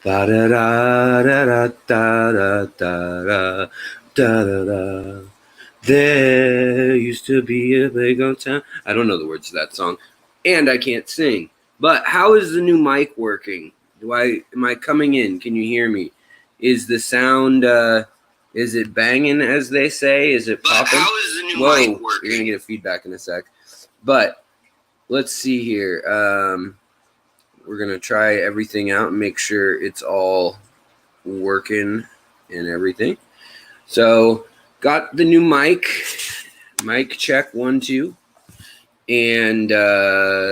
Da da da da da da da da da da. There used to be a big old town. I don't know the words to that song, and I can't sing. But how is the new mic working? Am I coming in? Can you hear me? Is the sound is it banging, as they say? Is it popping? How is the new mic working? You're gonna get a feedback in a sec. But let's see here. We're gonna try everything out and make sure it's all working and everything. So got the new mic check 1 2, and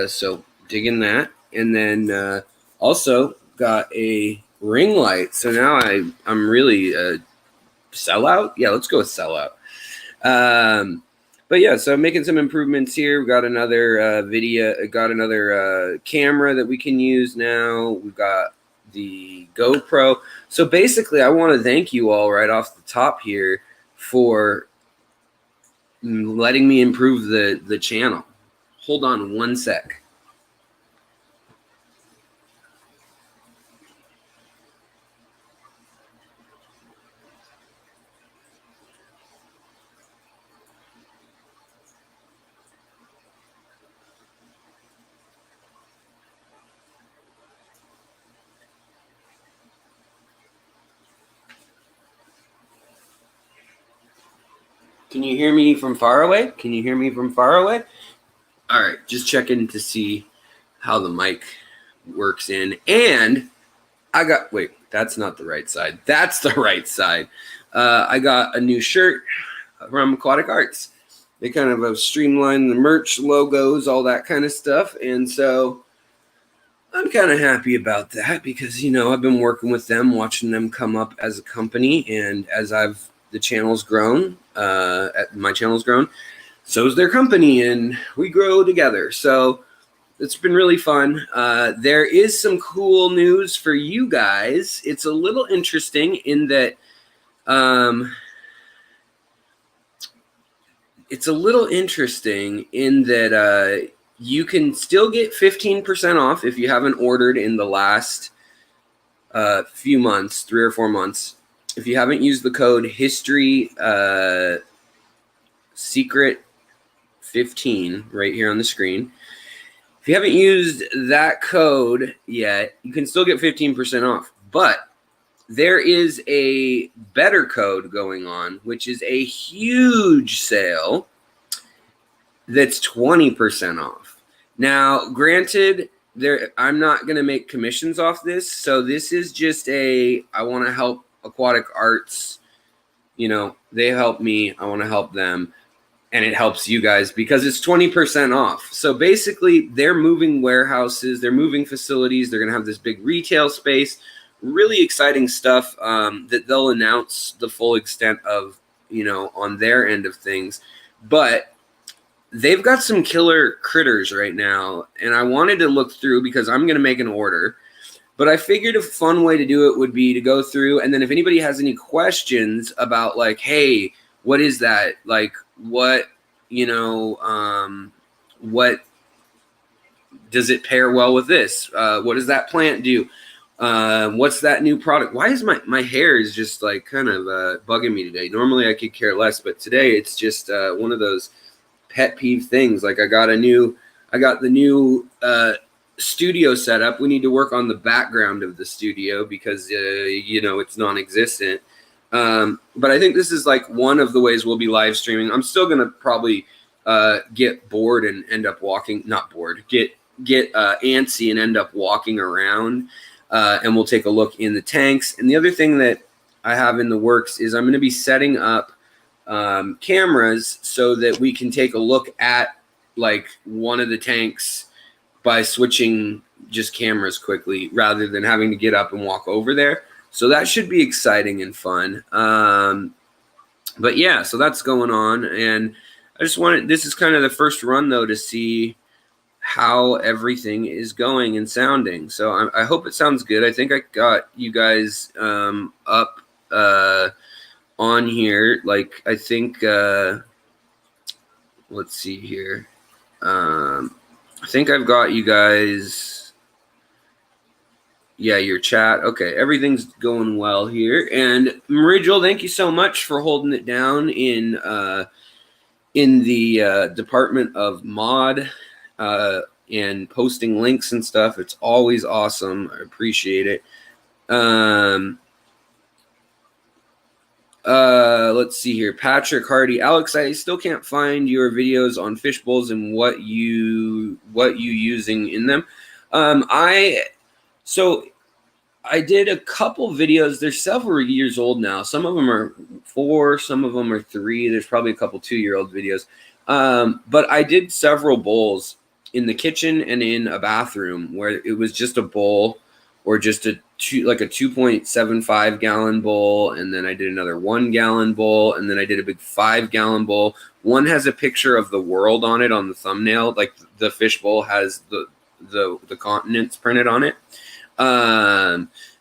so digging that, and then also got a ring light. So now I'm really sellout. Yeah, let's go with sellout. But yeah, so I'm making some improvements here. We got another camera that we can use now. We've got the GoPro. So basically, I want to thank you all right off the top here for letting me improve the channel. Hold on one sec. Can you hear me from far away? Can you hear me from far away? All right, just checking to see how the mic works in. And I got, wait, that's not the right side. That's the right side. I got a new shirt from Aquatic Arts. They kind of have streamlined the merch logos, all that kind of stuff. And so I'm kind of happy about that because, you know, I've been working with them, watching them come up as a company. And as the channel's grown, my channel's grown, so is their company, and we grow together. So it's been really fun. There is some cool news for you guys. It's a little interesting in that you can still get 15% off if you haven't ordered in the last few months, 3 or 4 months. If you haven't used the code history secret 15 right here on the screen. If you haven't used that code yet, you can still get 15% off. But there is a better code going on, which is a huge sale that's 20% off. Now, granted, I'm not going to make commissions off this, so this is just I want to help Aquatic Arts. You know, they help me. I want to help them. And it helps you guys because it's 20% off. So basically, they're moving warehouses, they're moving facilities, they're going to have this big retail space, really exciting stuff that they'll announce the full extent of, you know, on their end of things. But they've got some killer critters right now, and I wanted to look through because I'm going to make an order. But I figured a fun way to do it would be to go through, and then if anybody has any questions about, like, hey, what is that? Like, what, you know, what does it pair well with this? What does that plant do? What's that new product? Why is my hair is just like kind of bugging me today? Normally I could care less, but today it's just one of those pet peeve things. Like I got the new studio setup. We need to work on the background of the studio because you know, it's non-existent. But I think this is like one of the ways we'll be live streaming. I'm still gonna probably get bored and end up walking, not bored, get antsy and end up walking around, and we'll take a look in the tanks. And the other thing that I have in the works is I'm going to be setting up cameras so that we can take a look at like one of the tanks by switching just cameras quickly rather than having to get up and walk over there. So that should be exciting and fun. But yeah, so that's going on. And I just wanted, this is kind of the first run though, to see how everything is going and sounding. So I hope it sounds good. I think I got you guys up on here. Like, I think, let's see here. I think I've got you guys. Yeah, your chat. Okay, everything's going well here. And Marijal, thank you so much for holding it down in the Department of Mod and posting links and stuff. It's always awesome. I appreciate it. Let's see here. Patrick Hardy. Alex, I still can't find your videos on fish bowls and what you using in them. So I did a couple videos. They're several years old now. Some of them are 4, some of them are 3. There's probably a couple 2-year-old videos. But I did several bowls in the kitchen and in a bathroom where it was just a bowl or just a 2.75 gallon bowl. And then I did another 1 gallon bowl. And then I did a big 5 gallon bowl. One has a picture of the world on it on the thumbnail. Like the fish bowl has the continents printed on it.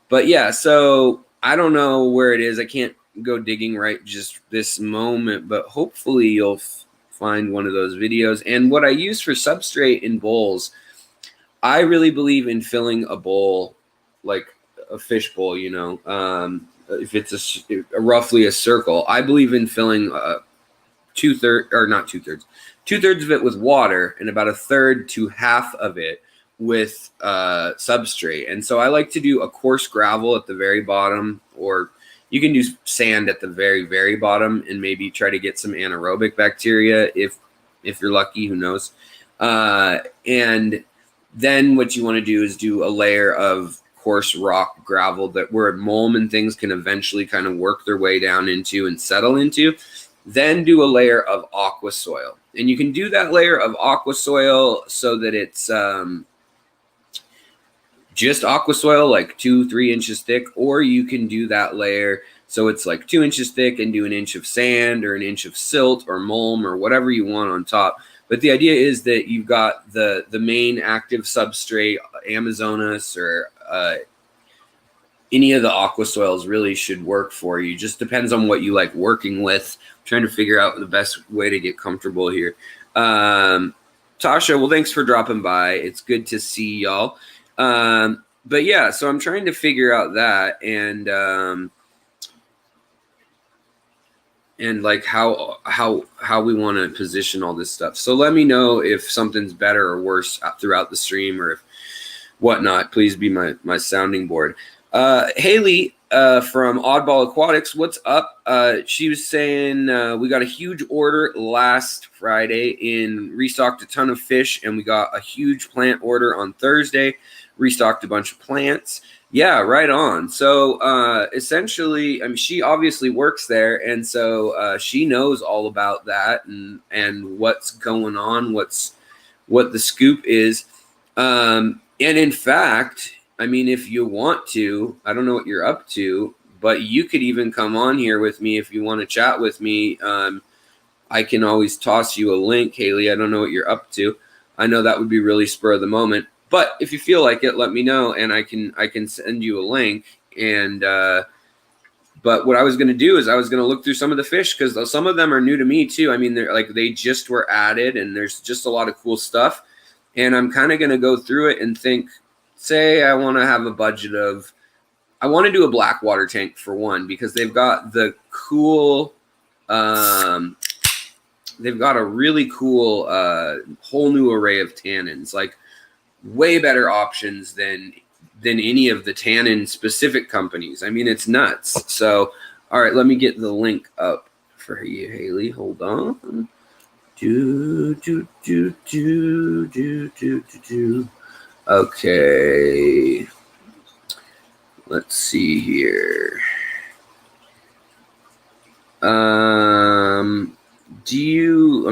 But yeah, so I don't know where it is. I can't go digging right just this moment, but hopefully you'll find one of those videos. And what I use for substrate in bowls, I really believe in filling a bowl, like a fish bowl, you know, if it's roughly a circle. I believe in filling 2/3 of it with water and about 1/3 to half of it with substrate. And so I like to do a coarse gravel at the very bottom, or you can do sand at the very, very bottom and maybe try to get some anaerobic bacteria if you're lucky, who knows. And then what you want to do is do a layer of coarse rock gravel that where mulm and things can eventually kind of work their way down into and settle into. Then do a layer of aqua soil. And you can do that layer of aqua soil so that it's just aqua soil, like 2-3 inches thick, or you can do that layer so it's like 2 inches thick and do 1 inch of sand or 1 inch of silt or mulm or whatever you want on top. But the idea is that you've got the main active substrate, Amazonas or any of the aqua soils really should work for you. Just depends on what you like working with. I'm trying to figure out the best way to get comfortable here. Tasha, well, thanks for dropping by. It's good to see y'all. But yeah, so I'm trying to figure out that and like how we want to position all this stuff. So let me know if something's better or worse throughout the stream or if whatnot. Please be my sounding board. Hayley from Oddball Aquatics, what's up? She was saying we got a huge order last Friday and restocked a ton of fish, and we got a huge plant order on Thursday. Restocked a bunch of plants. Yeah, right on. So essentially, I mean, she obviously works there, and so she knows all about that and what's going on, what the scoop is. And in fact, I mean, if you want to, I don't know what you're up to, but you could even come on here with me if you want to chat with me. I can always toss you a link, Hayley. I don't know what you're up to. I know that would be really spur of the moment. But if you feel like it, let me know, and I can send you a link. And but what I was going to do is I was going to look through some of the fish because some of them are new to me too. I mean, they just were added, and there's just a lot of cool stuff. And I'm kind of going to go through it and think. Say I want to have a budget of. I want to do a black water tank for one because they've got the cool. They've got a really cool whole new array of tannins, like. Way better options than any of the tannin specific companies. I mean, it's nuts. So, all right, let me get the link up for you, Hayley. Hold on. Okay. Let's see here. I'm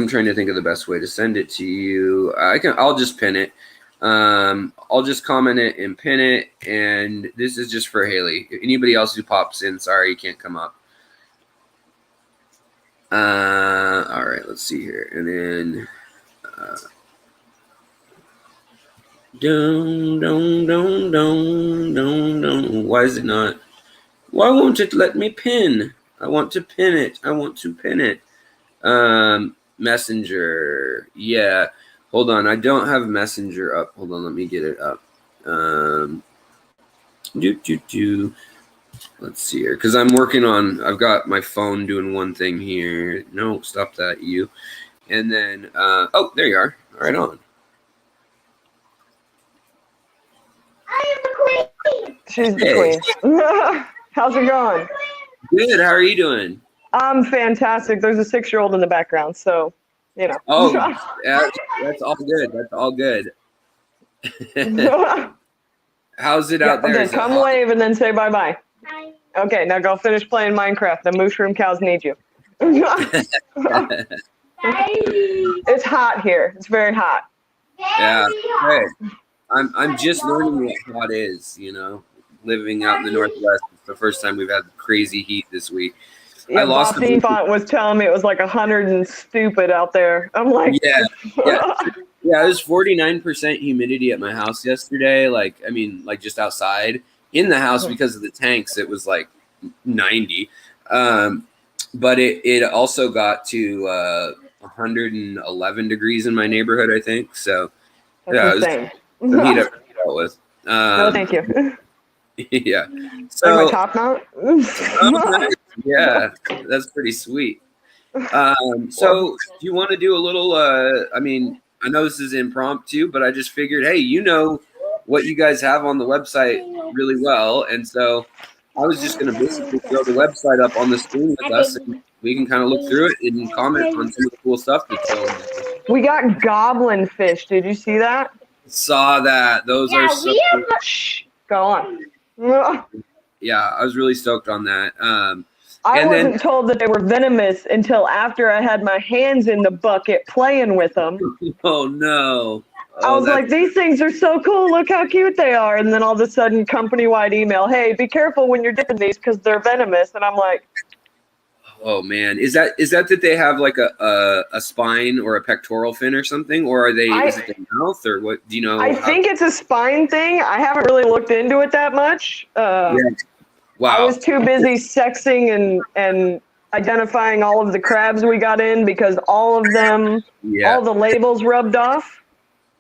trying to think of the best way to send it to you. I'll just pin it. I'll just comment it and pin it, and this is just for Hayley. Anybody else who pops in, sorry you can't come up. All right, let's see here, and then why is it not? Why won't it let me pin? I want to pin it. Messenger, yeah. Hold on, I don't have Messenger up. Hold on, let me get it up. Let's see here, because I'm working on. I've got my phone doing one thing here. No, stop that, you. And then, oh, there you are. Right on. I am the queen. She's the Hey. queen. How's it going? Good. How are you doing? I'm fantastic. There's a 6-year-old in the background, so you know. Oh, yeah, that's all good. That's all good. How's it out there? Okay, Is it come hot? wave and then say bye-bye. Bye. Okay, now go finish playing Minecraft. The mushroom cows need you. It's hot here. It's very hot. Yeah. Hey, I'm just learning what hot is. You know, living out in the Northwest. It's the first time we've had crazy heat this week. Yeah, I lost Bob Deefont was telling me it was like 100 and stupid out there. I'm like, yeah. Yeah, it was 49% humidity at my house yesterday. Like, I mean, like just outside. In the house, because of the tanks, it was like 90. But it also got to 111 degrees in my neighborhood, I think. So, yeah, that's it insane. was the heat I've ever dealt with. No, thank you. Yeah. Like So, my top knot? yeah, that's pretty sweet. So, do you want to do a little, I mean, I know this is impromptu, but I just figured, hey, you know what you guys have on the website really well. And so I was just going to basically throw the website up on the screen with us, and we can kind of look through it and comment on some of the cool stuff that's going on. We got Goblin Fish. Did you see that? Saw that. Those are so cool. Shh, go on. Yeah, I was really stoked on that. I and wasn't then, told that they were venomous until after I had my hands in the bucket playing with them. oh no. I was like, these things are so cool. Look how cute they are. And then all of a sudden, company-wide email, hey, be careful when you're dipping these because they're venomous. And I'm like, oh man, is that they have like a spine or a pectoral fin or something, or are they? Is it the mouth or what? Do you know? I think it's a spine thing. I haven't really looked into it that much. Yeah. Wow. I was too busy sexing and identifying all of the crabs we got in because all of them, all the labels rubbed off.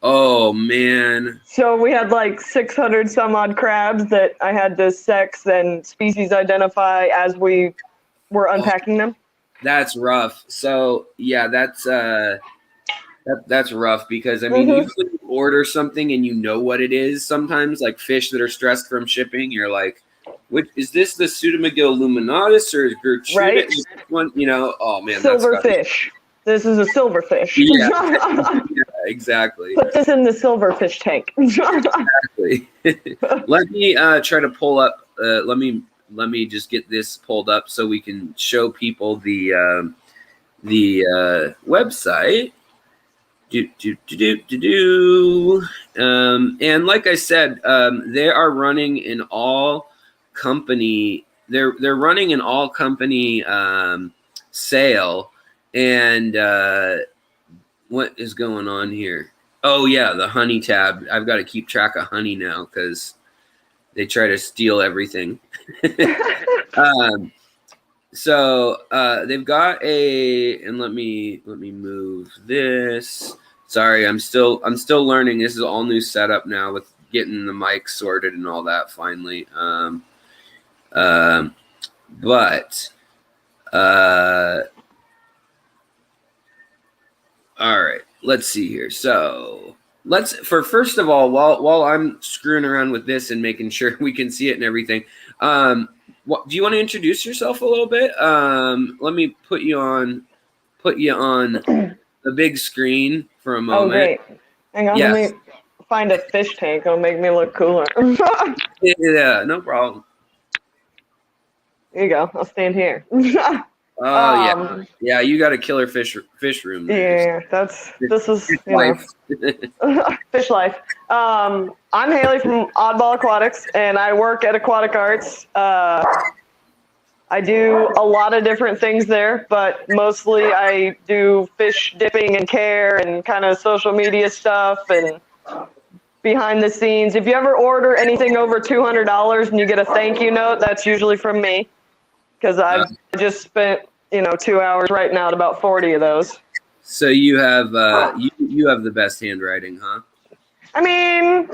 Oh man. So we had like 600 some odd crabs that I had to sex and species identify as we were unpacking them. That's rough. So yeah, that's rough because I mean, even when you order something and you know what it is, sometimes like fish that are stressed from shipping, you're like, "Which is this? The Pseudomagil luminatus or Gertrude?" Right. One, you know. Oh man, silverfish. This is a silverfish. Yeah. Yeah, exactly. Put this in the silverfish tank. Exactly. Let me try to pull up. Let me just get this pulled up so we can show people the website. And like I said, they are running an all company. They're running an all company sale. And what is going on here? Oh yeah, the honey tab. I've got to keep track of honey now because they try to steal everything. So they've got and let me move this. Sorry, I'm still learning. This is all new setup now with getting the mic sorted and all that finally. But all right, let's see here. So first of all, while I'm screwing around with this and making sure we can see it and everything, do you want to introduce yourself a little bit? Let me put you on the big screen for a moment. Oh, great. Hang on, let me find a fish tank. It'll make me look cooler. Yeah, no problem. There you go. I'll stand here. Oh yeah, you got a killer fish room there. Yeah, this is life. Fish life. I'm Hayley from Oddball Aquatics, and I work at Aquatic Arts. I do a lot of different things there, but mostly I do fish dipping and care and kind of social media stuff and behind the scenes. If you ever order anything over $200 and you get a thank you note, that's usually from me. Because I've just spent, 2 hours writing out about 40 of those. So you have you have the best handwriting, huh? I mean,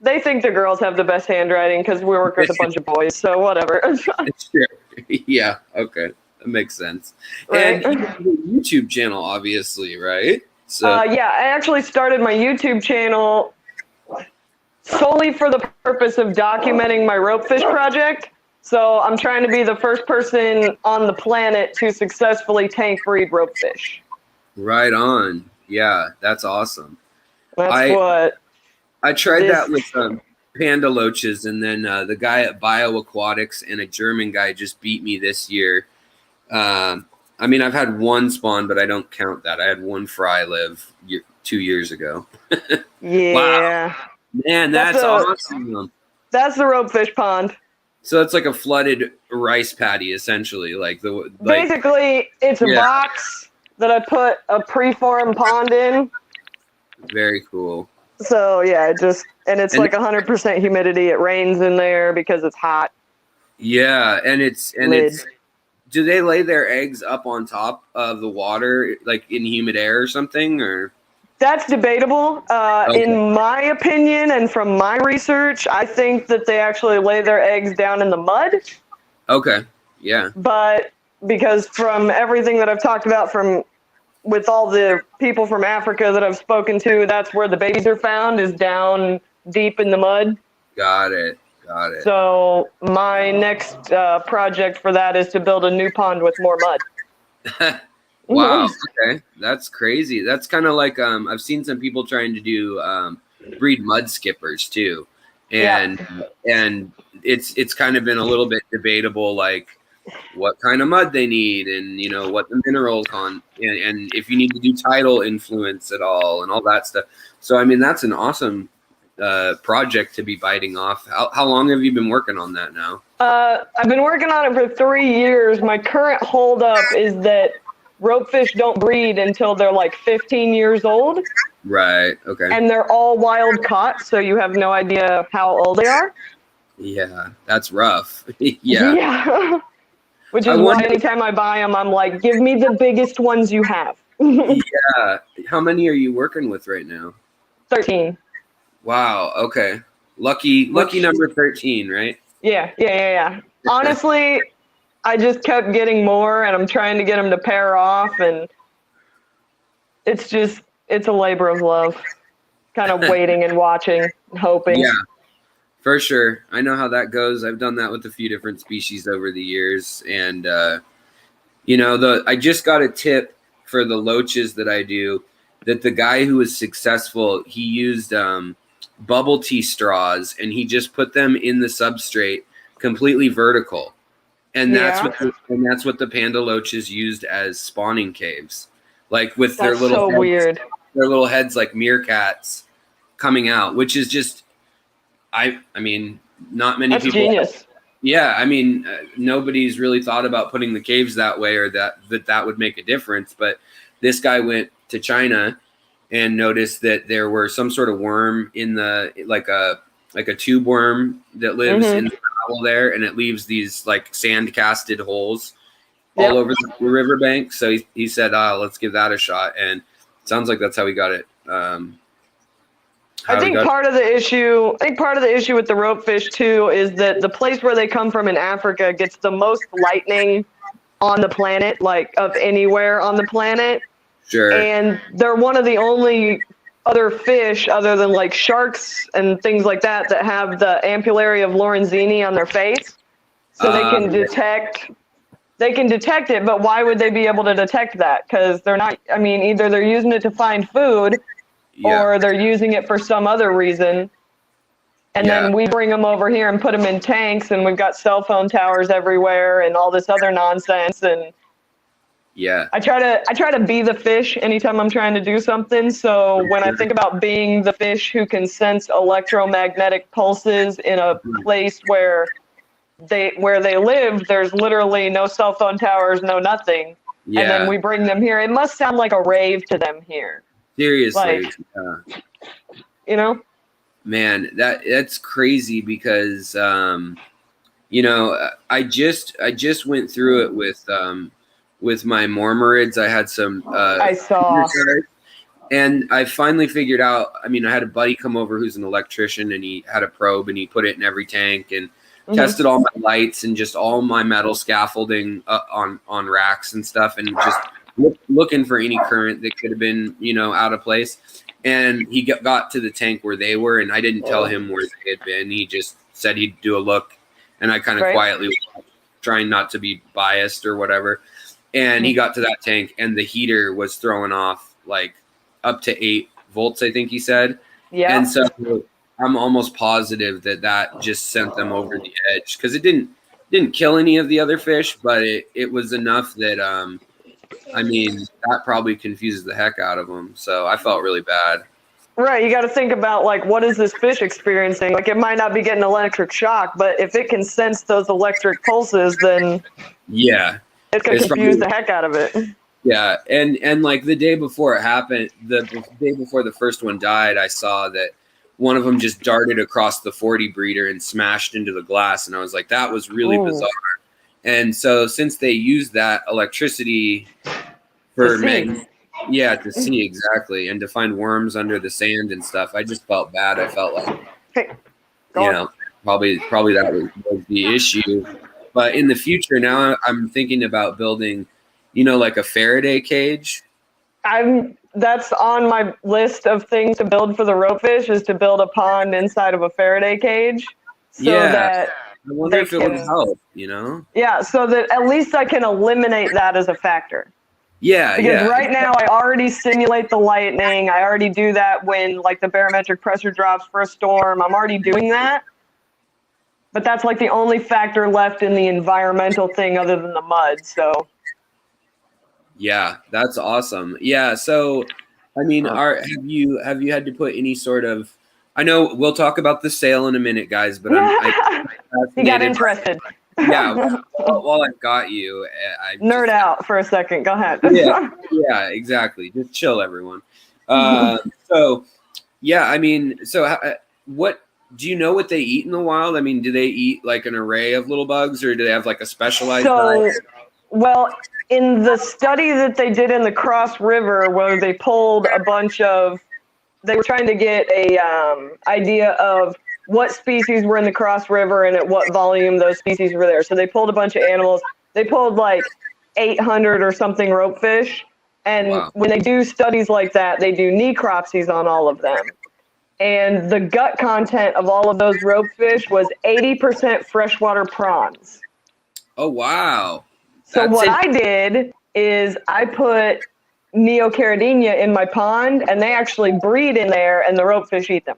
they think the girls have the best handwriting because we work with a bunch of boys, so whatever. It's true. Yeah, okay. That makes sense. Right? And you have a YouTube channel, obviously, right? So yeah, I actually started my YouTube channel solely for the purpose of documenting my ropefish project. So I'm trying to be the first person on the planet to successfully tank breed ropefish. right on. Yeah, that's awesome. I tried that with Panda Loaches, and then the guy at Aquatics and a German guy just beat me this year. I mean, I've had one spawn, but I don't count that. I had one fry live 2 years ago. Yeah. Wow. Man, that's awesome. That's the ropefish pond. So it's like a flooded rice paddy, essentially. Basically, it's a box that I put a preformed pond in. Very cool. So yeah, it's like 100% humidity. It rains in there because it's hot. Yeah, it's do they lay their eggs up on top of the water, like in humid air or something, or? That's debatable. Okay. In my opinion, and from my research, I think that they actually lay their eggs down in the mud. Okay. Yeah. But because from everything that I've talked about with all the people from Africa that I've spoken to, that's where the babies are found, is down deep in the mud. Got it. So my next project for that is to build a new pond with more mud. Wow. Okay. That's crazy. That's kind of like I've seen some people trying to do breed mud skippers too. And it's kind of been a little bit debatable, like what kind of mud they need, and what the minerals and if you need to do tidal influence at all and all that stuff. So I mean, that's an awesome project to be biting off. How long have you been working on that now? I've been working on it for 3 years. My current holdup is that ropefish don't breed until they're like 15 years old. Right. Okay. And they're all wild caught, so you have no idea how old they are. Yeah, that's rough. Yeah. Which is why anytime I buy them, I'm like, give me the biggest ones you have. Yeah. How many are you working with right now? 13. Wow. Okay. Lucky number 13, right? Yeah. Honestly, I just kept getting more, and I'm trying to get them to pair off, and it's a labor of love. Kind of waiting and watching and hoping. Yeah, for sure. I know how that goes. I've done that with a few different species over the years, and I just got a tip for the loaches that I do, that the guy who was successful, he used bubble tea straws, and he just put them in the substrate completely vertical. And that's what the Panda Loaches used as spawning caves, like with their little their little heads like meerkats coming out, which is just, I mean, not many people. Genius. Yeah, I mean, nobody's really thought about putting the caves that way, or that would make a difference. But this guy went to China and noticed that there were some sort of worm in like a tube worm that lives in the gravel there, and it leaves these like sand casted holes all over the riverbank. So he said, let's give that a shot. And it sounds like that's how he got it. I think part of the issue with the ropefish too is that the place where they come from in Africa gets the most lightning on the planet, like of anywhere on the planet. Sure. And they're one of the only other fish, other than like sharks and things like that have the ampullary of Lorenzini on their face, so they can detect. They can detect it, but why would they be able to detect that? Because they're not. I mean, either they're using it to find food, or they're using it for some other reason. And then we bring them over here and put them in tanks, and we've got cell phone towers everywhere and all this other nonsense. And I try to be the fish anytime I'm trying to do something. So when I think about being the fish who can sense electromagnetic pulses in a place where they live, there's literally no cell phone towers, no nothing. Yeah. And then we bring them here. It must sound like a rave to them here. Seriously. Man, that's crazy because I just went through it with my mormorids. I had some I saw. And I finally figured out, I mean, I had a buddy come over who's an electrician, and he had a probe and he put it in every tank and tested all my lights and just all my metal scaffolding on racks and stuff, and just looking for any current that could have been, out of place. And he got to the tank where they were, and I didn't tell him where they had been. He just said he'd do a look, and I kind of quietly watched, trying not to be biased or whatever. And he got to that tank, and the heater was throwing off like up to 8 volts, I think he said. Yeah. And so I'm almost positive that just sent them over the edge, because it didn't kill any of the other fish, but it was enough that I mean, that probably confuses the heck out of them. So I felt really bad. Right. You got to think about, like, what is this fish experiencing? Like, it might not be getting electric shock, but if it can sense those electric pulses, then it can confuse the heck out of it. Yeah. And like the day before it happened, the day before the first one died, I saw that one of them just darted across the 40 breeder and smashed into the glass. And I was like, that was really bizarre. And so since they use that electricity for to see exactly, and to find worms under the sand and stuff, I just felt bad. I felt like, probably that was the issue. But in the future, now I'm thinking about building, like a Faraday cage. That's on my list of things to build for the ropefish, is to build a pond inside of a Faraday cage. So that I wonder if it would help, Yeah, so that at least I can eliminate that as a factor. Yeah, because right now I already simulate the lightning. I already do that when, like, the barometric pressure drops for a storm. I'm already doing that. But that's like the only factor left in the environmental thing other than the mud. So. Yeah, that's awesome. Yeah, so I mean, have you had to put any sort of? I know we'll talk about the sale in a minute, guys, but you got interested. Yeah, while I've got you, nerd out for a second. Go ahead. yeah, exactly. Just chill, everyone. So, yeah, I mean, what do you know what they eat in the wild? I mean, do they eat like an array of little bugs, or do they have like a specialized diet? Well, in the study that they did in the Cross River, where they pulled a bunch of, they were trying to get a idea of what species were in the Cross River and at what volume those species were there. So they pulled a bunch of animals. They pulled like 800 or something ropefish. And when they do studies like that, they do necropsies on all of them. And the gut content of all of those ropefish was 80% freshwater prawns. Oh, wow. So what I did is I put Neocaridina in my pond, and they actually breed in there, and the ropefish eat them.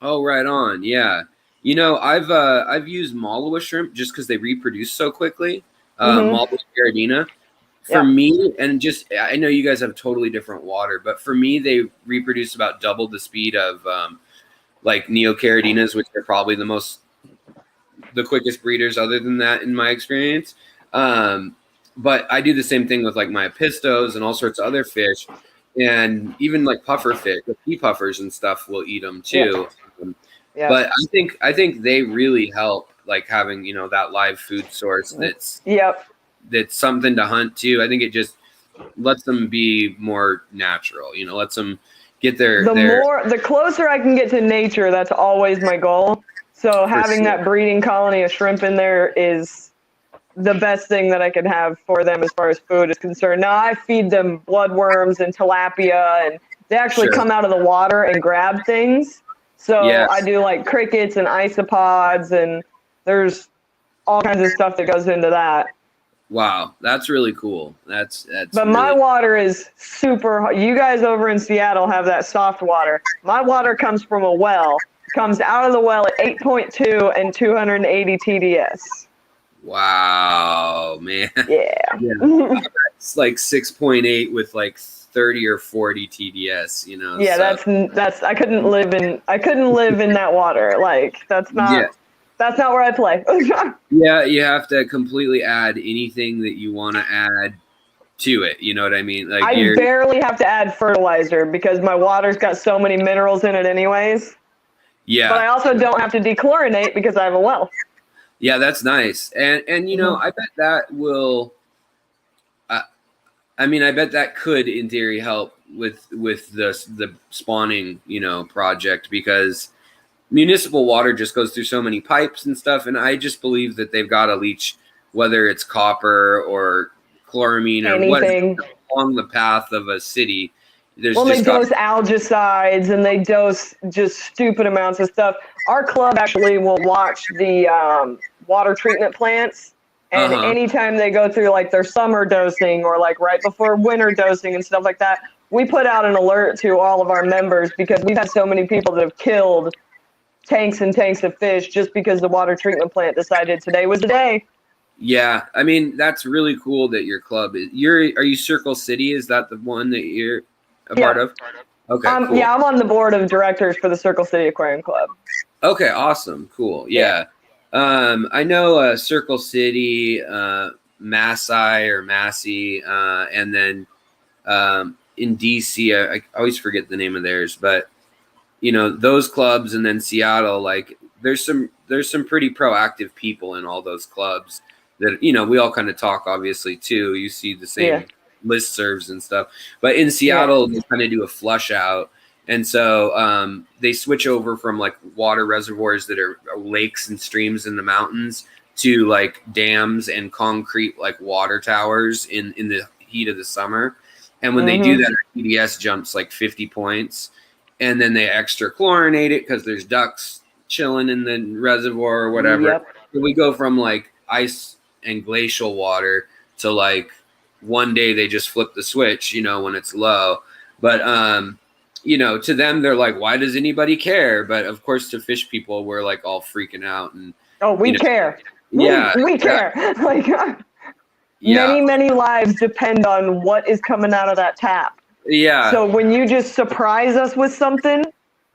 Oh, right on. Yeah. I've used Malawi shrimp just because they reproduce so quickly. Malawi Caridina. For me, and just, I know you guys have totally different water, but for me, they reproduce about double the speed of like Neocaridinas, which are probably the quickest breeders other than that in my experience. But I do the same thing with like my pistos and all sorts of other fish, and even like puffer fish, the pea puffers and stuff will eat them too. But I think they really help, like having, that live food source that's something to hunt too. I think it just lets them be more natural, lets them get the closer I can get to nature, that's always my goal. So having that breeding colony of shrimp in there is the best thing that I could have for them as far as food is concerned. Now I feed them bloodworms and tilapia, and they actually come out of the water and grab things. So I do like crickets and isopods, and there's all kinds of stuff that goes into that. Wow, that's really cool. That's. But my water is super hot. You guys over in Seattle have that soft water. My water comes from a well. Comes out of the well at 8.2 and 280 TDS. Wow, man. Yeah. It's like 6.8 with like 30 or 40 TDS, Yeah, so. that's I couldn't live in that water. Like that's not where I play. Yeah, you have to completely add anything that you want to add to it. You know what I mean? Like I barely have to add fertilizer because my water's got so many minerals in it anyways. Yeah. But I also don't have to dechlorinate because I have a well. Yeah, that's nice. And I bet that will I bet that could in theory help the spawning, project, because municipal water just goes through so many pipes and stuff, and I just believe that they've got to leach, whether it's copper or chloramine or anything whatever along the path of a city. They dose algicides and they dose just stupid amounts of stuff. Our club actually will watch the water treatment plants, and anytime they go through like their summer dosing or like right before winter dosing and stuff like that, we put out an alert to all of our members, because we've had so many people that have killed tanks and tanks of fish just because the water treatment plant decided today was the day. Yeah, I mean, that's really cool that your club is. Are you Circle City? Is that the one that you're a part of? Okay, cool. Yeah, I'm on the board of directors for the Circle City Aquarium Club. Okay, awesome, cool. Yeah. I know Circle City, Massai or Massey, and then in DC, I always forget the name of theirs, but those clubs, and then Seattle, like there's some pretty proactive people in all those clubs that we all kind of talk, obviously, too. You see the same listservs and stuff, but in Seattle they kind of do a flush out, and so they switch over from like water reservoirs that are lakes and streams in the mountains to like dams and concrete like water towers in the heat of the summer. And when they do that, our TDS jumps like 50 points, and then they extra chlorinate it because there's ducks chilling in the reservoir or whatever. So we go from like ice and glacial water to like one day they just flip the switch, when it's low. But, to them, they're like, why does anybody care? But of course, to fish people, we're like all freaking out. And we care. Yeah. We care. Like, many lives depend on what is coming out of that tap. Yeah. So when you just surprise us with something,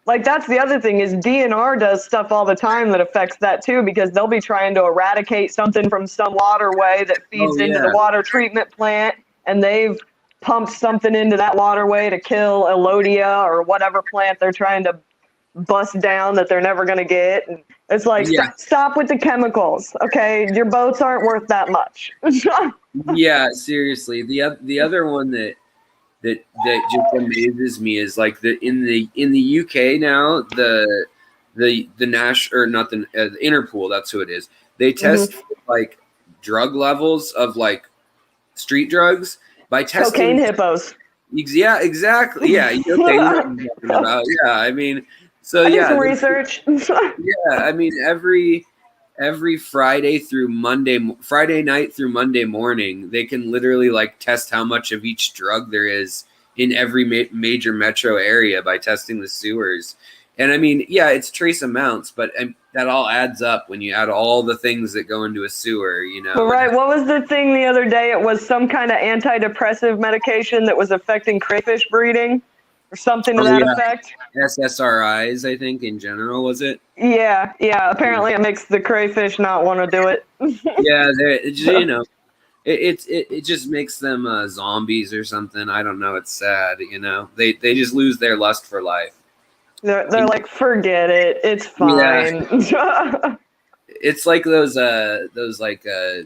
like that's the other thing is DNR does stuff all the time that affects that too, because they'll be trying to eradicate something from some waterway that feeds into the water treatment plant, and they've pumped something into that waterway to kill Elodia or whatever plant they're trying to bust down that they're never going to get. And it's like, stop with the chemicals, okay? Your boats aren't worth that much. Yeah, seriously. The other one that just amazes me is like in the UK now, the Interpol, that's who it is. They test for, like drug levels of like street drugs by testing cocaine hippos. Yeah, exactly. Yeah, okay, you know what I'm talking about. Yeah, I mean, so I did some research. Yeah, I mean every Friday night through Monday morning, they can literally like test how much of each drug there is in every major metro area by testing the sewers. And I mean, yeah, it's trace amounts, but that all adds up when you add all the things that go into a sewer, Right. What was the thing the other day? It was some kind of antidepressive medication that was affecting crayfish breeding or something to that effect. SSRIs, I think, in general, was it? Yeah. Apparently it makes the crayfish not want to do it. Yeah, it just makes them zombies or something. I don't know. It's sad, They just lose their lust for life. They're like, forget it. It's fine. Yeah. It's like those like I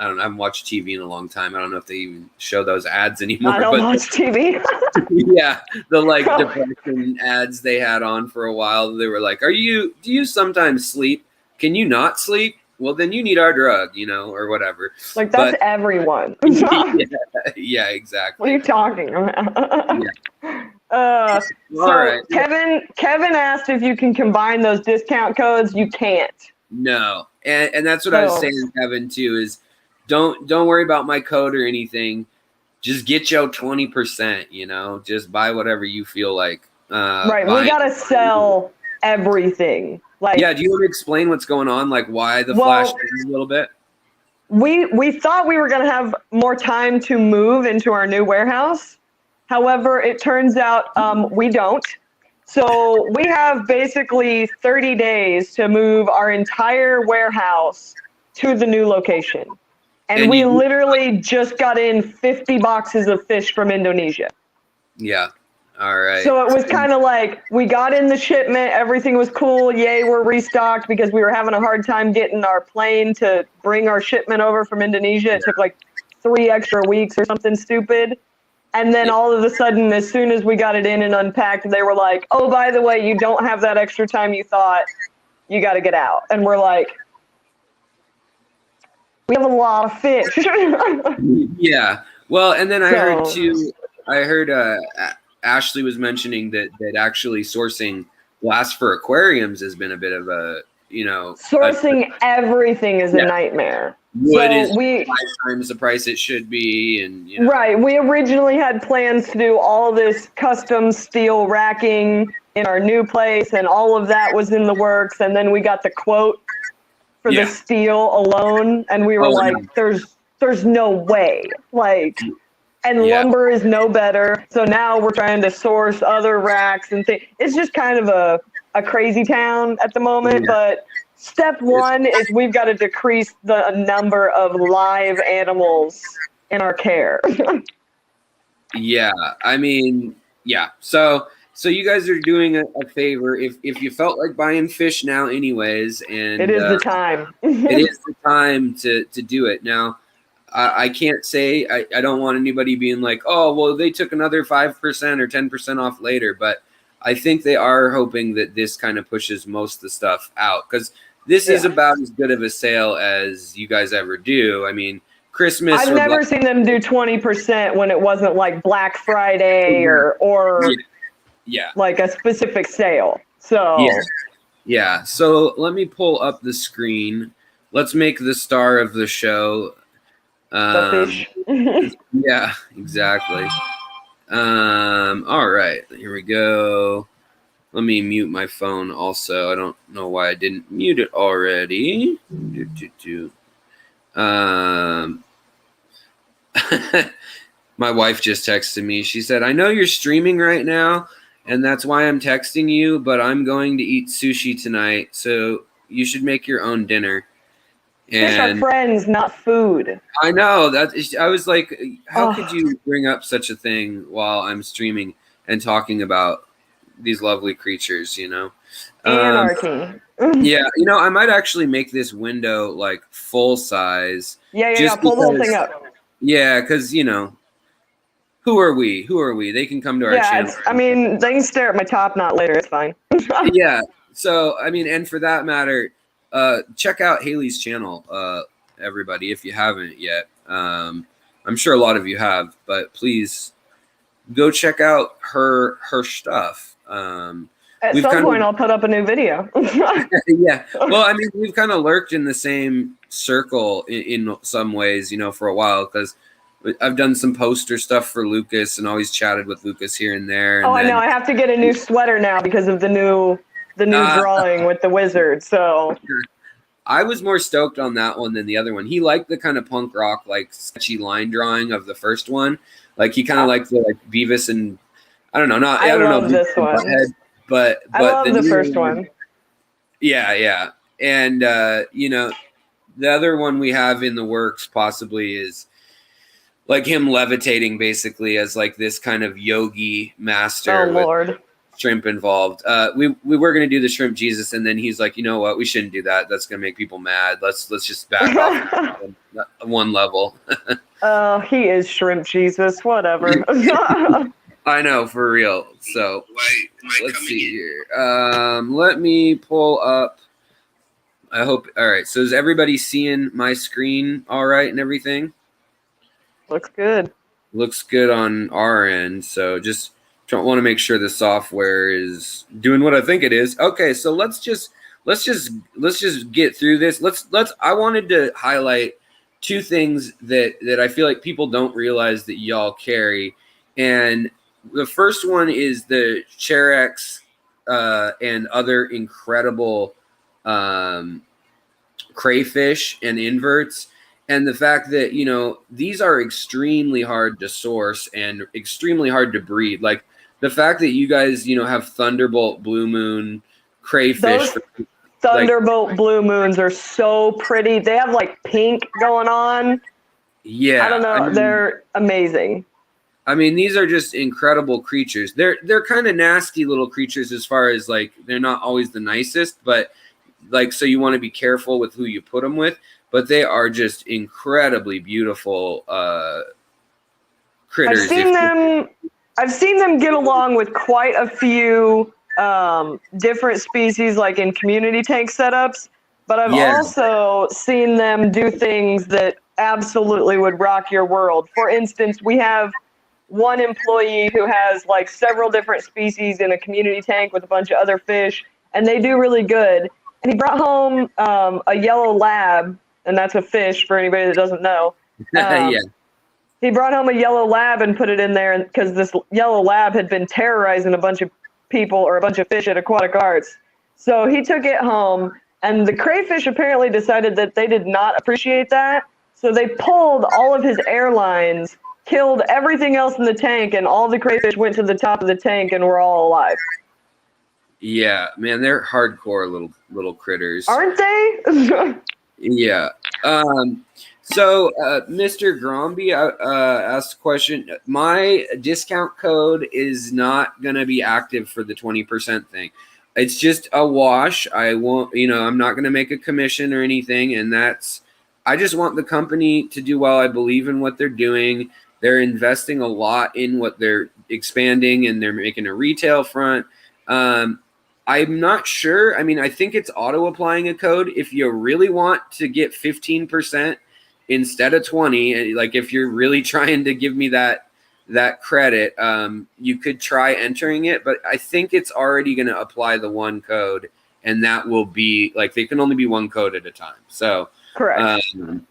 don't know. I haven't watched TV in a long time. I don't know if they even show those ads anymore. I don't watch TV. Yeah, the like depression ads they had on for a while. They were like, do you sometimes sleep? Can you not sleep? Well, then you need our drug, or whatever. Like that's everyone. Yeah, exactly. What are you talking about? Right. Kevin asked if you can combine those discount codes. You can't. No, and that's what I was saying, Kevin, too. Is don't worry about my code or anything. Just get your 20%. Just buy whatever you feel like. Right, we gotta sell everything. Like, yeah. Do you want to explain what's going on? Like, why the flash is a little bit? We thought we were gonna have more time to move into our new warehouse. However, it turns out we don't. So we have basically 30 days to move our entire warehouse to the new location. And we literally just got in 50 boxes of fish from Indonesia. Yeah. All right. So it was kind of like we got in the shipment. Everything was cool. Yay, we're restocked because we were having a hard time getting our plane to bring our shipment over from Indonesia. It took like 3 extra weeks or something stupid. And then all of a sudden, as soon as we got it in and unpacked, they were like, oh, by the way, you don't have that extra time you thought. You got to get out. And we're like, we have a lot of fish. Yeah. Well, and then I heard too, Ashley was mentioning that actually sourcing glass for aquariums has been a bit of a, sourcing everything is a nightmare. Wood is 5 times the price it should be, and right. We originally had plans to do all this custom steel racking in our new place, and all of that was in the works. And then we got the quote for the steel alone, and we were "There's no way!" And lumber is no better. So now we're trying to source other racks and things. It's just kind of a crazy town at the moment, but. Step one is we've got to decrease the number of live animals in our care. Yeah, I mean, yeah. So you guys are doing a favor. If you felt like buying fish now, anyways, and it is the time. It is the time to do it now. I can't say I don't want anybody being like, oh, well, they took another 5% or 10% off later, but I think they are hoping that this kind of pushes most of the stuff out because. This is about as good of a sale as you guys ever do. I mean, Christmas. I've never seen them do 20% when it wasn't like Black Friday or like a specific sale. So yeah. So let me pull up the screen. Let's make the star of the show. The fish. Yeah, exactly. All right, here we go. Let me mute my phone also. I don't know why I didn't mute it already. My wife just texted me. She said, I know you're streaming right now, and that's why I'm texting you, but I'm going to eat sushi tonight, so you should make your own dinner. Fish are friends, not food. I know. I was like, how could you bring up such a thing while I'm streaming and talking about these lovely creatures, Anarchy. Yeah, I might actually make this window like full size. Yeah, pull the whole thing up. Yeah, because who are we? They can come to our channel. I mean, they can stare at my top knot later. It's fine. Yeah. So I mean, and for that matter, check out Hayley's channel, everybody, if you haven't yet. I'm sure a lot of you have, but please go check out her stuff. At some point, I'll put up a new video. Yeah. Well, I mean, we've kind of lurked in the same circle in some ways, for a while, because I've done some poster stuff for Lucas and always chatted with Lucas here and there. I know. I have to get a new sweater now because of the new drawing with the wizard. So I was more stoked on that one than the other one. He liked the kind of punk rock, like sketchy line drawing of the first one. Like he kind of liked the Beavis and I don't know. I don't know this one, but I love the first one. Yeah, and the other one we have in the works possibly is like him levitating basically as like this kind of yogi master. Oh Lord. Shrimp involved. We were gonna do the shrimp Jesus, and then he's like, you know what? We shouldn't do that. That's gonna make people mad. Let's just back off one level. He is shrimp Jesus. Whatever. I know, for real. So let's see here. Let me pull up. I hope. All right. So is everybody seeing my screen all right and everything? Looks good. Looks good on our end. So just want to make sure the software is doing what I think it is. Okay. So let's just get through this. I wanted to highlight two things that I feel like people don't realize that y'all carry, and the first one is the Cherex and other incredible crayfish and inverts, and the fact that these are extremely hard to source and extremely hard to breed. Like the fact that you guys have Thunderbolt Blue Moon crayfish. Thunderbolt Blue Moons are so pretty. They have like pink going on. Yeah, I don't know. They're amazing. I mean, these are just incredible creatures. They're kind of nasty little creatures as far as like they're not always the nicest, but like so you want to be careful with who you put them with. But they are just incredibly beautiful critters. I've seen them get along with quite a few different species, like in community tank setups. But I've also seen them do things that absolutely would rock your world. For instance, we have one employee who has like several different species in a community tank with a bunch of other fish, and they do really good. And he brought home a yellow lab, and that's a fish for anybody that doesn't know. He brought home a yellow lab and put it in there because this yellow lab had been terrorizing a bunch of people or a bunch of fish at Aquatic Arts. So he took it home, and the crayfish apparently decided that they did not appreciate that. So they pulled all of his airlines, killed everything else in the tank, and all the crayfish went to the top of the tank and were all alive. Yeah, man, they're hardcore little critters, aren't they? Yeah. So Mr. Gromby asked a question. My discount code is not going to be active for the 20% thing. It's just a wash. I won't, I'm not going to make a commission or anything. And I just want the company to do well. I believe in what they're doing. They're investing a lot in what they're expanding, and they're making a retail front. I'm not sure. I mean, I think it's auto-applying a code. If you really want to get 15% instead of 20, like if you're really trying to give me that credit, you could try entering it. But I think it's already going to apply the one code, and that will be like they can only be one code at a time. So correct.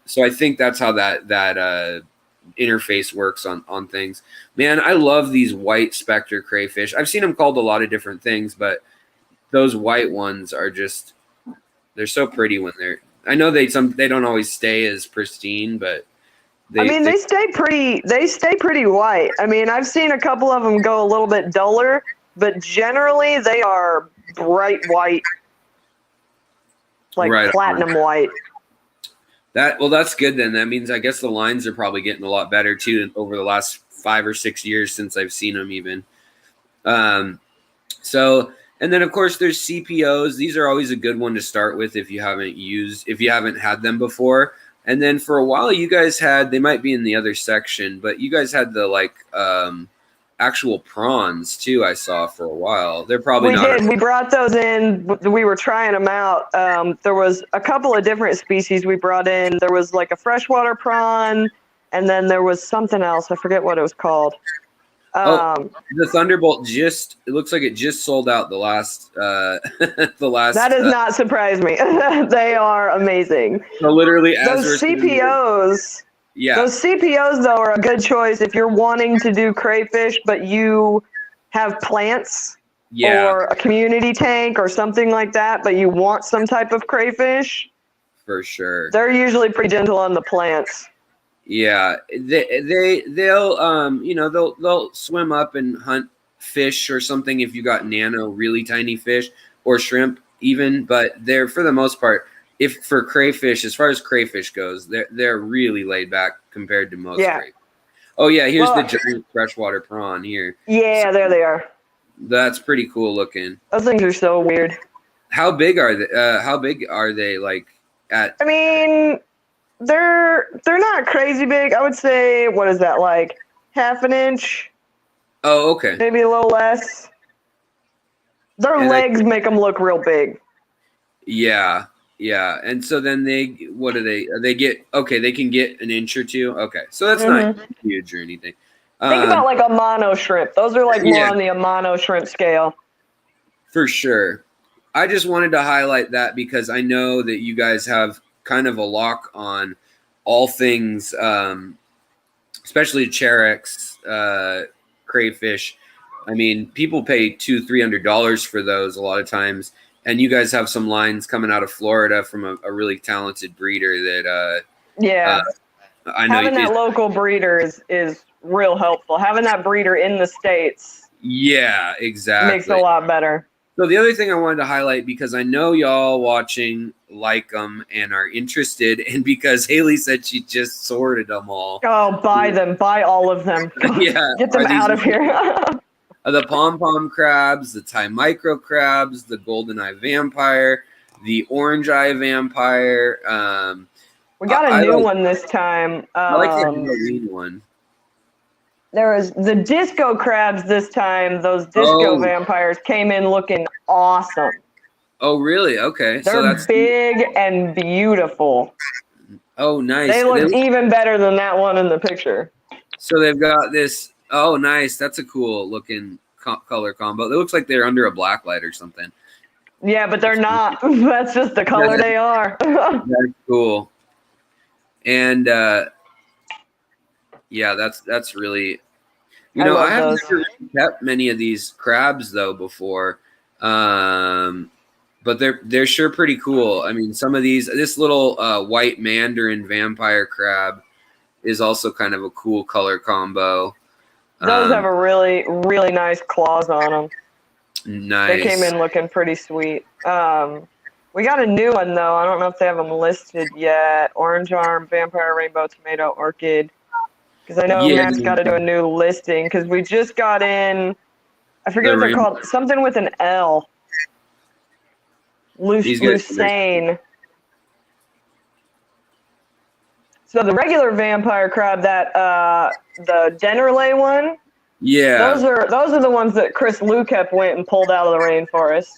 So I think that's how that interface works on things. Man, I love these white Specter crayfish. I've seen them called a lot of different things, but those white ones are just, they're so pretty when I know they don't always stay as pristine, but they stay pretty white. I mean, I've seen a couple of them go a little bit duller, but generally they are bright white, like right platinum on. White. That's good then. That means I guess the lines are probably getting a lot better too over the last 5 or 6 years since I've seen them even. And then of course there's Cpos. These are always a good one to start with if you haven't had them before. And then for a while you guys they might be in the other section, but you guys had the actual prawns too. I saw for a while. They're probably We brought those in. We were trying them out. There was a couple of different species we brought in. There was like a freshwater prawn, and then there was something else. I forget what it was called. The Thunderbolt it looks like it just sold out the last. That does not surprise me. They are amazing. So literally, those Cpos. Yeah. Those Cpos, though, are a good choice if you're wanting to do crayfish, but you have plants or a community tank or something like that, but you want some type of crayfish. For sure. They're usually pretty gentle on the plants. Yeah. They'll swim up and hunt fish or something if you got nano, really tiny fish, or shrimp even, but they're, for the most part, for crayfish, as far as crayfish goes, they're really laid back compared to most crayfish. Oh yeah, here's the giant freshwater prawn here. Yeah, there they are. That's pretty cool looking. Those things are so weird. How big are they? How big are they? Like I mean, they're not crazy big. I would say, what is that, like half an inch? Oh, okay. Maybe a little less. Their legs make them look real big. Yeah. Yeah, and so then they can get an inch or two. Okay, so that's not huge or anything. Think about like a mono shrimp. Those are like more on the mono shrimp scale. For sure. I just wanted to highlight that because I know that you guys have kind of a lock on all things, especially Cherex, crayfish. I mean, people pay $200-$300 for those a lot of times. And you guys have some lines coming out of Florida from a really talented breeder that I know having that local breeder is real helpful. Having that breeder in the States, exactly, makes it a lot better. So the other thing I wanted to highlight, because I know y'all watching like them and are interested, and because Hayley said she just sorted them all. Oh, buy all of them. Get them out of here. The pom-pom crabs, the Thai micro crabs, the golden eye vampire, the orange eye vampire. We got a new one this time. I like the green one. There was the disco crabs this time. Those disco vampires came in looking awesome. Oh, really? Okay. They're that's big and beautiful. Oh, nice. They look even better than that one in the picture. So they've got this. Oh, nice. That's a cool looking color combo. It looks like they're under a black light or something. Yeah, but they're not. That's just the color they are. That's cool. And yeah, that's really. I haven't never kept many of these crabs though before, but they're sure pretty cool. I mean, some of this little white mandarin vampire crab is also kind of a cool color combo. Those have a really, really nice claws on them. Nice. They came in looking pretty sweet. We got a new one though. I don't know if they have them listed yet. Orange arm, vampire, rainbow, tomato, orchid. Because I know Matt's got to do a new listing. Because we just got in. I forget what they're called. Something with an L. Lucane. So the regular vampire crab, that the Dennerley one. Yeah. Those are the ones that Chris Lukep went and pulled out of the rainforest.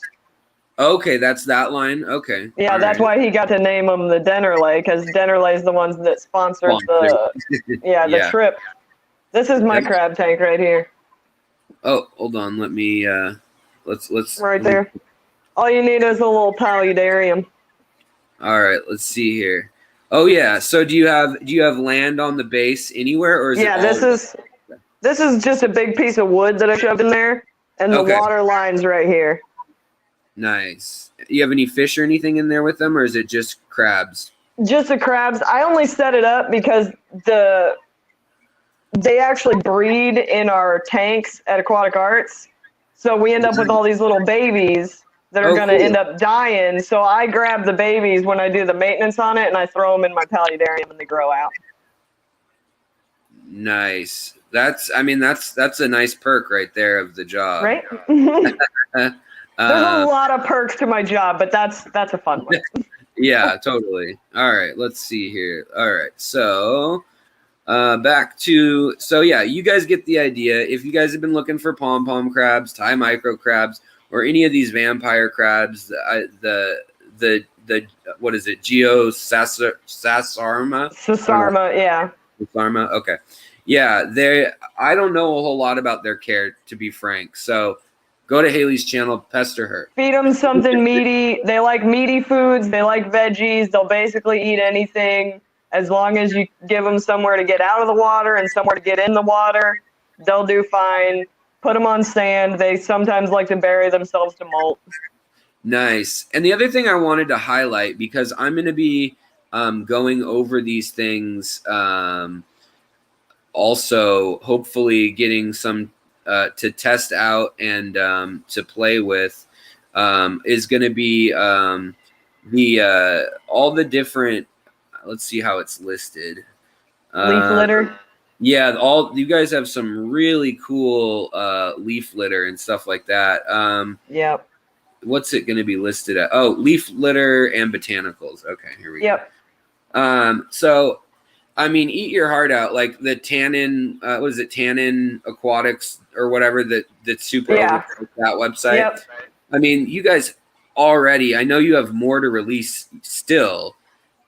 Okay, that's that line. Okay. Yeah, that's why he got to name them the Dennerley, because Dennerley is the ones that sponsored the trip. This is my crab tank right here. Oh, hold on. Let me let's right there. All you need is a little paludarium. All right, let's see here. Oh yeah. So do you have land on the base anywhere, or is this is just a big piece of wood that I shoved in there, and the water line's right here. Nice. You have any fish or anything in there with them, or is it just crabs? Just the crabs. I only set it up because they actually breed in our tanks at Aquatic Arts. So we end up with all these little babies that are going to end up dying. So I grab the babies when I do the maintenance on it, and I throw them in my paludarium, and they grow out. Nice. That's a nice perk right there of the job. Right? There's a lot of perks to my job, but that's a fun one. Yeah, totally. All right, let's see here. All right, so you guys get the idea. If you guys have been looking for pom-pom crabs, Thai micro crabs, or any of these vampire crabs, the what is it? Sassarma? Sassarma, yeah. Sassarma, okay. Yeah, I don't know a whole lot about their care, to be frank, so go to Hayley's channel, pester her. Feed them something meaty. They like meaty foods. They like veggies. They'll basically eat anything as long as you give them somewhere to get out of the water and somewhere to get in the water. They'll do fine. Put them on sand. They sometimes like to bury themselves to molt. Nice. And the other thing I wanted to highlight, because I'm going to be going over these things, also hopefully getting some to test out and to play with, is going to be all the different. Let's see how it's listed. Leaf litter. Yeah, you guys have some really cool leaf litter and stuff like that. Yep. What's it going to be listed at? Oh, leaf litter and botanicals. Okay, here we go. So, I mean, eat your heart out. Like the Tannin, what is it? Tannin Aquatics or whatever that's super over that website. Yep. I mean, you guys already, I know you have more to release still.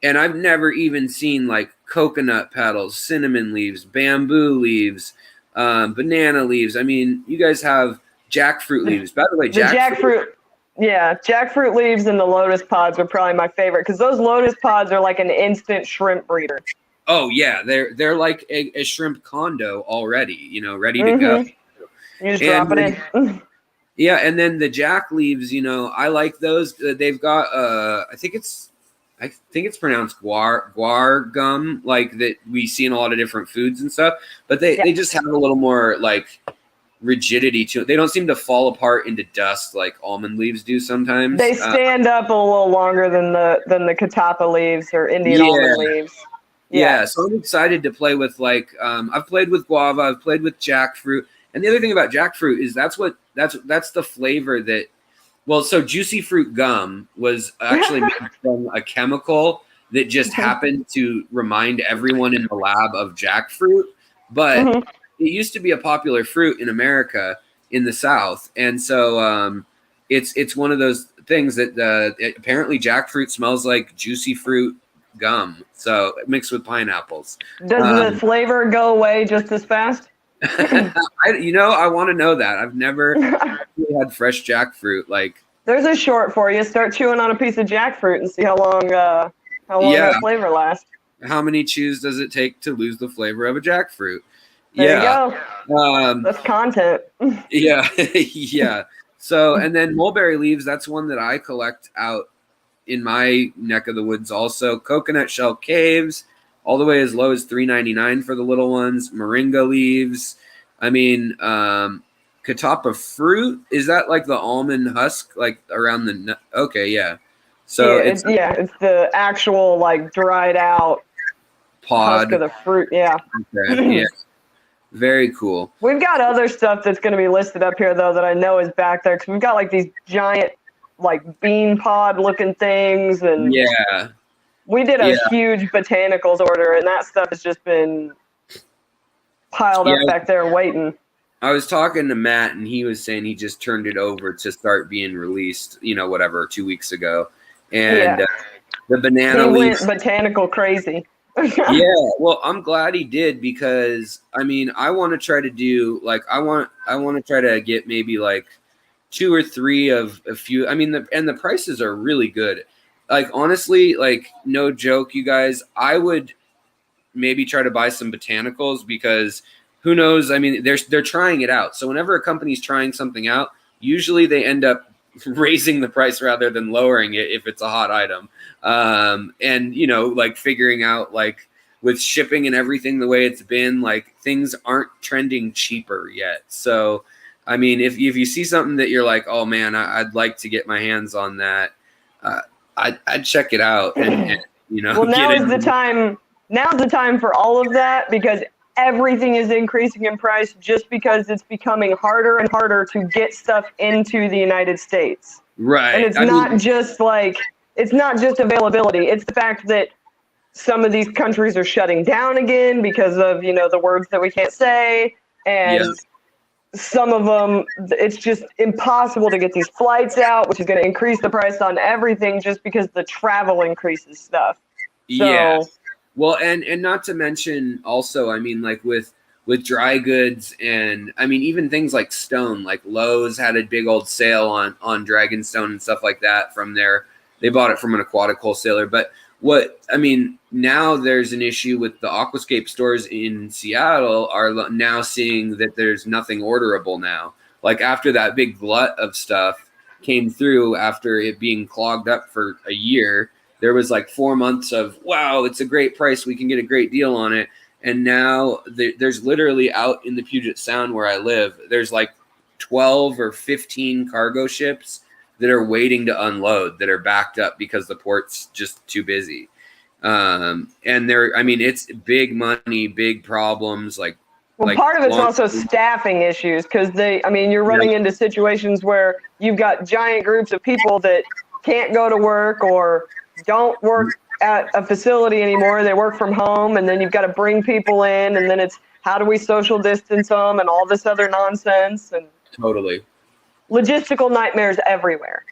And I've never even seen like coconut petals, cinnamon leaves, bamboo leaves, banana leaves. I mean, you guys have jackfruit leaves. By the way, jackfruit. Yeah, jackfruit leaves and the lotus pods are probably my favorite because those lotus pods are like an instant shrimp breeder. Oh yeah, they're like a shrimp condo already, ready to go. You just drop it in. Yeah, and then the jack leaves, I like those. They've got I think it's pronounced guar gum, like that we see in a lot of different foods and stuff. But they just have a little more like rigidity to it. They don't seem to fall apart into dust like almond leaves do sometimes. They stand up a little longer than the catappa leaves or Indian almond leaves. Yeah, so I'm excited to play with I've played with guava, I've played with jackfruit. And the other thing about jackfruit is that's the flavor that so juicy fruit gum was actually made from a chemical that just happened to remind everyone in the lab of jackfruit. But used to be a popular fruit in America in the South, and so it's one of those things that apparently jackfruit smells like juicy fruit gum, so mixed with pineapples. Does the flavor go away just as fast? I want to know that. I've never really had fresh jackfruit. Like, there's a short for you. Start chewing on a piece of jackfruit and see how long that flavor lasts. How many chews does it take to lose the flavor of a jackfruit? There you go. That's content. Yeah, yeah. So, and then mulberry leaves, that's one that I collect out in my neck of the woods also. Coconut shell caves, all the way as low as $3.99 for the little ones. Moringa leaves. I mean, catapa fruit, is that like the almond husk, like around the okay, yeah. So it's the actual like dried out pod husk of the fruit. Yeah. Okay, yeah. Very cool. We've got other stuff that's going to be listed up here, though, that I know is back there. Because we've got, like, these giant, like, bean pod looking things. And yeah. We did a huge botanicals order, and that stuff has just been piled up back there waiting. I was talking to Matt, and he was saying he just turned it over to start being released, 2 weeks ago. And the banana leaves. He went botanical crazy. Yeah, well, I'm glad he did, because I mean, I want to try to do like I want to try to get maybe like 2 or 3 of a few. I mean, the prices are really good. Like, honestly, like, no joke, you guys, I would maybe try to buy some botanicals, because who knows? I mean, they're trying it out. So whenever a company's trying something out, usually they end up raising the price rather than lowering it if it's a hot item. And like figuring out, like, with shipping and everything the way it's been, like, things aren't trending cheaper yet. So I mean, if you see something that you're like, oh man, I'd like to get my hands on that, I'd check it out and well, now's the time for all of that, because everything is increasing in price just because it's becoming harder and harder to get stuff into the United States. Right. And it's not just availability. It's the fact that some of these countries are shutting down again because of, the words that we can't say. And some of them, it's just impossible to get these flights out, which is going to increase the price on everything just because the travel increases stuff. So, well, and not to mention also, I mean, like with dry goods, and I mean, even things like stone, like Lowe's had a big old sale on Dragonstone and stuff like that from they bought it from an aquatic wholesaler. But now there's an issue with the aquascape stores in Seattle are now seeing that there's nothing orderable now. Like, after that big glut of stuff came through after it being clogged up for a year, there was like 4 months of, wow, it's a great price, we can get a great deal on it. And now there's literally out in the Puget Sound where I live, there's like 12 or 15 cargo ships that are waiting to unload, that are backed up because the port's just too busy. And it's big money, big problems. Part of it's also staffing issues, because you're running into situations where you've got giant groups of people that can't go to work or don't work at a facility anymore. They work from home, and then you've got to bring people in, and then it's how do we social distance them and all this other nonsense, and totally logistical nightmares everywhere.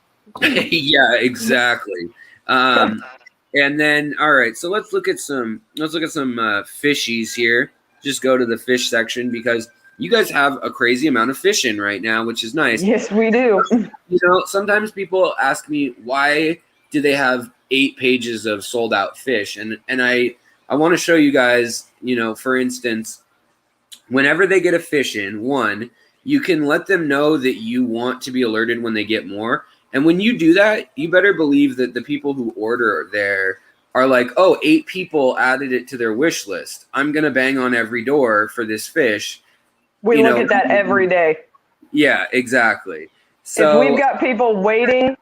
Yeah, exactly. And then, all right, so let's look at some fishies here. Just go to the fish section, because you guys have a crazy amount of fish in right now, which is nice. Yes, we do. Sometimes people ask me, why do they have 8 pages of sold out fish? And I want to show you guys, for instance, whenever they get a fish in, one, you can let them know that you want to be alerted when they get more. And when you do that, you better believe that the people who order there are like, oh, 8 people added it to their wish list. I'm going to bang on every door for this fish. We look at that every day. Yeah, exactly. So if we've got people waiting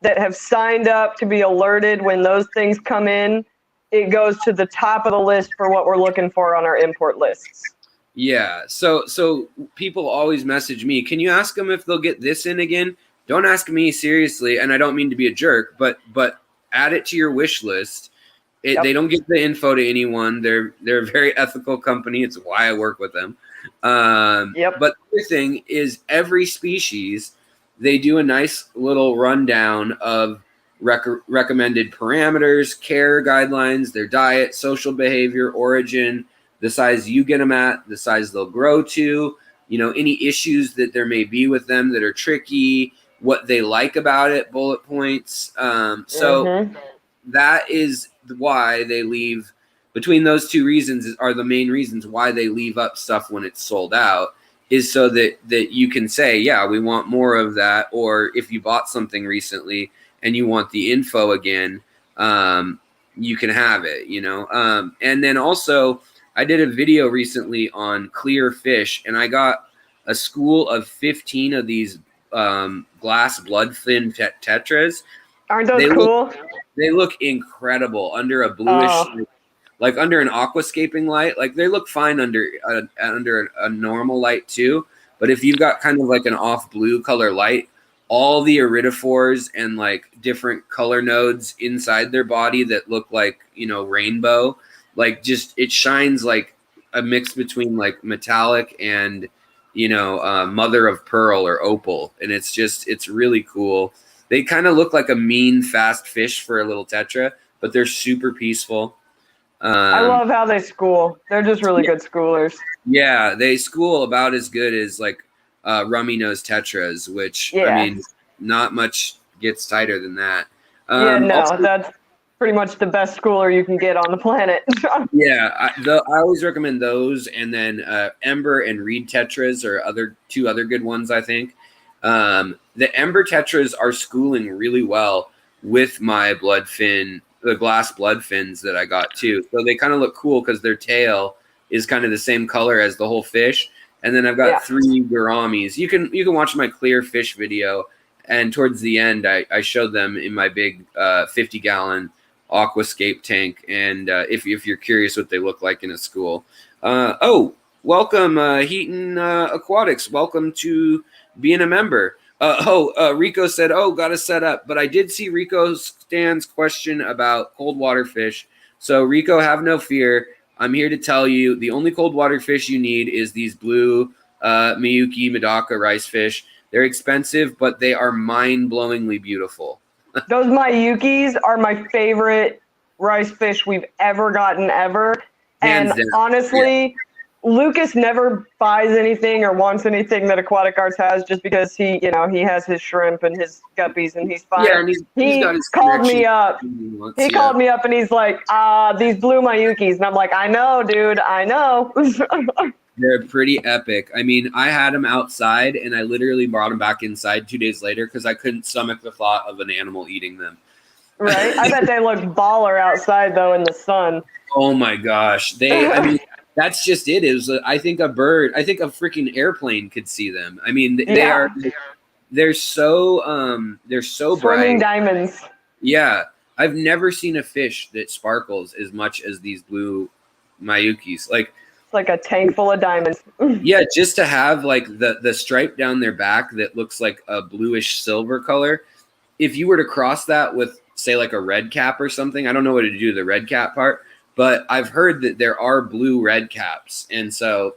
that have signed up to be alerted when those things come in, it goes to the top of the list for what we're looking for on our import lists. Yeah. So people always message me, can you ask them if they'll get this in again? Don't ask me, seriously. And I don't mean to be a jerk, but add it to your wish list. They don't give the info to anyone. They're a very ethical company. It's why I work with them. Yep. But the other thing is every species, they do a nice little rundown of recommended parameters, care guidelines, their diet, social behavior, origin, the size you get them at, the size they'll grow to, any issues that there may be with them that are tricky, what they like about it, bullet points. So that is why they leave, between those two reasons are the main reasons why they leave up stuff when it's sold out, is so that you can say, yeah, we want more of that. Or if you bought something recently and you want the info again, you can have it, and then also I did a video recently on clear fish, and I got a school of 15 of these glass bloodfin tetras. Aren't those cool? They look incredible under a bluish, like under an aquascaping light. Like they look fine under a normal light too. But if you've got kind of like an off blue color light, all the iridophores and like different color nodes inside their body that look like, rainbow, like just it shines like a mix between like metallic and mother of pearl or opal, and it's really cool. They kind of look like a mean fast fish for a little tetra, but they're super peaceful. I love how they school. They're just really good schoolers. Yeah, they school about as good as like rummy nose tetras, which I mean, not much gets tighter than that. That's pretty much the best schooler you can get on the planet. I always recommend those, and then Ember and Reed tetras are two other good ones, I think. The Ember tetras are schooling really well with my bloodfin, the glass bloodfins that I got too. So they kind of look cool because their tail is kind of the same color as the whole fish. And then I've got 3 gouramis. You can watch my clear fish video, and towards the end I showed them in my big 50-gallon aquascape tank. And if you're curious what they look like in a school. Welcome Heaton Aquatics. Welcome to being a member. Rico said, got to set up. But I did see Rico Stan's question about cold water fish. So Rico, have no fear. I'm here to tell you the only cold water fish you need is these blue Miyuki Medaka rice fish. They're expensive, but they are mind-blowingly beautiful. Those Miyukis are my favorite rice fish we've ever gotten ever. Hands and down. Honestly, Lucas never buys anything or wants anything that Aquatic Arts has, just because he has his shrimp and his guppies and he's fine. Yeah, and he got his called me up. He called me up and he's like, these blue Miyukis. And I'm like, I know, dude, I know. They're pretty epic. I mean, I had them outside and I literally brought them back inside 2 days later because I couldn't stomach the thought of an animal eating them. Right? I bet they look baller outside though in the sun. Oh my gosh. That's just it. It was, I think a freaking airplane could see them. I mean, they're so bright. Swimming diamonds. Yeah. I've never seen a fish that sparkles as much as these blue Miyukis. Like a tank full of diamonds. Yeah, just to have like the stripe down their back that looks like a bluish silver color. If you were to cross that with, say, like a red cap or something, I don't know what to do the red cap part. But I've heard that there are blue red caps, and so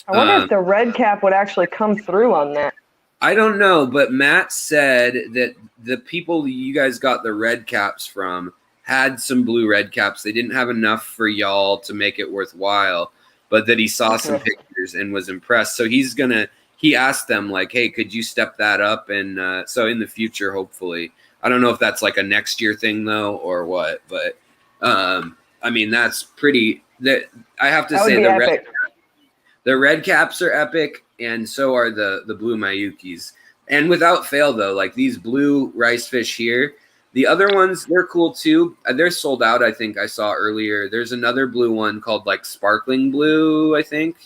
I wonder if the red cap would actually come through on that. I don't know, but Matt said that the people you guys got the red caps from had some blue red caps. They didn't have enough for y'all to make it worthwhile, but that he saw some pictures and was impressed. So he asked them like, hey, could you step that up? And so in the future, hopefully, I don't know if that's like a next year thing though or what, but I mean, that's pretty. I have to say the red caps are epic, and so are the blue Miyukis. And without fail, though, like these blue rice fish here, the other ones, they're cool too. They're sold out, I think I saw earlier. There's another blue one called like Sparkling Blue, I think.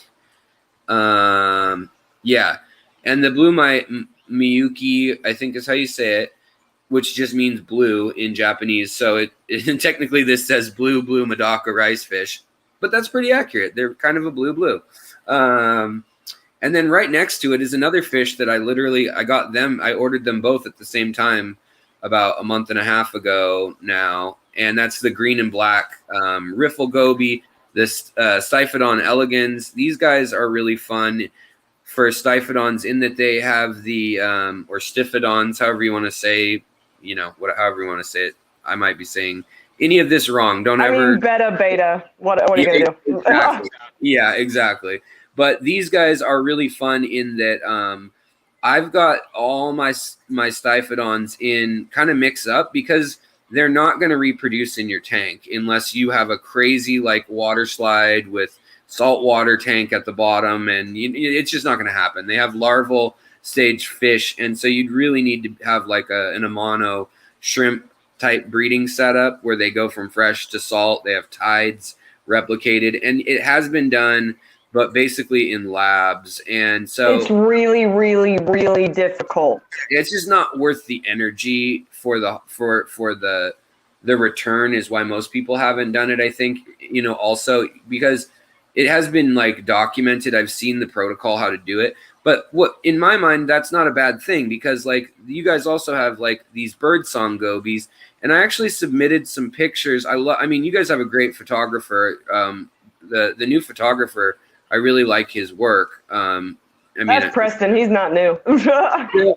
Yeah. And the blue Miyuki, I think is how you say it, which just means blue in Japanese. So it technically this says blue Medaka rice fish, but that's pretty accurate. They're kind of a blue. And then right next to it is another fish that I ordered them both at the same time about a month and a half ago now. And that's the green and black Riffle Goby. This Styphodon Elegans. These guys are really fun for Styphodons in that they have the or Styphodons, however you want to say, however you want to say it. I might be saying any of this wrong. Don't ever. Beta. What are you gonna do? Exactly. Yeah, exactly. But these guys are really fun in that I've got all my Styphodons in kind of mix up because they're not going to reproduce in your tank unless you have a crazy like water slide with saltwater tank at the bottom, and it's just not going to happen. They have larval stage fish, and so you'd really need to have like an Amano shrimp type breeding setup where they go from fresh to salt. They have tides replicated, and it has been done, but basically in labs. And so it's really, really, really difficult. It's just not worth the energy for the return is why most people haven't done it. I think, also because it has been like documented. I've seen the protocol, how to do it. But what in my mind, that's not a bad thing because like you guys also have like these birdsong gobies, and I actually submitted some pictures. I mean, you guys have a great photographer. The new photographer, I really like his work. That's Preston. He's not new.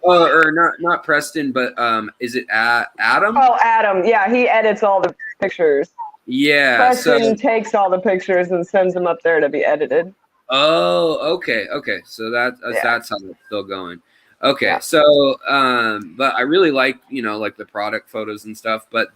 Or not Preston, but is it Adam? Oh, Adam. Yeah, he edits all the pictures. Yeah. Preston takes all the pictures and sends them up there to be edited. Oh, okay. So that's how it's still going. Okay, yeah. So but I really like like the product photos and stuff. But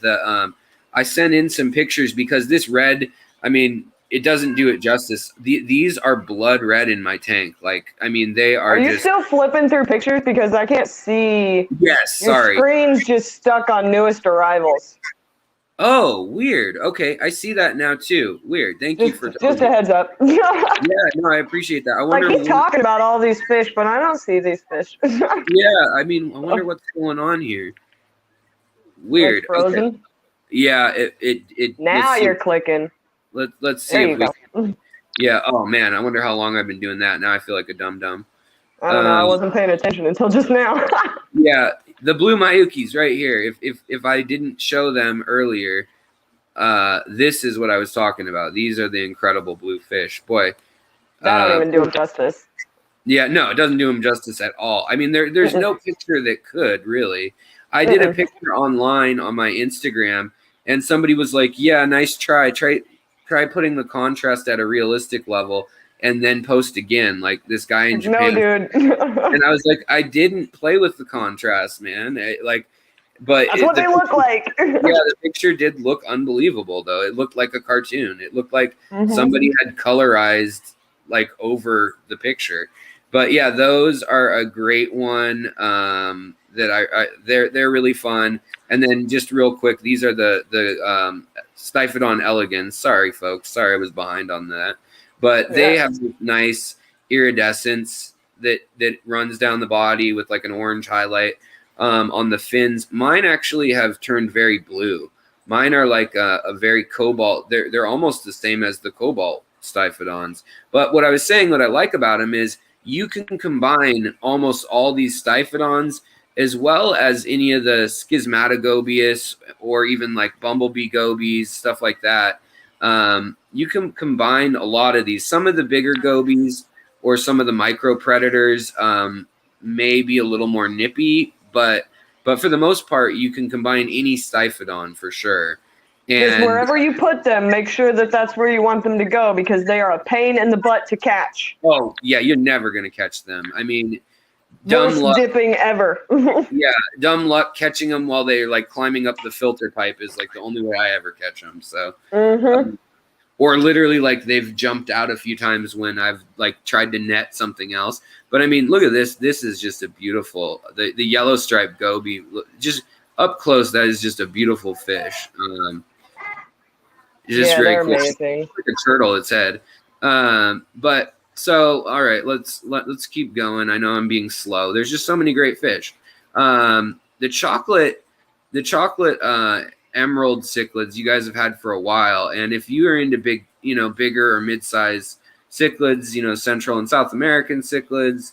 I sent in some pictures because this red, I mean, it doesn't do it justice. These are blood red in my tank. Like, I mean, they are. Are you still flipping through pictures because I can't see? Yes, your sorry. Screen's just stuck on newest arrivals. Oh, weird. Okay, I see that now too. Weird. Thank you for just a heads up. Yeah, no, I appreciate that. I wonder. Like he's talking about all these fish, but I don't see these fish. Yeah, I mean, I wonder what's going on here. Weird. It's frozen. Okay. Yeah, it. Now you're clicking. Let's see if we can. Yeah. Oh man, I wonder how long I've been doing that. Now I feel like a dum-dum. I don't know. I wasn't paying attention until just now. Yeah, the blue Mayukis right here. If I didn't show them earlier, this is what I was talking about. These are the incredible blue fish. Boy, that don't even do them justice. Yeah, no, it doesn't do them justice at all. I mean, there's no picture that could really. I did a picture online on my Instagram, and somebody was like, "Yeah, nice try. Try putting the contrast at a realistic level and then post again," like this guy in Japan. No, dude. And I was like, I didn't play with the contrast, man. But that's what they look like. Yeah, the picture did look unbelievable, though. It looked like a cartoon. It looked like somebody had colorized like over the picture. But yeah, those are a great one. That they're really fun. And then just real quick, these are the Styphodon Elegans. Sorry, folks. Sorry, I was behind on that. But they have this nice iridescence that runs down the body with like an orange highlight on the fins. Mine actually have turned very blue. Mine are like a very cobalt. They're almost the same as the cobalt Styphodons. But what I was saying, what I like about them is you can combine almost all these Styphodons as well as any of the Schismatogobius or even like Bumblebee Gobies, stuff like that. You can combine a lot of these. Some of the bigger Gobies or some of the micro predators may be a little more nippy, but for the most part, you can combine any Styphodon for sure. And just wherever you put them, make sure that that's where you want them to go because they are a pain in the butt to catch. Oh, yeah, you're never going to catch them. I mean, dumb luck dipping ever. Yeah, dumb luck catching them while they're like climbing up the filter pipe is like the only way I ever catch them. So or literally like they've jumped out a few times when I've like tried to net something else. But I mean, look at this. This is just a beautiful, the yellow striped goby. Just up close, that is just a beautiful fish. Just very cool. Amazing. Like a turtle, its head. But so, all right, let's keep going. I know I'm being slow. There's just so many great fish. The chocolate emerald cichlids you guys have had for a while, and if you are into bigger or mid-sized cichlids, Central and South American cichlids,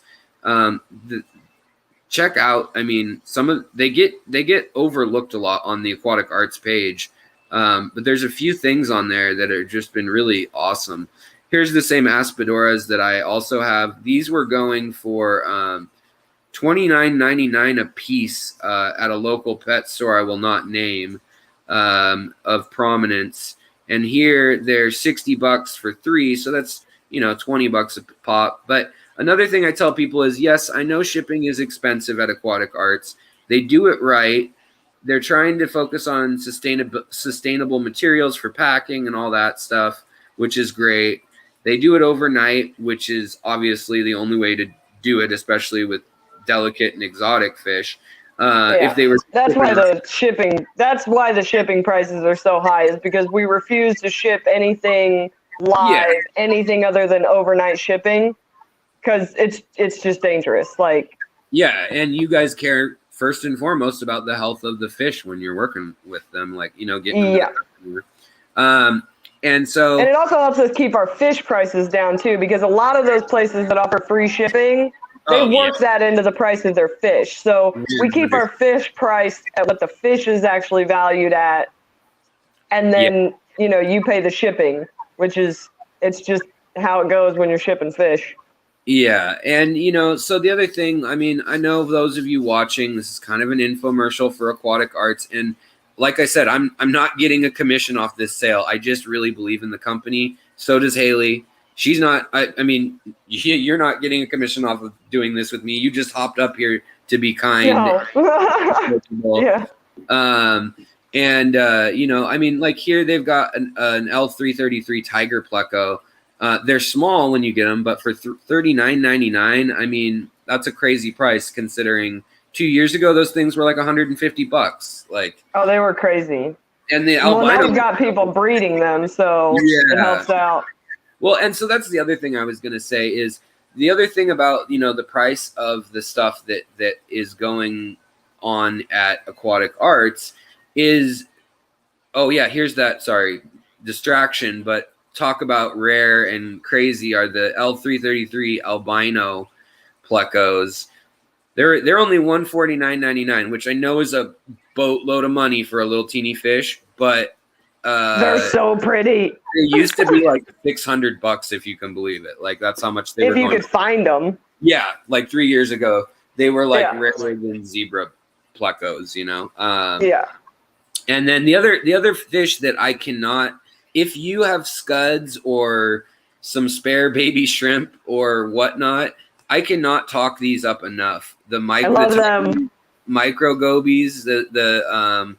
check out. I mean, they get overlooked a lot on the Aquatic Arts page. But there's a few things on there that have just been really awesome. Here's the same Aspidoras that I also have. These were going for $29.99 a piece at a local pet store I will not name of prominence. And here they're $60 for 3, so that's $20 a pop. But another thing I tell people is, yes, I know shipping is expensive at Aquatic Arts. They do it right. They're trying to focus on sustainable materials for packing and all that stuff, which is great. They do it overnight, which is obviously the only way to do it, especially with delicate and exotic fish. If they were, that's why the shipping prices are so high, is because we refuse to ship anything live, anything other than overnight shipping, because it's just dangerous. And you guys care first and foremost about the health of the fish when you're working with them, getting them. And it also helps us keep our fish prices down too, because a lot of those places that offer free shipping, they work that into the price of their fish. So we keep our fish price at what the fish is actually valued at, and then you pay the shipping, it's just how it goes when you're shipping fish. Yeah, and so the other thing, I know those of you watching, this is kind of an infomercial for Aquatic Arts, and like I said, I'm not getting a commission off this sale. I just really believe in the company. So does Hayley. She's not. You're not getting a commission off of doing this with me. You just hopped up here to be kind. No. Yeah. Here they've got an L333 Tiger Pleco. They're small when you get them, but for $39.99, that's a crazy price considering 2 years ago those things were like $150. They were crazy. And the albino, now we've got people breeding them, so it helps out. Well, and so that's the other thing I was going to say is the other thing about the price of the stuff that is going on at Aquatic Arts is, here's that. Sorry, distraction, but talk about rare and crazy are the L333 albino Plecos. They're only $149.99, which I know is a boatload of money for a little teeny fish, but they're so pretty. They used to be like $600 if you can believe it. That's how much they were. If you could find them. Yeah, 3 years ago they were rarer than zebra Plecos. And then the other fish that I cannot, if you have scuds or some spare baby shrimp or whatnot, I cannot talk these up enough. I love them. Micro Gobies, the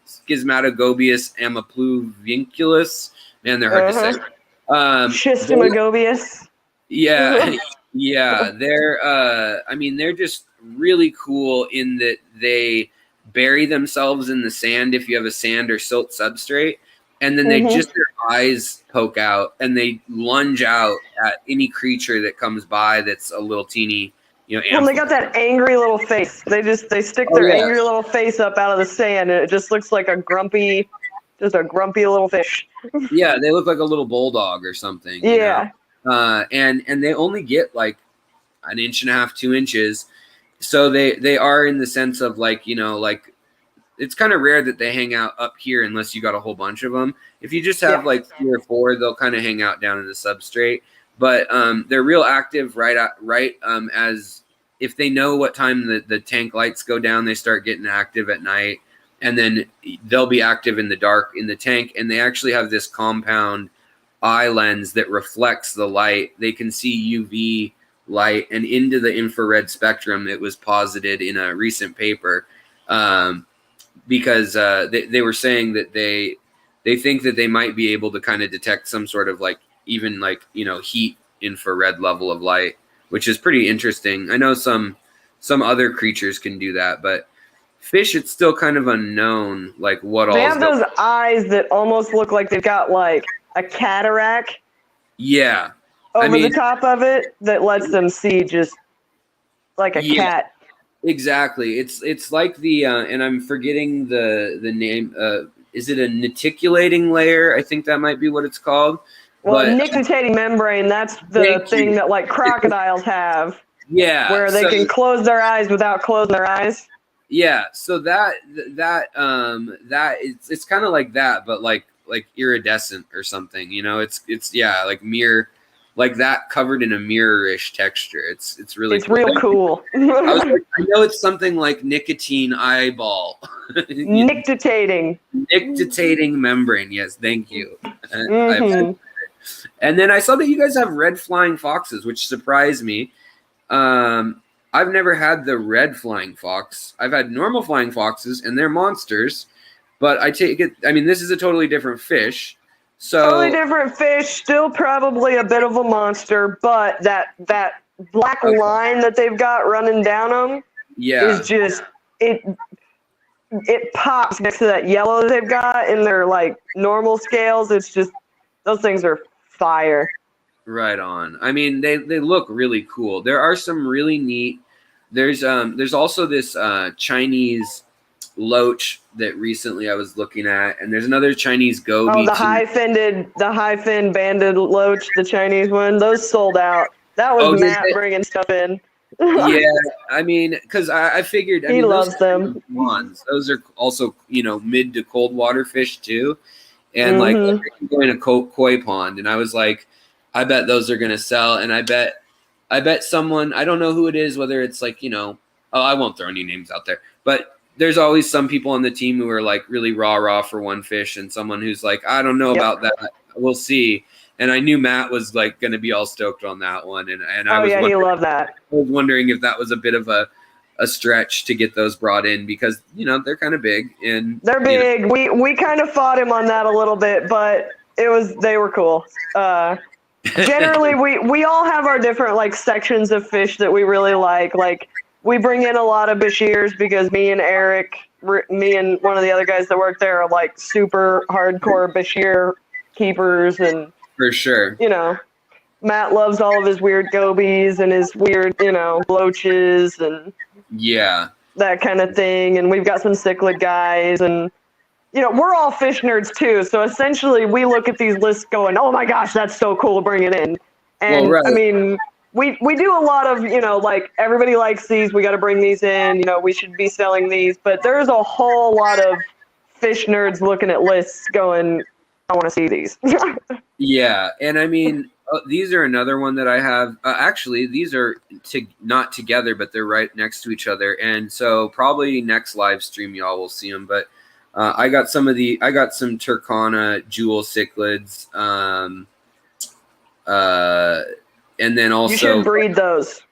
Schismatogobius amapluvinculus. Man, they're hard to say. Schistomagobius. Yeah, yeah. They're just really cool in that they bury themselves in the sand if you have a sand or silt substrate, and then their eyes poke out and they lunge out at any creature that comes by that's a little teeny. Well, they got that angry little face. They stick their angry little face up out of the sand, and it just looks like a grumpy little fish. Yeah, they look like a little bulldog or something. Yeah. And they only get 1.5 inches, 2 inches. So they are in the sense of it's kind of rare that they hang out up here unless you got a whole bunch of them. If you just have 3 or 4, they'll kind of hang out down in the substrate. But they're real active as if they know what time the tank lights go down, they start getting active at night, and then they'll be active in the dark in the tank. And they actually have this compound eye lens that reflects the light. They can see UV light and into the infrared spectrum. It was posited in a recent paper because they were saying that they think that they might be able to kind of detect some sort of heat infrared level of light, which is pretty interesting. I know some other creatures can do that, but fish, it's still kind of unknown what all. They have those eyes that almost look like they've got a cataract. Yeah. Over the top of it that lets them see just like a cat. Exactly. It's like the and I'm forgetting the name. Is it a niticulating layer? I think that might be what it's called. Well, nictitating membrane, that's the thing that crocodiles have. Yeah. Where they can close their eyes without closing their eyes. Yeah. So that it's kind of like that, but like iridescent or something. You know, it's like mirror, like that covered in a mirror-ish texture. It's really it's real cool. I was like, I know it's something like nicotine eyeball. Nictitating membrane. Yes, thank you. Mm-hmm. And then I saw that you guys have red flying foxes, which surprised me. I've never had the red flying fox. I've had normal flying foxes, and they're monsters. But I take it. I mean, this is a totally different fish. So totally different fish. Still probably a bit of a monster, but that black line that they've got running down them is just it pops next to that yellow that they've got in their like normal scales. It's just those things are fire. Right on. I mean, they look really cool. There are some really neat. There's also this Chinese loach that recently I was looking at, and there's another Chinese goby. Oh, the high fin banded loach, the Chinese one. Those sold out. That was Matt bringing stuff in. Yeah, I mean, because I figured he loves them. Those are also, you know, mid to cold water fish too, and like going to koi pond, and I was like, I bet those are gonna sell, and I bet someone, I don't know who it is, whether it's like, you know, I won't throw any names out there, but there's always some people on the team who are like really rah for one fish, and someone who's like, I don't know about that. We'll see. And I knew Matt was like going to be all stoked on that one, and I was he loved that. I was wondering if that was a bit of a stretch to get those brought in, because you know they're kind of big, and they're big. You know. We kind of fought him on that a little bit, but they were cool. Generally, we all have our different like sections of fish that we really like. Like we bring in a lot of Bashirs because me and Eric, me and one of the other guys that work there are like super hardcore Bashir keepers, and for sure, you know, Matt loves all of his weird gobies and his weird, you know, loaches and that kind of thing. And we've got some cichlid guys, and you know, we're all fish nerds too. So essentially, we look at these lists going, "Oh my gosh, that's so cool! Bring it in." And I mean, we do a lot of, you know, like everybody likes these. We got to bring these in. You know, we should be selling these. But there's a whole lot of fish nerds looking at lists going, I want to see these. Yeah, and I mean, these are another one that I have. Actually, these are not together, but they're right next to each other. And so probably next live stream, y'all will see them. But I got some Turkana jewel cichlids, and then also you should breed those.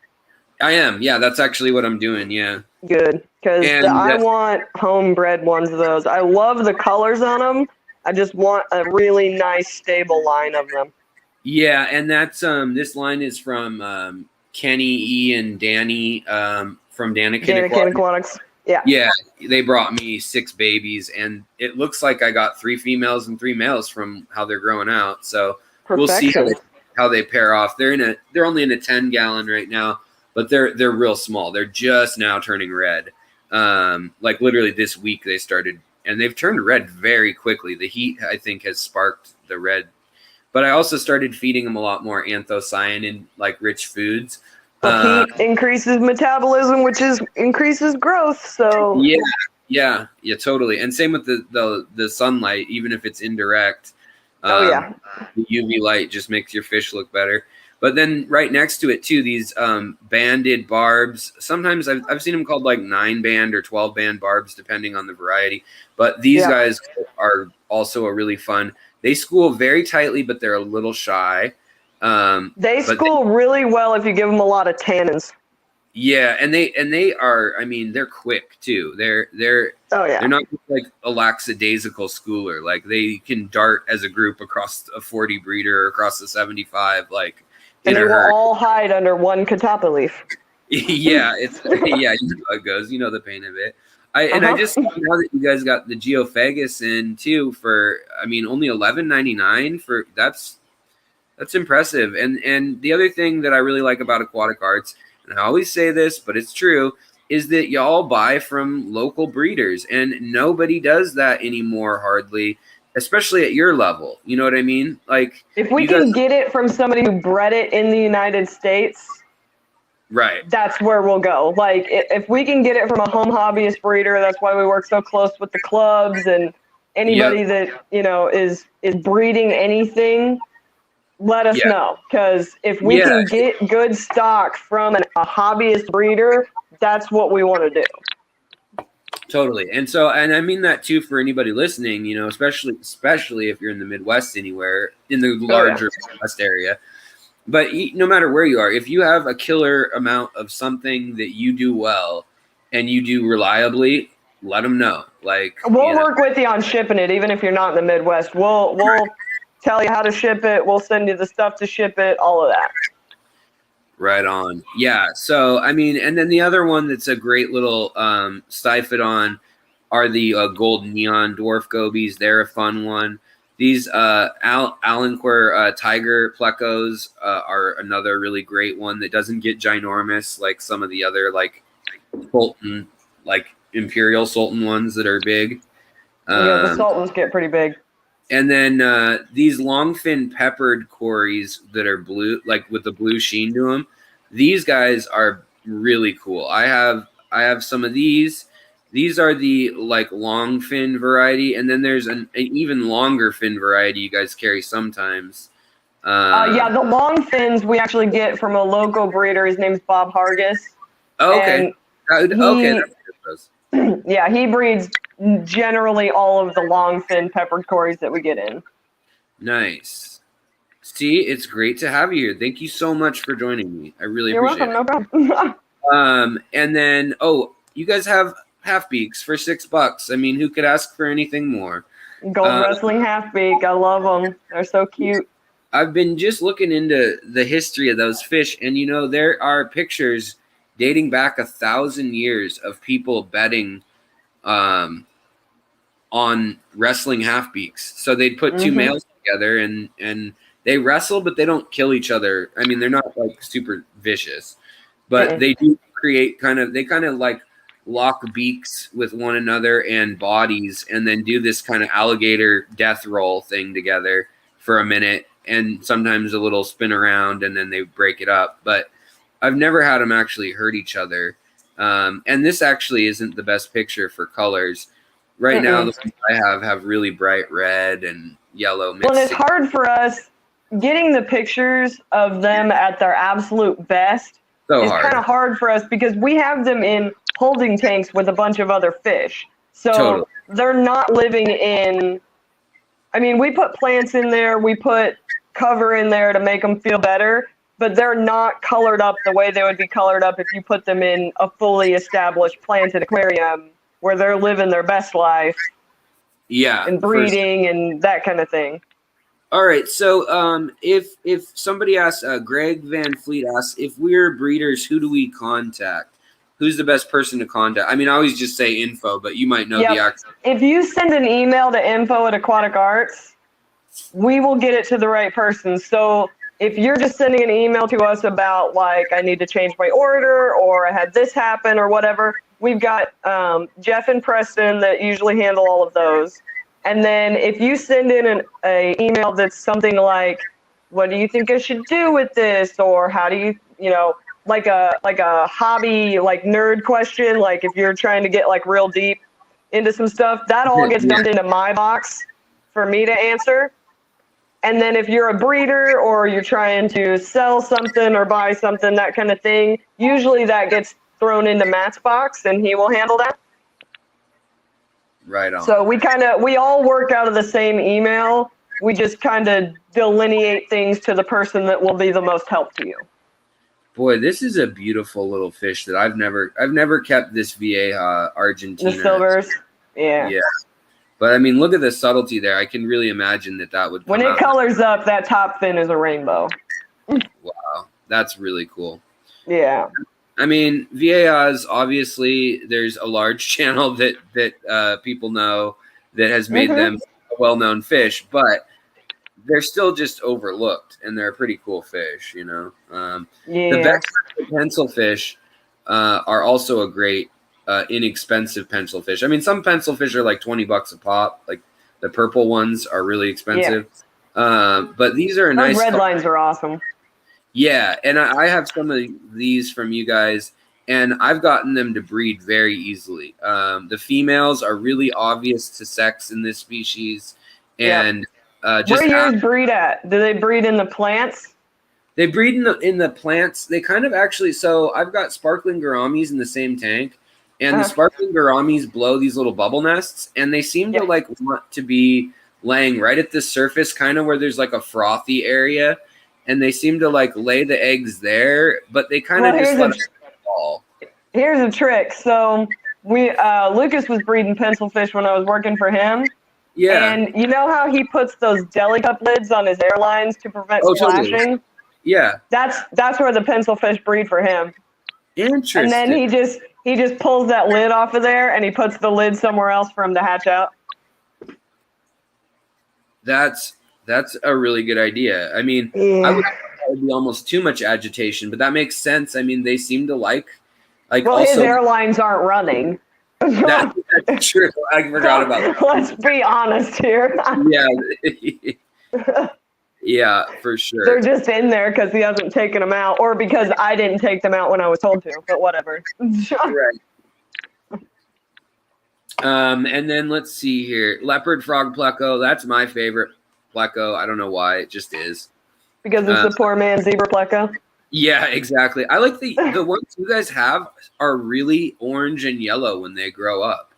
I am. Yeah, that's actually what I'm doing. Yeah. Good, because I want homebred ones of those. I love the colors on them. I just want a really nice, stable line of them. Yeah, and that's this line is from Kenny E and Danny from Danikin Aquatics. Yeah. Yeah, they brought me 6 babies, and it looks like I got 3 females and 3 males from how they're growing out. So we'll see how they pair off. They're only in a 10-gallon right now, but they're real small. They're just now turning red. Like literally this week they started. And they've turned red very quickly. The heat, I think, has sparked the red. But I also started feeding them a lot more anthocyanin, like rich foods. Heat increases metabolism, which increases growth. So yeah, totally. And same with the sunlight, even if it's indirect. The UV light just makes your fish look better. But then right next to it too, these banded barbs. Sometimes I've seen them called like 9-band or 12-band barbs, depending on the variety. But these guys are also a really fun. They school very tightly, but they're a little shy. They school really well if you give them a lot of tannins. Yeah, and they are. I mean, they're quick too. They're not just like a lackadaisical schooler. Like they can dart as a group across a 40 breeder, across the 75. Like. And they will all hide under one catappa leaf. Yeah, you know how it goes. You know the pain of it. I just saw now that you guys got the Geophagus in too for, I mean, only $11.99 for that's impressive. And the other thing that I really like about Aquatic Arts, and I always say this, but it's true, is that y'all buy from local breeders, and nobody does that anymore hardly. Especially at your level, you know what I mean? Like, if we can get it from somebody who bred it in the United States, right? That's where we'll go. Like, if we can get it from a home hobbyist breeder, that's why we work so close with the clubs and Anybody that, you know, is breeding anything, let us know. Because if we can get good stock from a hobbyist breeder, that's what we want to do. Totally. And so, and I mean that too for anybody listening, you know, especially if you're in the Midwest anywhere, in the larger Midwest area. But no matter where you are, if you have a killer amount of something that you do well and you do reliably, let them know. Like, we'll work with you on shipping it, even if you're not in the Midwest. We'll tell you how to ship it. We'll send you the stuff to ship it, all of that. Right on. Yeah. So, I mean, and then the other one that's a great little Styphodon are the gold neon dwarf gobies. They're a fun one. These Alenquer tiger plecos are another really great one that doesn't get ginormous like some of the other like Sultan, like Imperial Sultan ones that are big. Yeah, the Sultans get pretty big. And then these longfin peppered cories that are blue, like with the blue sheen to them. These guys are really cool. I have some of these. These are the like long fin variety, and then there's an even longer fin variety you guys carry sometimes. Yeah, the long fins we actually get from a local breeder. His name's Bob Hargis. Oh, okay. Yeah, he breeds generally all of the long fin peppered cories that we get in. Nice. See, it's great to have you here. Thank you so much for joining me. I really appreciate it. You're welcome, no problem. And then, you guys have half beaks for $6. I mean, who could ask for anything more? Gold wrestling half beak. I love them. They're so cute. I've been just looking into the history of those fish, and you know, there are pictures dating back 1,000 years of people betting on wrestling half beaks. So they'd put two males together and they wrestle, but they don't kill each other. I mean, they're not like super vicious, but they do create they kind of like lock beaks with one another and bodies, and then do this kind of alligator death roll thing together for a minute, and sometimes a little spin around, and then they break it up. But I've never had them actually hurt each other. And this actually isn't the best picture for colors. Right now, the ones I have really bright red and yellow. Well, it's hard for us getting the pictures of them at their absolute best. It's kind of hard for us because we have them in holding tanks with a bunch of other fish. So they're not living in, I mean, we put plants in there, we put cover in there to make them feel better, but they're not colored up the way they would be colored up if you put them in a fully established planted aquarium where they're living their best life. Yeah. And breeding and that kind of thing. All right. So if somebody asks, Greg Van Fleet asks, if we're breeders, who do we contact? Who's the best person to contact? I mean, I always just say info, but you might know the actual. If you send an email to info@Aquatic Arts, we will get it to the right person. So if you're just sending an email to us about, like, I need to change my order or I had this happen or whatever, we've got Jeff and Preston that usually handle all of those. And then if you send in an email that's something like, what do you think I should do with this? Or how do you, you know, like a hobby, like nerd question, like if you're trying to get like real deep into some stuff, that all gets dumped into my box for me to answer. And then if you're a breeder or you're trying to sell something or buy something, that kind of thing, usually that gets thrown into Matt's box and he will handle that. Right on. So we all work out of the same email. We just kind of delineate things to the person that will be the most help to you. Boy, this is a beautiful little fish that I've never kept this Vieja Argentina. The silvers. Yeah. Yeah. But I mean, look at the subtlety there. I can really imagine that would come when it colors up, that top fin is a rainbow. Wow. That's really cool. Yeah. I mean, Viejas, obviously, there's a large channel that people know that has made them a well-known fish, but they're still just overlooked, and they're a pretty cool fish, you know. The best pencil fish are also a great, inexpensive pencil fish. I mean, some pencil fish are like $20 a pop. Like the purple ones are really expensive. Yeah. But these are Those red lines are awesome. Yeah, and I have some of these from you guys, and I've gotten them to breed very easily. The females are really obvious to sex in this species, and just where yours breed at? Do they breed in the plants? They breed in the plants. They kind of actually. So I've got sparkling gouramis in the same tank, and the sparkling gouramis blow these little bubble nests, and they seem to like want to be laying right at the surface, kind of where there's like a frothy area, and they seem to like lay the eggs there, but they kind of just let them fall. Here's a trick. So Lucas was breeding pencil fish when I was working for him. Yeah. And you know how he puts those deli cup lids on his airlines to prevent splashing? Totally. Yeah. That's where the pencil fish breed for him. Interesting. And then he just pulls that lid off of there and he puts the lid somewhere else for him to hatch out. That's a really good idea. I mean, I would be almost too much agitation, but that makes sense. I mean, they seem to like well, also, his airlines aren't running. That's true. I forgot about that. Let's be honest here. Yeah. Yeah, for sure. They're just in there because he hasn't taken them out, or because I didn't take them out when I was told to, but whatever. Right. And then let's see here. Leopard frog pleco. That's my favorite pleco. I don't know why. It just is. Because it's the poor man's zebra pleco? Yeah, exactly. I like the ones you guys have are really orange and yellow when they grow up.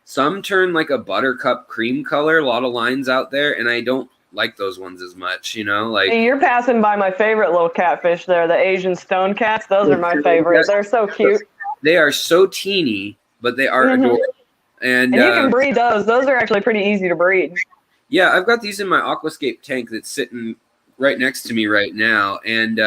Some turn like a buttercup cream color. A lot of lines out there, and I don't like those ones as much, like hey, you're passing by my favorite little catfish there, the Asian stone cats. Those are my favorite. They're so cute. They are so teeny, but they are adorable. And you can breed those. Those are actually pretty easy to breed. Yeah, I've got these in my aquascape tank that's sitting right next to me right now, and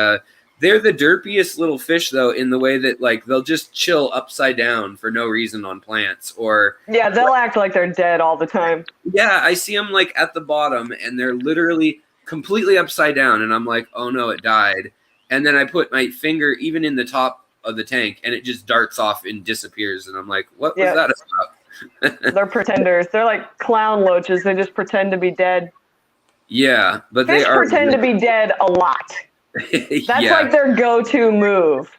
they're the derpiest little fish, though, in the way that like they'll just chill upside down for no reason on plants, or they'll act like they're dead all the time. Yeah, I see them like at the bottom, and they're literally completely upside down, and I'm like, oh no, it died. And then I put my finger even in the top of the tank, and it just darts off and disappears, and I'm like, what was that about? They're pretenders. They're like clown loaches. They just pretend to be dead. Yeah, but fish they are pretend to be dead a lot. That's like their go-to move.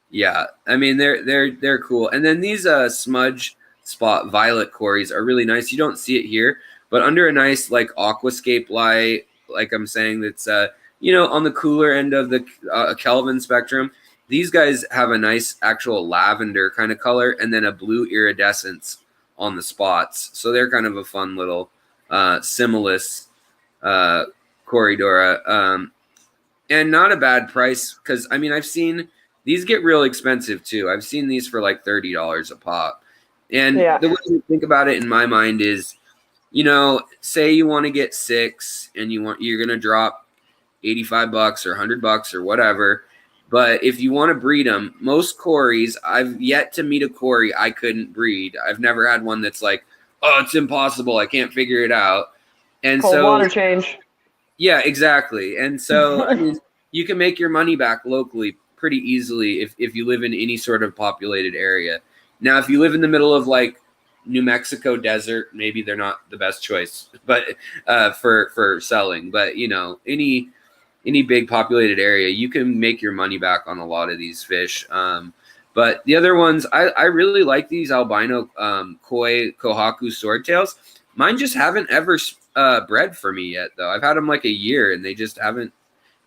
Yeah, I mean they're cool. And then these smudge spot violet cories are really nice. You don't see it here, but under a nice like aquascape light, like I'm saying, that's on the cooler end of the Kelvin spectrum. These guys have a nice actual lavender kind of color, and then a blue iridescence on the spots. So they're kind of a fun little Similis Corridora, and not a bad price, because I mean I've seen these get real expensive too. I've seen these for like $30 a pop, and the way you think about it in my mind is, say you want to get 6 and you're gonna drop $85 or $100 or whatever, but if you want to breed them, most cories, I've yet to meet a cory I couldn't breed. I've never had one that's like, oh, it's impossible, I can't figure it out. And cold water change. Yeah, exactly. And so I mean, you can make your money back locally pretty easily if you live in any sort of populated area. Now, if you live in the middle of like New Mexico desert, maybe they're not the best choice, but for selling. But any big populated area, you can make your money back on a lot of these fish. But the other ones, I really like these albino koi kohaku swordtails. Mine just haven't ever bred for me yet, though. I've had them like a year, and they just haven't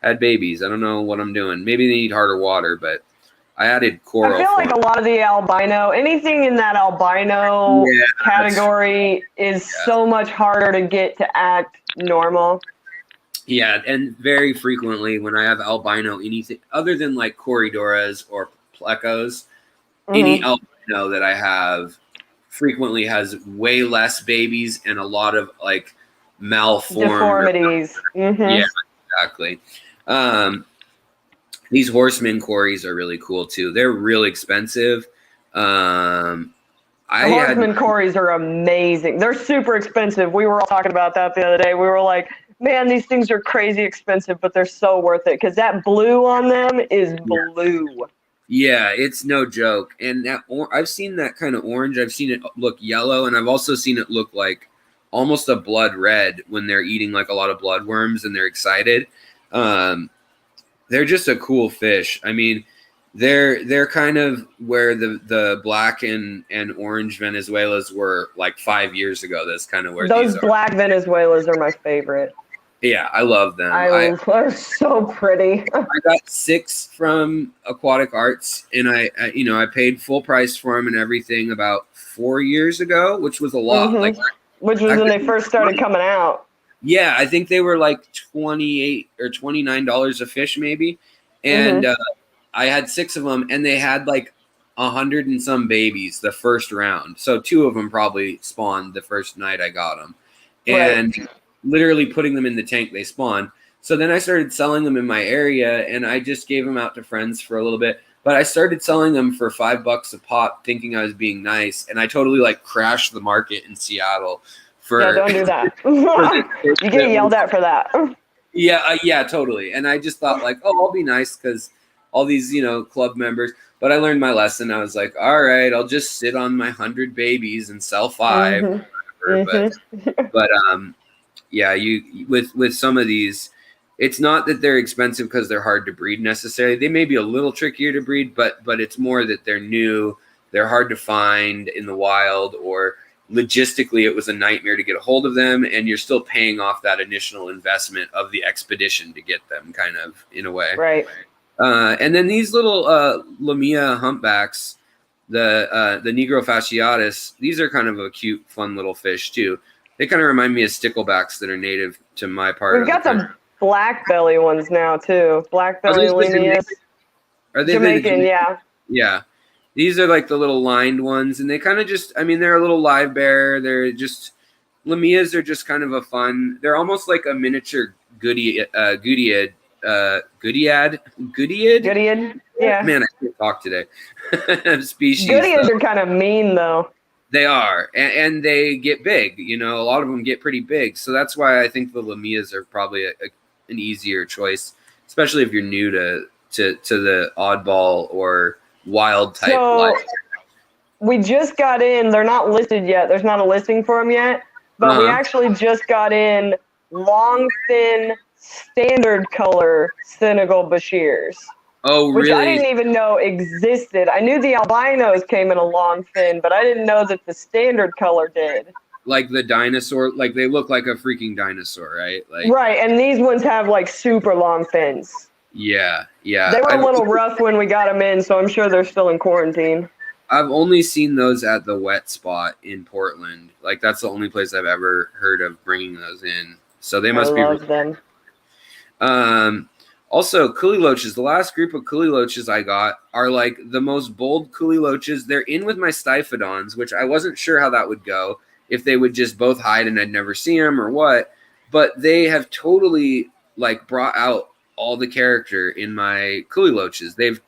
had babies. I don't know what I'm doing. Maybe they need harder water, but I added coral. I feel like a lot of the albino, anything in that albino category is so much harder to get to act normal. Yeah, and very frequently when I have albino, anything other than like Corridoras or Plecos, any albino that I have frequently has way less babies and a lot of like malformed deformities. Yeah, exactly. These horseman cories are really cool too. They're really expensive. Horseman cories are amazing. They're super expensive. We were all talking about that the other day. We were like, man, these things are crazy expensive, but they're so worth it because that blue on them is blue. Yeah, it's no joke. And that I've seen that kind of orange. I've seen it look yellow, and I've also seen it look like almost a blood red when they're eating like a lot of bloodworms and they're excited. they're just a cool fish. I mean, they're kind of where the black and orange Venezuelas were like 5 years ago. That's kind of where those these black Venezuelas are my favorite. Yeah, I love them. They're so pretty. I got 6 from Aquatic Arts, and I paid full price for them and everything about 4 years ago, which was a lot. Mm-hmm. Like, which was when they first started coming out. Yeah, I think they were like $28 or $29 a fish, maybe. And I had 6 of them, and they had like 100 and some babies the first round. So 2 of them probably spawned the first night I got them, and literally putting them in the tank, they spawned. So then I started selling them in my area, and I just gave them out to friends for a little bit. But I started selling them for $5 a pop, thinking I was being nice, and I totally like crashed the market in Seattle. Yeah, don't do that. You get yelled at for that. Yeah, totally. And I just thought like, oh, I'll be nice because all these, club members. But I learned my lesson. I was like, all right, I'll just sit on my 100 babies and sell 5. But yeah, you with some of these, it's not that they're expensive because they're hard to breed necessarily. They may be a little trickier to breed, but it's more that they're new, they're hard to find in the wild, or logistically it was a nightmare to get a hold of them, and you're still paying off that initial investment of the expedition to get them, kind of, in a way. Right. And then these little Lamia humpbacks, the Negro fasciatus, these are kind of a cute, fun little fish too. They kind of remind me of sticklebacks that are native to my part. We've got some black belly ones now too. Black belly Lamias. Are they Jamaican? Yeah. Yeah. These are like the little lined ones, and they kind of just, I mean, they're a little live bear. They're just, Lamias are just kind of a fun, they're almost like a miniature Goodiad. Yeah. Man, I can't talk today. Species. Goodiads are kind of mean though. They are, and they get big. A lot of them get pretty big. So that's why I think the Lamias are probably an easier choice, especially if you're new to the oddball or wild type life. We just got in. They're not listed yet. There's not a listing for them yet. But we actually just got in long, thin, standard color Senegal Bashirs. Oh, really? Which I didn't even know existed. I knew the albinos came in a long fin, but I didn't know that the standard color did. Like the dinosaur, like they look like a freaking dinosaur, right? Like, right, and these ones have like super long fins. Yeah. They were a little rough when we got them in, so I'm sure they're still in quarantine. I've only seen those at the wet spot in Portland. Like, that's the only place I've ever heard of bringing those in. So they must be. I love them. Also, Coulee Loaches, the last group of Coulee Loaches I got are like the most bold Coulee Loaches. They're in with my Styphodons, which I wasn't sure how that would go, if they would just both hide and I'd never see them or what. But they have totally like brought out all the character in my Coulee Loaches. The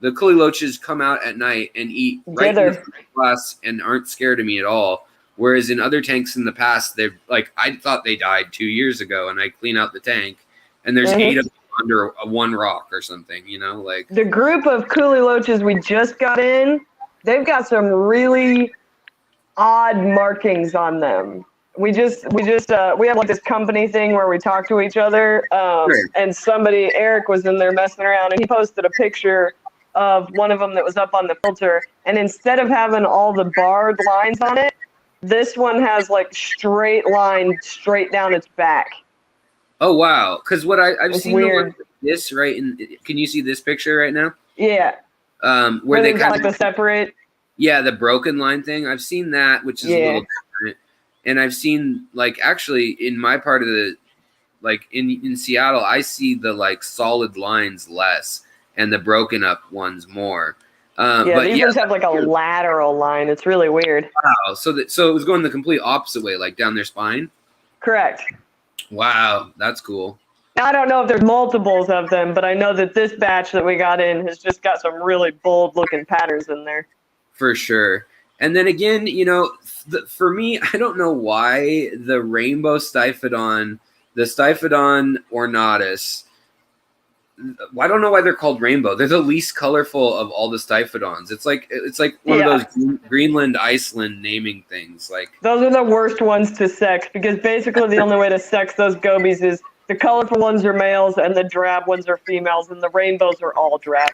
Coulee Loaches come out at night and eat right in the glass and aren't scared of me at all. Whereas in other tanks in the past, they've like, I thought they died 2 years ago, and I clean out the tank and there's 8 of them under one rock or something, like the group of Coulee Loaches we just got in, they've got some really odd markings on them. We have like this company thing where we talk to each other, and Eric was in there messing around, and he posted a picture of one of them that was up on the filter, and instead of having all the barred lines on it, this one has like straight line straight down its back. Oh wow! Because what I've seen weird. This right in. Can you see this picture right now? Yeah. Where they got like the separate. Yeah, the broken line thing. I've seen that, which is a little different. And I've seen like actually in my part of the, like in Seattle, I see the like solid lines less and the broken up ones more. These ones have like a lateral line. It's really weird. Wow. So it was going the complete opposite way, like down their spine. Correct. Wow, that's cool. I don't know if there's multiples of them, but I know that this batch that we got in has just got some really bold-looking patterns in there. For sure. And then again, for me, I don't know why the rainbow Styphodon, the Styphodon ornatus, I don't know why they're called rainbow. They're the least colorful of all the Styphodons. It's like one of those Greenland, Iceland naming things. Like, those are the worst ones to sex, because basically the only way to sex those gobies is The colorful ones are males, and the drab ones are females, and the rainbows are all drab.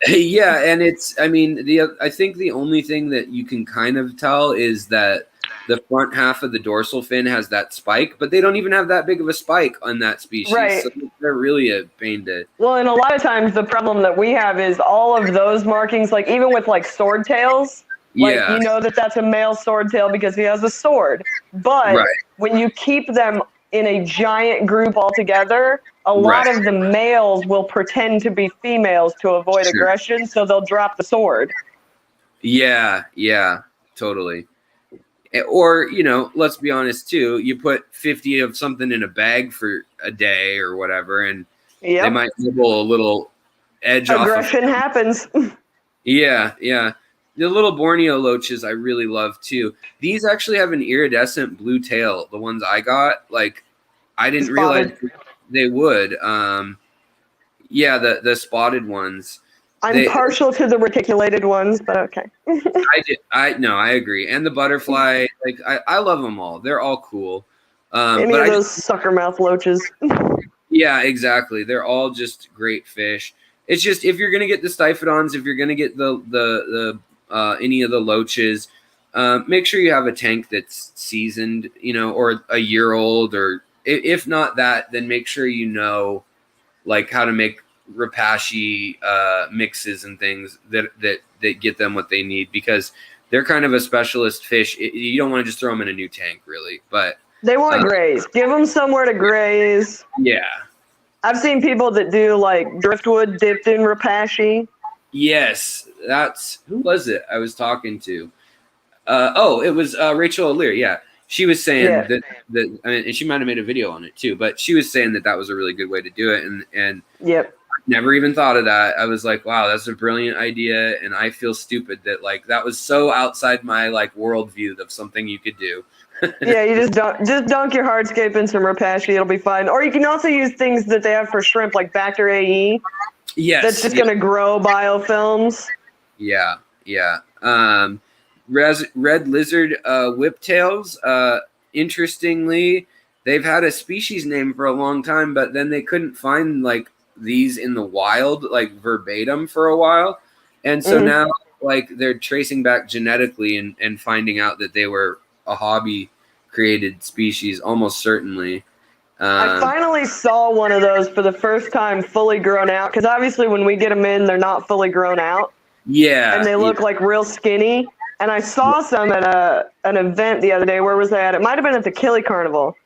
Yeah, and I think the only thing that you can kind of tell is that the front half of the dorsal fin has that spike, but they don't even have that big of a spike on that species. Right. So they're really a pain to. Well, and a lot of times the problem that we have is all of those markings, like even with like swordtails, like Yeah. you know that that's a male swordtail because he has a sword. But Right. when you keep them in a giant group all together, a lot Right. of the males will pretend to be females to avoid Sure. aggression, so they'll drop the sword. Yeah, totally. Or, let's be honest too, you put 50 of something in a bag for a day or whatever, and Yep. they might nibble a little edge Aggression happens. Yeah. The little Borneo Loaches I really love too. These actually have an iridescent blue tail. The ones I got, like, I didn't realize they would. Yeah, the spotted ones. I'm partial to the reticulated ones, but okay. I agree. And the butterfly, like I love them all. They're all cool. Any of those sucker mouth loaches. Yeah, exactly. They're all just great fish. It's just if you're gonna get the Styphodons, if you're gonna get the any of the loaches, make sure you have a tank that's seasoned, or a year old, or if not that, then make sure like how to make rapashi mixes and things that get them what they need, because they're kind of a specialist fish. You don't want to just throw them in a new tank, really, but they want to graze. Give them somewhere to graze. Yeah, I've seen people that do like driftwood dipped in rapashi. Yes, who was it I was talking to? It was Rachel O'Leary. Yeah, she was saying that and she might have made a video on it too, but she was saying that was a really good way to do it, and yep. Never even thought of that. I was like, wow, that's a brilliant idea, and I feel stupid that like that was so outside my like worldview of something you could do. Yeah, you just dunk your hardscape in some rapashi, it'll be fine. Or you can also use things that they have for shrimp, like Bacter AE. Yes, that's just gonna grow biofilms. Yeah. Red lizard whiptails. Interestingly, they've had a species name for a long time, but then they couldn't find like these in the wild, like verbatim, for a while, and so now like they're tracing back genetically and finding out that they were a hobby created species, almost certainly. I finally saw one of those for the first time fully grown out, because obviously when we get them in, they're not fully grown out. Yeah, and they look like real skinny. And I saw some at an event the other day. Where was that? It might have been at the Coulee Carnival.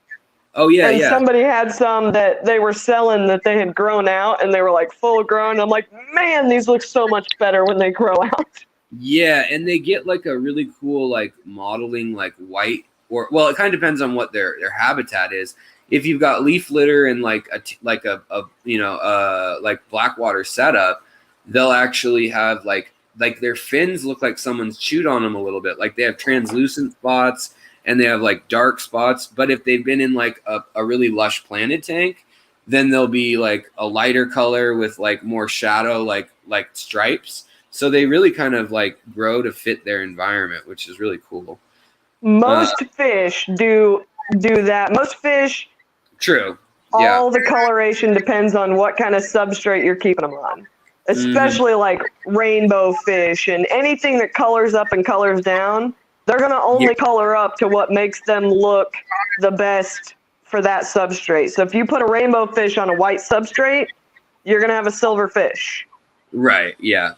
Oh, yeah, and somebody had some that they were selling that they had grown out, and they were like full grown. I'm like, man, these look so much better when they grow out. Yeah, and they get like a really cool like modeling, like white, or well, it kind of depends on what their habitat is. If you've got leaf litter and like a blackwater setup, they'll actually have like their fins look like someone's chewed on them a little bit. Like they have translucent spots and they have like dark spots. But if they've been in like a really lush planted tank, then they'll be like a lighter color with like more shadow, like stripes. So they really kind of like grow to fit their environment, which is really cool. Most fish do that. Most fish. True. All the coloration depends on what kind of substrate you're keeping them on. Especially like rainbow fish and anything that colors up and colors down, they're going to only color up to what makes them look the best for that substrate. So if you put a rainbow fish on a white substrate, you're going to have a silver fish. Right, yeah.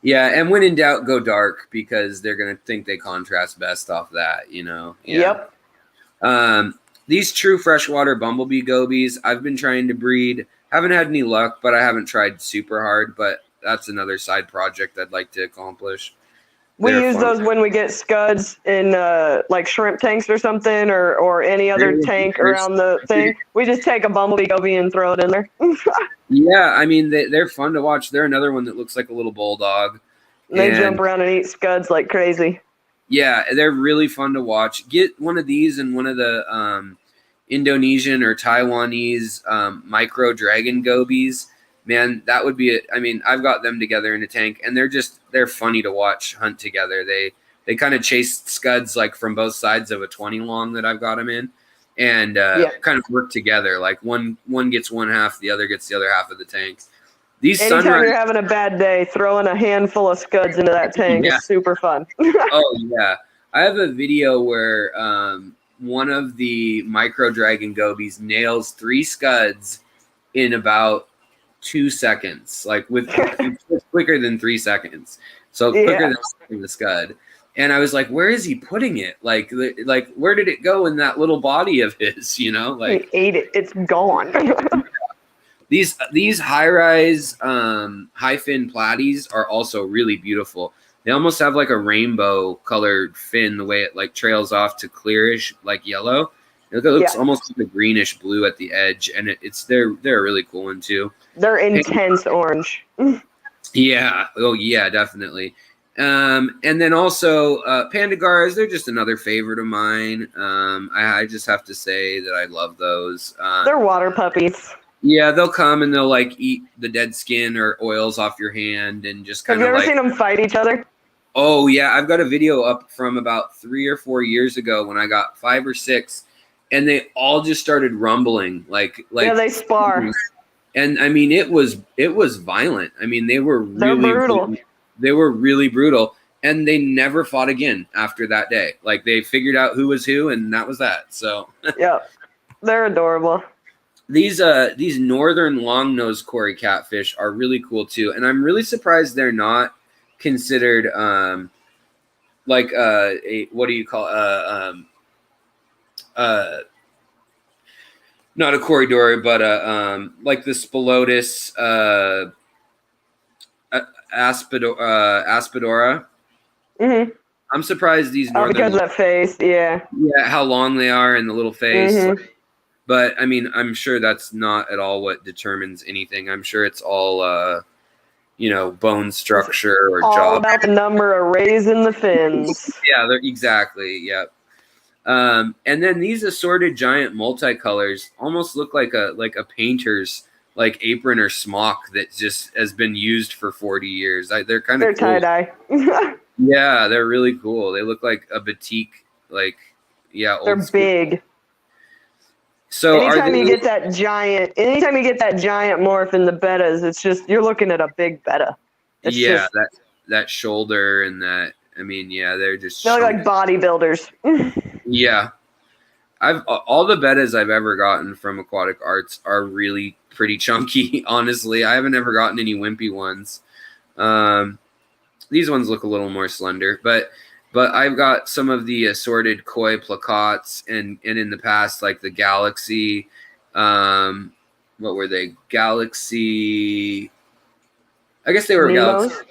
Yeah, and when in doubt, go dark, because they're going to think they contrast best off that, Yeah. Yep. These true freshwater bumblebee gobies, I've been trying to breed. Haven't had any luck, but I haven't tried super hard. But that's another side project I'd like to accomplish. We use those when we get scuds in like shrimp tanks or something, or any other tank around the thing. We just take a bumblebee goby and throw it in there. Yeah, I mean, they're fun to watch. They're another one that looks like a little bulldog. They jump around and eat scuds like crazy. Yeah, they're really fun to watch. Get one of these and one of the Indonesian or Taiwanese micro dragon gobies. Man, that would be it. I mean, I've got them together in a tank, and they're funny to watch hunt together. They kind of chase scuds like from both sides of a 20 long that I've got them in, and kind of work together. Like one gets one half, the other gets the other half of the tank. Anytime you're having a bad day, throwing a handful of scuds into that tank is super fun. Oh yeah, I have a video where one of the micro dragon gobies nails 3 scuds in about 2 seconds, like with quicker than 3 seconds. So quicker than the scud. And I was like, where is he putting it? Like where did it go in that little body of his? You know, like he ate it. It's gone. These high-rise high-fin platies are also really beautiful. They almost have like a rainbow-colored fin, the way it like trails off to clearish, like yellow. It looks almost like a greenish blue at the edge, and they're a really cool one too. They're intense orange. Yeah. Oh yeah, definitely. And then also Panda Guards. They're just another favorite of mine. I just have to say that I love those. They're water puppies. Yeah, they'll come and they'll like eat the dead skin or oils off your hand and just kind of. Have you ever seen them fight each other? Oh yeah, I've got a video up from about 3 or 4 years ago when I got 5 or 6, and they all just started rumbling like. Yeah, they spar. And I mean, it was violent. I mean, they're brutal. They were really brutal, and they never fought again after that day. Like they figured out who was who, and that was that. So. Yeah, they're adorable. These northern long-nosed Cory catfish are really cool too, and I'm really surprised they're not considered like a what do you call not a Corydory, but like the Spilotus aspidora. Mm-hmm. I'm surprised these northern because of that face, yeah, how long they are and the little face. Mm-hmm. But I mean, I'm sure that's not at all what determines anything. I'm sure it's all, bone structure or all jaw. All about the number of rays in the fins. Yeah, exactly. Yep. And then these assorted giant multicolors almost look like a painter's like apron or smock that just has been used for 40 years. They're kind of cool. Tie-dye. Yeah, they're really cool. They look like a batik, like old They're school. Big. So anytime you get that giant morph in the bettas, it's just you're looking at a big betta. It's that shoulder and that. I mean, they're just. They're like bodybuilders. Yeah, all the bettas I've ever gotten from Aquatic Arts are really pretty chunky. Honestly, I haven't ever gotten any wimpy ones. These ones look a little more slender, but I've got some of the assorted koi placots and in the past, like the Galaxy, what were they? Galaxy, I guess they were Nemos? Galaxy.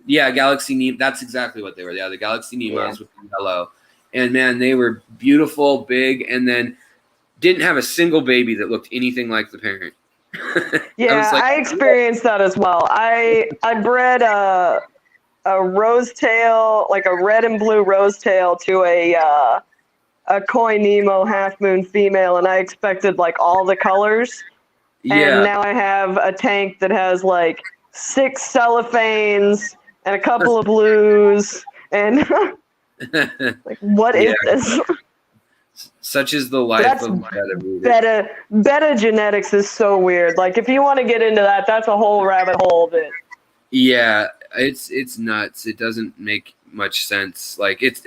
Yeah, Galaxy Nemo. That's exactly what they were. Yeah, the Galaxy Nemos with the yellow. And man, they were beautiful, big, and then didn't have a single baby that looked anything like the parent. I experienced that as well. I bred a rose tail, like a red and blue rose tail, to a koi Nemo half moon female, and I expected like all the colors. Yeah. And now I have a tank that has like 6 cellophanes and a couple of blues, and like what is this? Such is the life of betta. Betta genetics is so weird. Like if you want to get into that, that's a whole rabbit hole. Yeah, it's nuts. It doesn't make much sense. Like it's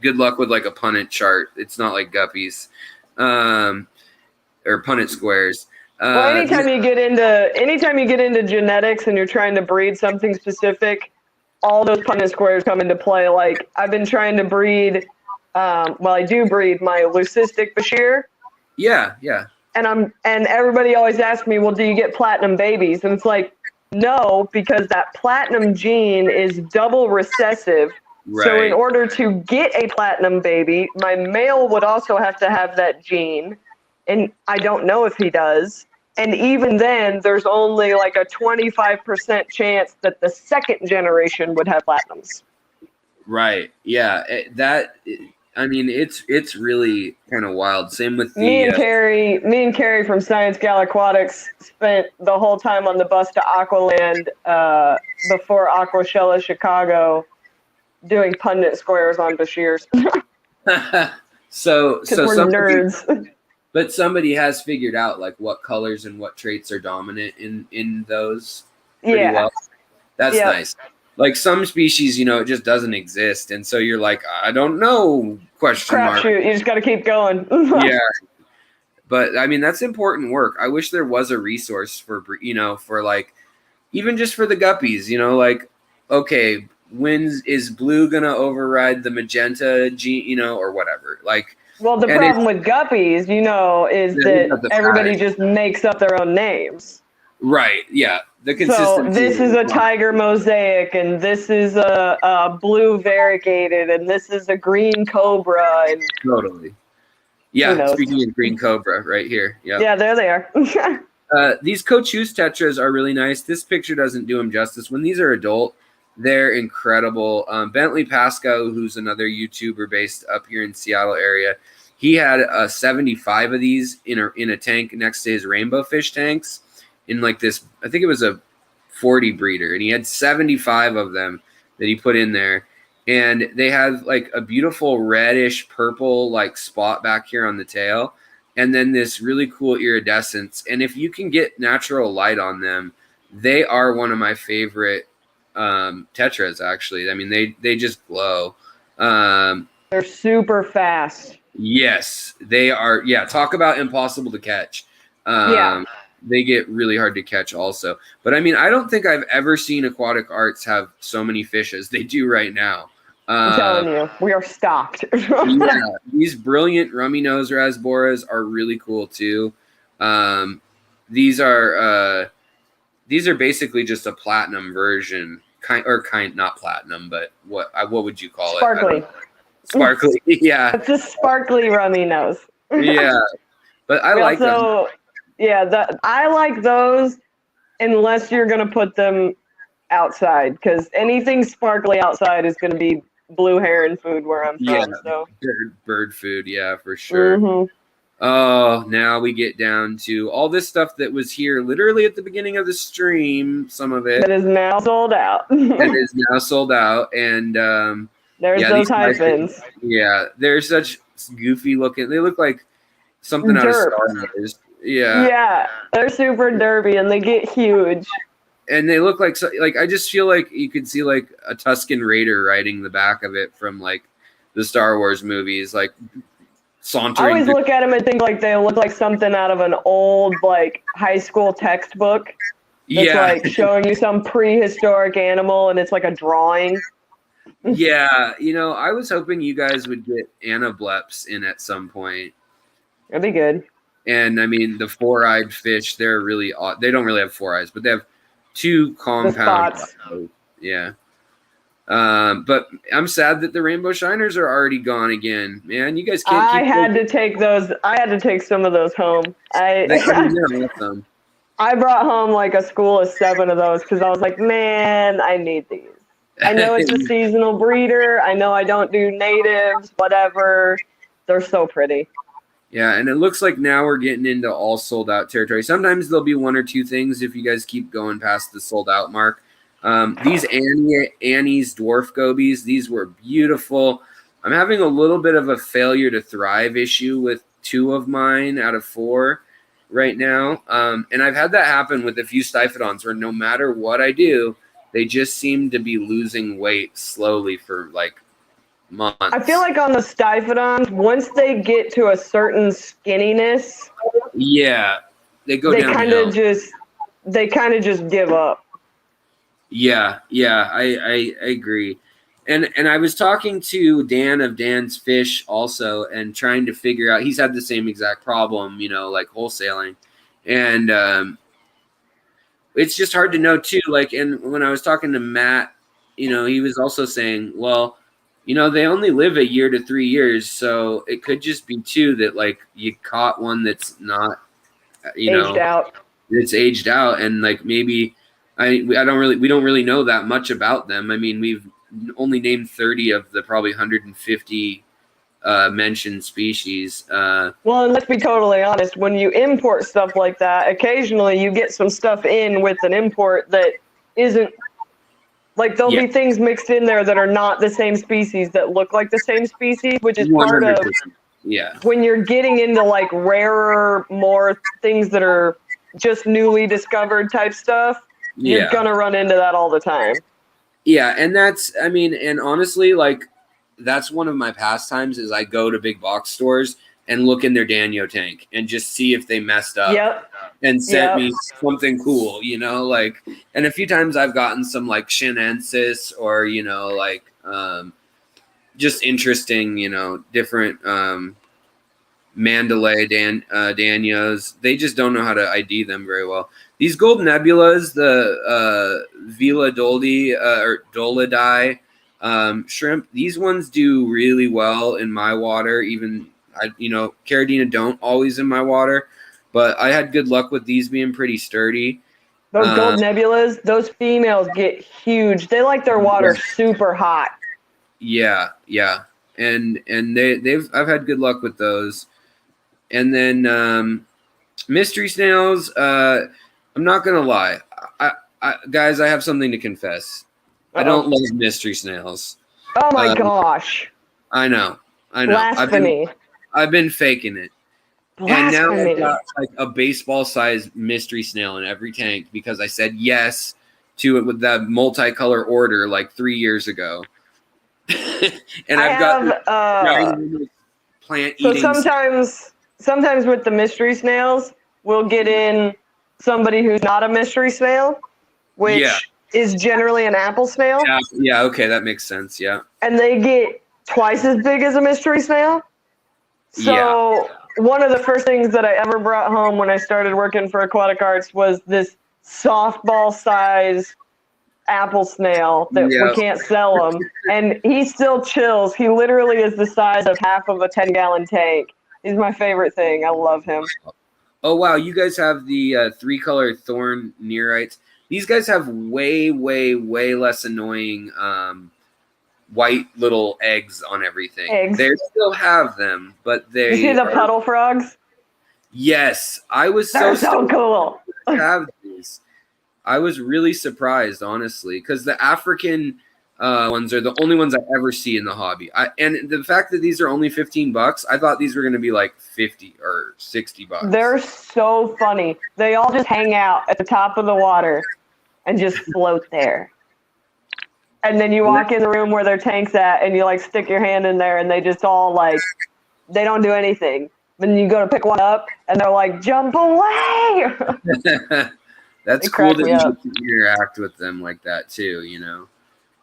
good luck with like a punnet chart. It's not like guppies, or punnet squares. Well, anytime you get into genetics and you're trying to breed something specific, all those punnet squares come into play. Like I've been trying to breed. I do breed my leucistic Bashir. Yeah. And everybody always asks me, well, do you get platinum babies? And it's like, no, because that platinum gene is double recessive. Right. So in order to get a platinum baby, my male would also have to have that gene. And I don't know if he does. And even then, there's only like a 25% chance that the second generation would have platinums. Right. Yeah. It's really kind of wild. Same with me and Carrie from Science Gal Aquatics spent the whole time on the bus to Aqualand before Aquashella Chicago doing pundit squares on Bashirs. So we're nerds. But somebody has figured out like what colors and what traits are dominant in those pretty well. That's nice. Like some species, it just doesn't exist, and so you're like, I don't know? Question mark. Crapshoot. You just got to keep going. Yeah. But I mean, that's important work. I wish there was a resource for for like, even just for the guppies. Like, okay, is blue gonna override the magenta gene? Or whatever. Like, well, the problem with guppies, is that everybody just makes up their own names. Right. Yeah. The consistency. So this is a tiger mosaic, and this is a blue variegated, and this is a green cobra. And totally. Yeah, speaking of green cobra right here. Yep. Yeah, there they are. These Cochuse tetras are really nice. This picture doesn't do them justice. When these are adult, they're incredible. Bentley Pascoe, who's another YouTuber based up here in Seattle area, he had 75 of these in a tank next to his rainbow fish tanks in like this, I think it was a 40 breeder, and he had 75 of them that he put in there. And they have like a beautiful reddish purple like spot back here on the tail, and then this really cool iridescence. And if you can get natural light on them, they are one of my favorite tetras, actually. I mean, they just glow. They're super fast. Yes, they are. Yeah, talk about impossible to catch. They get really hard to catch also. But I mean, I don't think I've ever seen Aquatic Arts have so many fish as they do right now. I'm telling you, we are stocked. Yeah, these brilliant rummy nose rasboras are really cool too. These are basically just a platinum version, not platinum, but what would you call it? Sparkly, yeah. It's a sparkly rummy nose. Yeah, but I like them. Yeah, I like those unless you're gonna put them outside, because anything sparkly outside is gonna be blue heron food where I'm from. Yeah, so bird food, yeah, for sure. Mm-hmm. Oh, now we get down to all this stuff that was here literally at the beginning of the stream. Some of it that is now sold out. It is now sold out, and there's those hyphens. Yeah, they're such goofy looking. They look like something out of Star Wars. Yeah, they're super derpy, and they get huge. And they look like I just feel like you could see like a Tusken Raider riding the back of it from like the Star Wars movies, like sauntering. I always look at them and think like they look like something out of an old like high school textbook. That's like showing you some prehistoric animal, and it's like a drawing. Yeah, I was hoping you guys would get anableps in at some point. That'd be good. And I mean, the four-eyed fish, they're really odd. They don't really have four eyes, but they have two compound eyes. Yeah. But I'm sad that the rainbow shiners are already gone again. Man, you guys can't I had to take some of those home. I brought home like a school of 7 of those because I was like, man, I need these. I know it's a seasonal breeder. I know I don't do natives, whatever. They're so pretty. Yeah, and it looks like now we're getting into all sold out territory. Sometimes there'll be 1 or 2 things if you guys keep going past the sold out mark. These Annie's dwarf gobies, these were beautiful. I'm having a little bit of a failure to thrive issue with 2 of mine out of 4 right now. And I've had that happen with a few Styphodons where no matter what I do, they just seem to be losing weight slowly for like months. I feel like on the Styphodons, once they get to a certain skinniness, they go down. They kind of just give up. Yeah, I agree. And I was talking to Dan of Dan's Fish also and trying to figure out, he's had the same exact problem, like wholesaling. And it's just hard to know too. Like, and when I was talking to Matt, he was also saying, well, they only live a year to 3 years. So it could just be too that like you caught one that's not, aged out. It's aged out. And like, maybe we don't really know that much about them. I mean, we've only named 30 of the probably 150 mentioned species. Well, and let's be totally honest. When you import stuff like that, occasionally you get some stuff in with an import that isn't like there'll be things mixed in there that are not the same species that look like the same species, which is 100%. part of Yeah. when you're getting into like rarer, more things that are just newly discovered type stuff, you're gonna run into that all the time. Yeah, and that's, I mean, and honestly, like, that's one of my pastimes is I go to big box stores and look in their Danio tank and just see if they messed up and sent me something cool, you know, like, and a few times I've gotten some like Shinensis or, you know, like just interesting, you know, different Mandalay Danios. They just don't know how to ID them very well. These gold nebulas, the Vila Doldi or Dolidai shrimp, these ones do really well in my water. Even you know, Caridina don't always in my water, but I had good luck with these being pretty sturdy. Those gold nebulas, those females get huge. They like their water super hot. Yeah, yeah, and I've had good luck with those. And then mystery snails. I'm not gonna lie, guys. I have something to confess. I don't love mystery snails. Oh my gosh! I know. Blasphemy. I've been faking it. Blasphemy. And now I've got like a baseball-sized mystery snail in every tank because I said yes to it with that multicolor order like 3 years ago. And I've got plant eating. So sometimes with the mystery snails, we'll get in somebody who's not a mystery snail, which is generally an apple snail. Yeah, okay, that makes sense, yeah. And they get twice as big as a mystery snail. So one of the first things that I ever brought home when I started working for Aquatic Arts was this softball size apple snail that we can't sell him. And he still chills. He literally is the size of half of a 10-gallon tank. He's my favorite thing. I love him. Oh, wow. You guys have the 3-color thorn neorites. These guys have way, way, way less annoying white little eggs on everything. They still have them, but they... You see the puddle frogs? Yes. I was so cool. Have these. I was really surprised, honestly, because the African ones are the only ones I ever see in the hobby. And the fact that these are only $15, I thought these were going to be like 50 or $60. They're so funny. They all just hang out at the top of the water and just float there. And then you walk in the room where their tank's at and you like stick your hand in there and they just all like, they don't do anything. Then you go to pick one up and they're like, jump away. That's cool that you get to interact with them like that too, you know?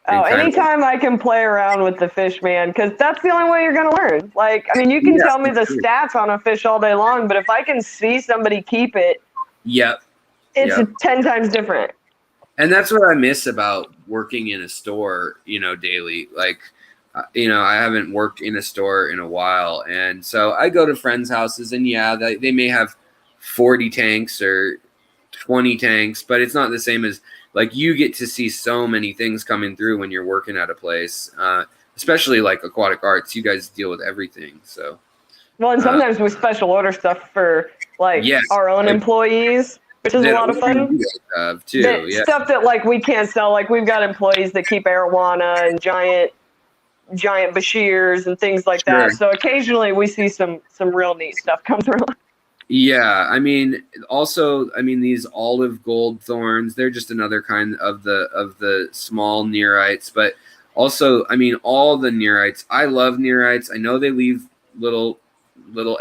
Anytime I can play around with the fish, man, because that's the only way you're going to learn. Like, I mean, you can tell me the stats on a fish all day long, but if I can see somebody keep it, it's 10 times different. And that's what I miss about working in a store, you know, daily. Like, you know, I haven't worked in a store in a while. And so I go to friends' houses and they may have 40 tanks or 20 tanks, but it's not the same as like you get to see so many things coming through when you're working at a place, especially like Aquatic Arts. You guys deal with everything. So, well, and sometimes we special order stuff for like our own employees, which is a lot of fun. Stuff that like we can't sell. Like we've got employees that keep arowana and giant Bashirs and things like that. So occasionally we see some real neat stuff come through. Yeah, I mean, also, I mean, these olive gold thorns, they're just another kind of the small neorites, but also, I mean, all the neorites. I love neorites. I know they leave little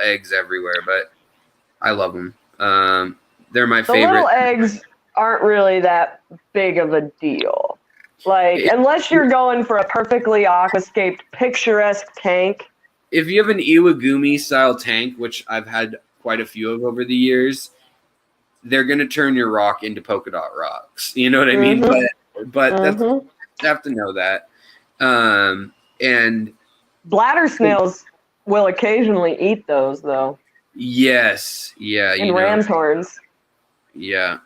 eggs everywhere, but I love them. They're my favorite. The little eggs aren't really that big of a deal. Like, unless you're going for a perfectly aquascaped, picturesque tank. If you have an Iwagumi style tank, which I've had quite a few of over the years, they're going to turn your rock into polka dot rocks. You know what I mean? But that's, you have to know that. And bladder snails will occasionally eat those, though. Yes. Yeah. And ram's horns. Yeah.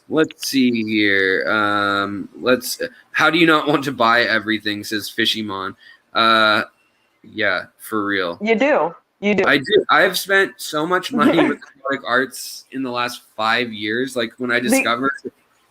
Let's see here. How do you not want to buy everything, says Fishymon. Yeah, for real. You do. I do. I've spent so much money with Aquatic Arts in the last 5 years. Like when I discovered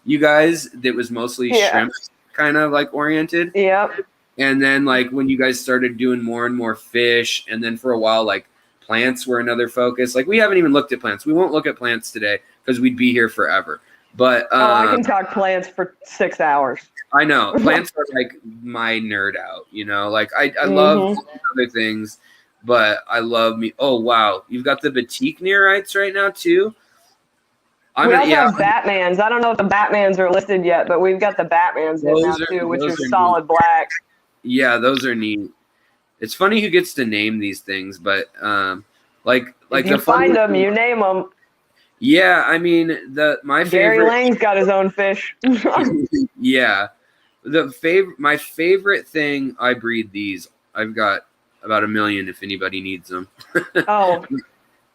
you guys, that was mostly shrimp kind of like oriented. Yep. And then like when you guys started doing more and more fish, and then for a while like plants were another focus. Like we haven't even looked at plants. We won't look at plants today because we'd be here forever. But I can talk plants for 6 hours. I know plants are like my nerd out. You know, like I love other things, but I love me. Oh wow, you've got the batik neorites right now too. We also have Batmans. I don't know if the Batmans are listed yet, but we've got the Batmans in now too, which are solid black. Yeah, those are neat. It's funny who gets to name these things, but like if you find them, you name them. Yeah, I mean Gary Lang's got his own fish. Yeah, my favorite thing. I breed these. I've got about 1 million if anybody needs them. Bro,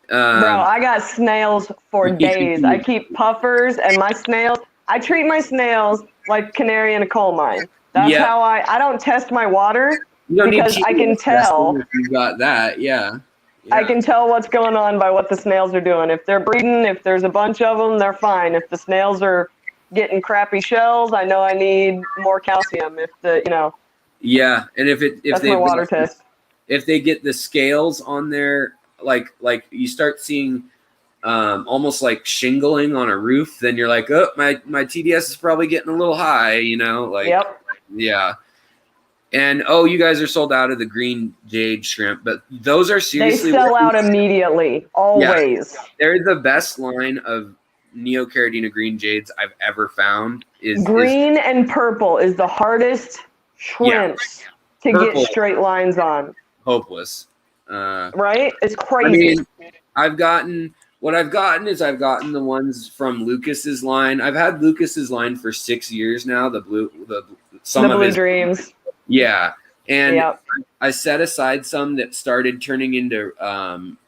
I got snails for days. I keep puffers and my snails. I treat my snails like canary in a coal mine. That's how I don't test my water because I can tell. If you got that, yeah. I can tell what's going on by what the snails are doing. If they're breeding, if there's a bunch of them, they're fine. If the snails are getting crappy shells, I know I need more calcium. Yeah, and that's my water test. If they get the scales on their like you start seeing almost like shingling on a roof, then you're like, oh, my TDS is probably getting a little high, Yep. Yeah. And you guys are sold out of the green jade shrimp, but those are seriously they sell out immediately, always. Yeah, they're the best line of Neocaridina green jades I've ever found. Green and purple is the hardest shrimps to get straight lines on. Hopeless. Right? It's crazy. I mean, I've gotten the ones from Lucas's line. I've had Lucas's line for 6 years now. The blue dreams. Yeah, and I set aside some that started turning into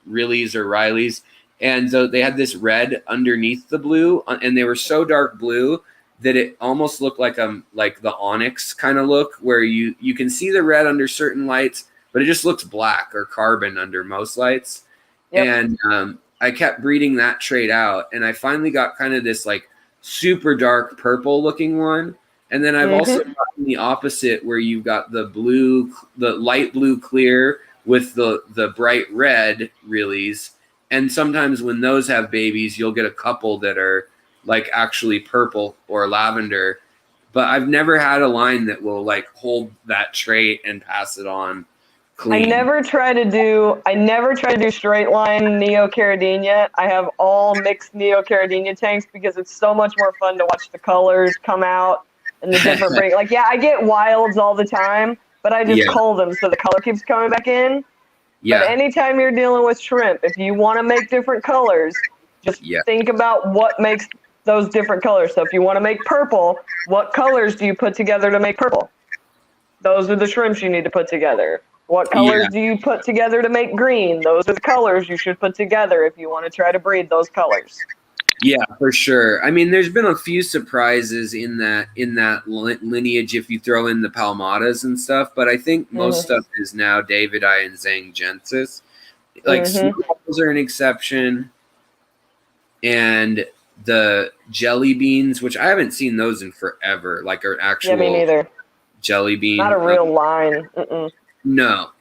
Rillies or Rileys, and so they had this red underneath the blue, and they were so dark blue that it almost looked like the onyx kind of look, where you can see the red under certain lights, but it just looks black or carbon under most lights. Yep. And I kept breeding that trait out, and I finally got kind of this like super dark purple looking one. And then I've also gotten the opposite, where you've got the light blue clear with the bright red Rillies. And sometimes when those have babies, you'll get a couple that are like actually purple or lavender. But I've never had a line that will like hold that trait and pass it on clean. I never try to do straight line Neocaridina yet. I have all mixed Neocaridina tanks because it's so much more fun to watch the colors come out and the different break. Like, I get wilds all the time, but I just cull them so the color keeps coming back in. Yeah. But anytime you're dealing with shrimp, if you want to make different colors, just think about what makes those different colors. So if you want to make purple, what colors do you put together to make purple? Those are the shrimps you need to put together. What colors do you put together to make green? Those are the colors you should put together if you want to try to breed those colors. Yeah, for sure. I mean, there's been a few surprises in that lineage if you throw in the Palmadas and stuff, but I think most stuff is now Davidii and Zanggensis. Like, Snowballs are an exception, and the jelly beans, which I haven't seen those in forever, like are actual me neither. Jelly bean. Not a real line. No.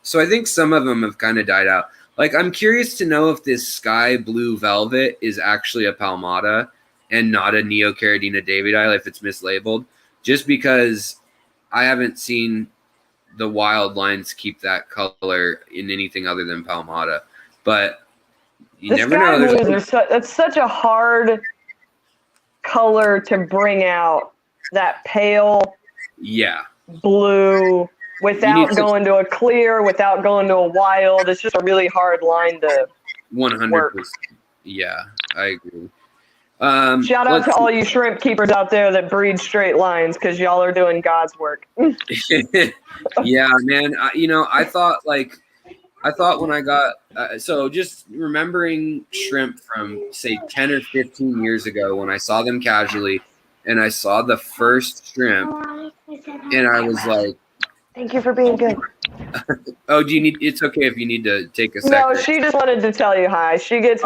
So I think some of them have kind of died out. Like, I'm curious to know if this sky blue velvet is actually a Palmata and not a Neocaridina Davidii, if it's mislabeled, just because I haven't seen the wild lines keep that color in anything other than Palmata. But you never know. It's such a hard color to bring out, that pale blue. Without going to a clear, without going to a wild, it's just a really hard line to 100%. Work. Yeah, I agree. Shout out to all you shrimp keepers out there that breed straight lines, because y'all are doing God's work. Yeah, man. I thought when I got so just remembering shrimp from say 10 or 15 years ago when I saw them casually, and I saw the first shrimp, and I was like, thank you for being good. Oh, it's okay if you need to take a second. No, she just wanted to tell you hi. She gets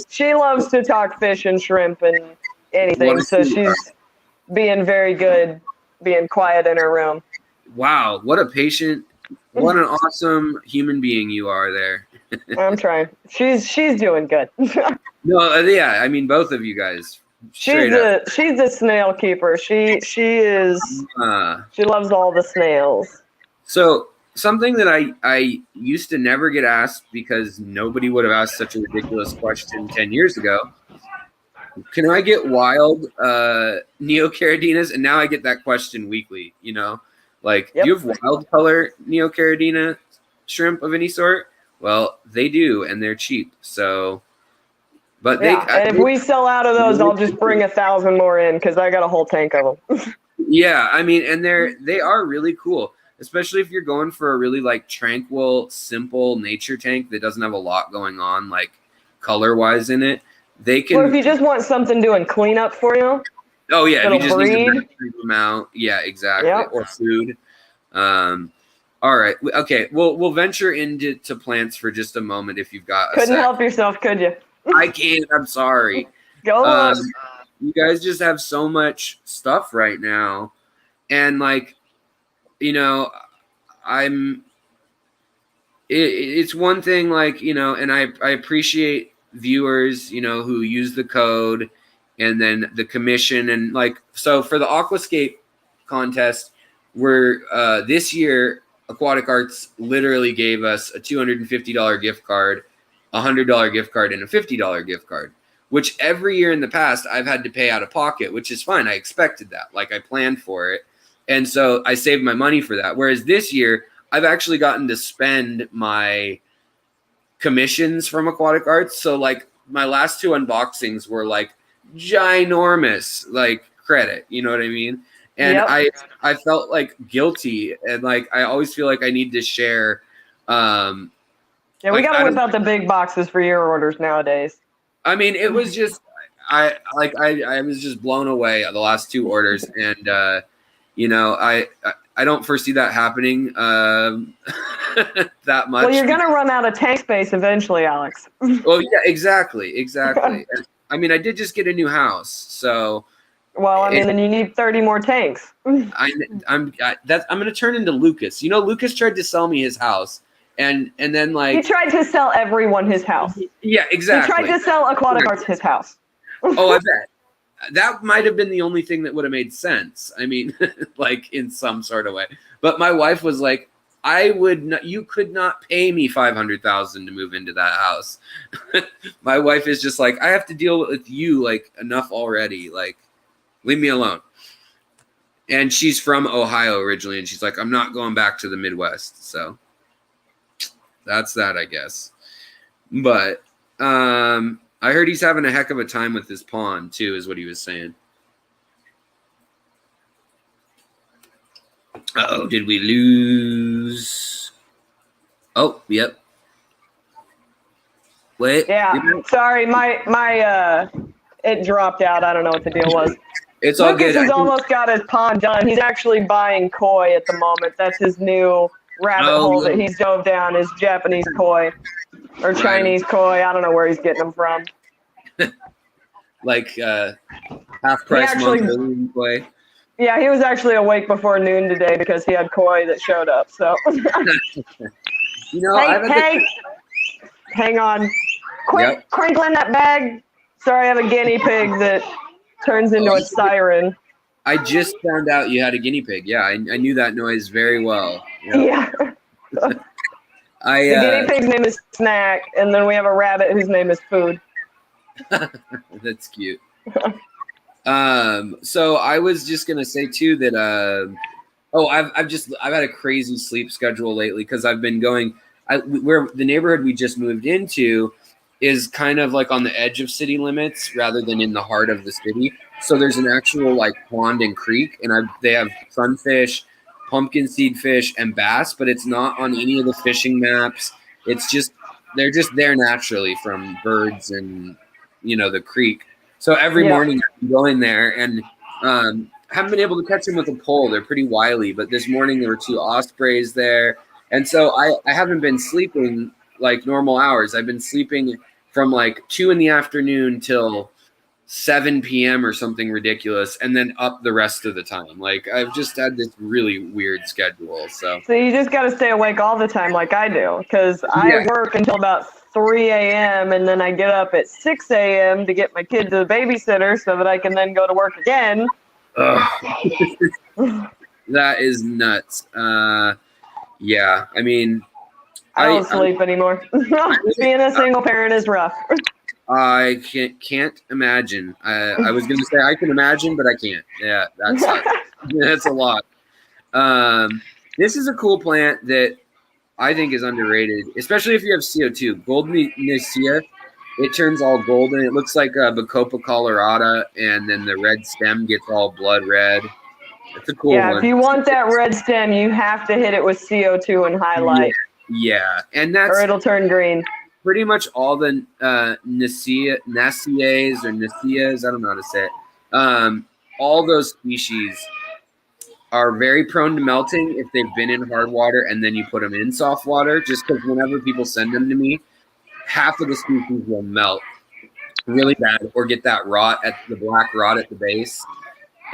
she loves to talk fish and shrimp and anything, so she's being very good, being quiet in her room. wow, what a patient, what an awesome human being you are there. I'm trying. She's doing good. No, yeah, I mean both of you guys. She's the snail keeper. She is. She loves all the snails. So something that I used to never get asked because nobody would have asked such a ridiculous question 10 years ago. Can I get wild Neocaridina's? And now I get that question weekly, you know? Like, do you have wild color Neocaridina shrimp of any sort? Well, they do, and they're cheap. So, but and if we sell out of those, I'll just bring 1,000 more in because I got a whole tank of them. Yeah, I mean, and they are really cool, especially if you're going for a really like tranquil, simple nature tank that doesn't have a lot going on, like color-wise in it. They can. Or if you just want something doing cleanup for you. Oh yeah, if you just breed. need to breed them out. Yeah, exactly. Yep. Or food. All right. Okay. We'll venture into plants for just a moment if you've got. Couldn't help yourself, could you? I can't. I'm sorry. Go on. You guys just have so much stuff right now, and like, you know, It's one thing, like, you know, and I appreciate viewers, you know, who use the code and then the commission. And like, so for the Aquascape contest, we're this year Aquatic Arts literally gave us a $250 gift card, a $100 gift card, and a $50 gift card, which every year in the past I've had to pay out of pocket, which is fine. I expected that. Like, I planned for it. And so I saved my money for that. Whereas this year I've actually gotten to spend my commissions from Aquatic Arts. So like my last two unboxings were like ginormous, like credit, you know what I mean? And I felt like guilty, and like I always feel like I need to share. Yeah, we got to whip out the big boxes for your orders nowadays. I mean, it was just I was just blown away at the last two orders, and you know, I don't foresee that happening that much. Well, you're gonna run out of tank space eventually, Alex. Well, yeah, exactly. I mean, I did just get a new house, so. Well, I mean, then you need 30 more tanks. I'm gonna turn into Lucas. You know, Lucas tried to sell me his house, and then like he tried to sell everyone his house. Yeah, exactly. He tried to sell Aquatic Arts his house. Oh, I bet that might have been the only thing that would have made sense. I mean, like in some sort of way. But my wife was like, "I would not. You could not pay me $500,000 to move into that house." My wife is just like, "I have to deal with you like enough already. Like, leave me alone." And she's from Ohio originally, and she's like, "I'm not going back to the Midwest." So that's that, I guess. But I heard he's having a heck of a time with his pond too, is what he was saying. Uh-oh, did we lose? Oh, yep. Wait. Yeah, sorry, my it dropped out. I don't know what the deal was. It's all Lucas good. has almost got his pond done. He's actually buying koi at the moment. That's his new rabbit hole that he's dove down, is Japanese koi or Chinese koi. I don't know where he's getting them from. Like half price Mongolian koi. Yeah, he was actually awake before noon today because he had koi that showed up. So, you know, hey, hang on, quit crinkling that bag. Sorry, I have a guinea pig that turns into a siren. I just found out you had a guinea pig. Yeah, I knew that noise very well. Yeah. The guinea pig's name is Snack, and then we have a rabbit whose name is Food. That's cute. So I was just gonna say too that I've had a crazy sleep schedule lately because I've been going. Where the neighborhood we just moved into is kind of like on the edge of city limits rather than in the heart of the city. So there's an actual like pond and creek, and they have sunfish, pumpkin seed fish, and bass, but it's not on any of the fishing maps. It's just they're just there naturally from birds and the creek. So every morning I'm going there and haven't been able to catch them with a pole. They're pretty wily, but this morning there were 2 ospreys there, and so I haven't been sleeping like normal hours. I've been sleeping from like 2 in the afternoon till 7 p.m. or something ridiculous, and then up the rest of the time. Like, I've just had this really weird schedule. So you just got to stay awake all the time like I do, because I work until about 3 a.m. and then I get up at 6 a.m. to get my kid to the babysitter so that I can then go to work again. That is nuts. Yeah, I mean, I don't sleep anymore. Being a single parent is rough. I can't imagine. I was going to say I can imagine, but I can't. Yeah, that sucks. That's a lot. This is a cool plant that I think is underrated, especially if you have CO2. Golden Nicaea, it turns all golden. It looks like Bacopa colorata, and then the red stem gets all blood red. It's a cool one. Yeah, if you want that red stem, you have to hit it with CO2 and highlight. Yeah, and that's or it'll turn green. Pretty much all the Nicaeas, I don't know how to say it. All those species are very prone to melting if they've been in hard water and then you put them in soft water, just because whenever people send them to me, half of the species will melt really bad or get that black rot at the base,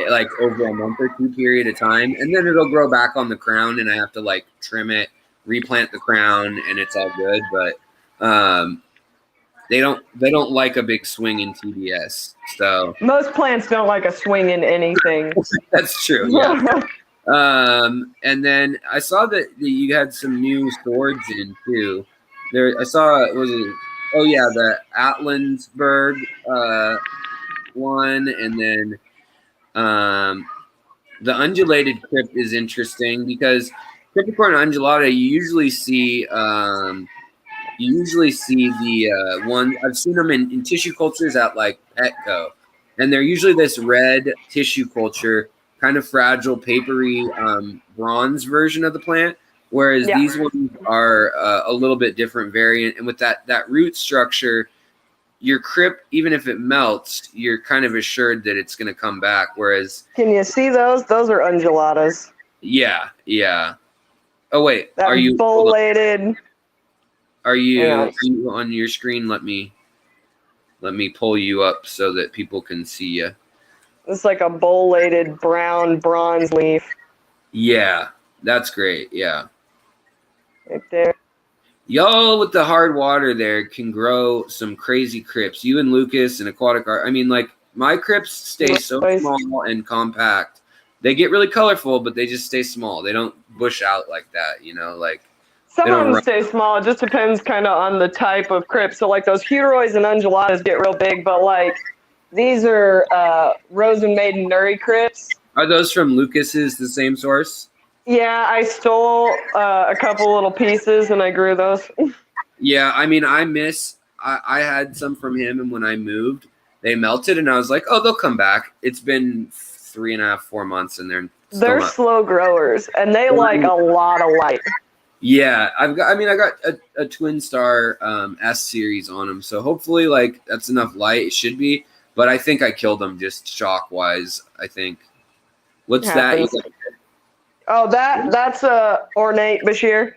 like over a month or two period of time. And then it'll grow back on the crown and I have to like trim it, replant the crown, and it's all good. But they don't like a big swing in TDS. So most plants don't like a swing in anything. That's true. Yeah. And then I saw that you had some new swords in too. There, I saw the Atlantsburg one, and then the Undulated Crypt is interesting because Cryptocorn undulata you usually see the one I've seen them in tissue cultures at like Petco, and they're usually this red tissue culture, kind of fragile, papery bronze version of the plant, whereas these ones are a little bit different variant. And with that root structure, your crypt, even if it melts, you're kind of assured that it's going to come back. Whereas, can you see those? Those are undulatas. Yeah. Oh wait, are you bullated? Are you on your screen? Let me pull you up so that people can see you. It's like a bullated brown bronze leaf. Yeah, that's great. Yeah. Right there. Y'all with the hard water there can grow some crazy crypts. You and Lucas and Aquatic Art. I mean, like, my crypts stay so small and compact. They get really colorful, but they just stay small. They don't bush out like that, like. Some of them stay small. It just depends kind of on the type of crypt. So, like, those Huteroids and undulatas get real big, but, like, these are Rose and Maiden Nuri crypts. Are those from Lucas's, the same source? Yeah, I stole a couple little pieces and I grew those. Yeah, I mean, I had some from him, and when I moved, they melted, and I was like, oh, they'll come back. It's been 3.5, 4 months, and they're slow growers, and they like a lot of light. Yeah, I got a Twin Star S series on them, so hopefully, like, that's enough light. It should be, but I think I killed them just shock wise. I think. What's that? Oh, that's a ornate Bashir.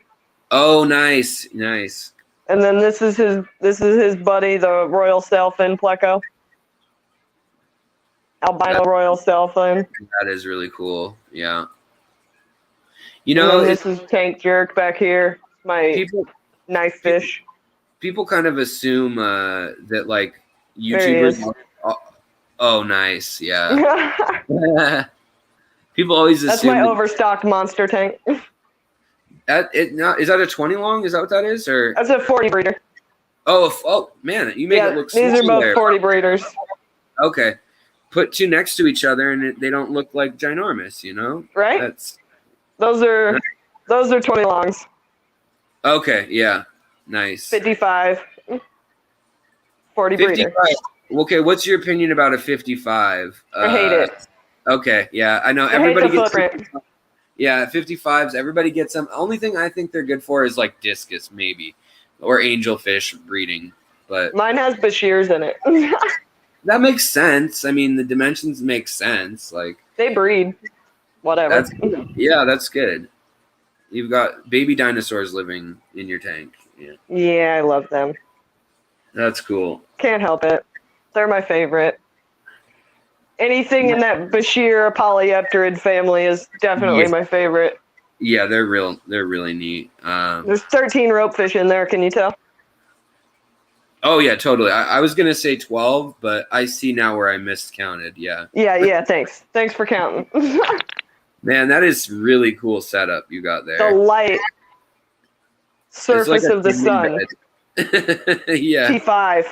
Oh, nice. And then this is his buddy, the Royal Sailfin Pleco. Albino Royal Sailfin. That is really cool. Yeah. This is Tank Jerk back here. My knife fish. People kind of assume that like YouTubers. Oh, nice. Yeah. People always assume. That's my overstocked monster tank. Is that a 20 long? Is that what that is? Or that's a 40 breeder. Oh man, you make it look. These are both 40 breeders. Okay, put two next to each other, and they don't look like ginormous. Right? Those are 20 longs. Okay, yeah, nice. 55. 40 breeder. Okay, what's your opinion about a 55? I hate it. Okay, yeah, I know everybody gets. Yeah, 55s. Everybody gets them. Only thing I think they're good for is like discus, maybe, or angelfish breeding. But mine has Bashirs in it. That makes sense. I mean, the dimensions make sense. Like they breed, whatever. That's good. You've got baby dinosaurs living in your tank. Yeah, I love them. That's cool. Can't help it. They're my favorite. Anything in that Bashir polyepterid family is definitely my favorite. Yeah, they're really neat. There's 13 ropefish in there. Can you tell? Oh yeah, totally. I was gonna say 12, but I see now where I miscounted. Yeah. Yeah. Thanks for counting. Man, that is really cool setup you got there. The light surface of the sun. Yeah. T5.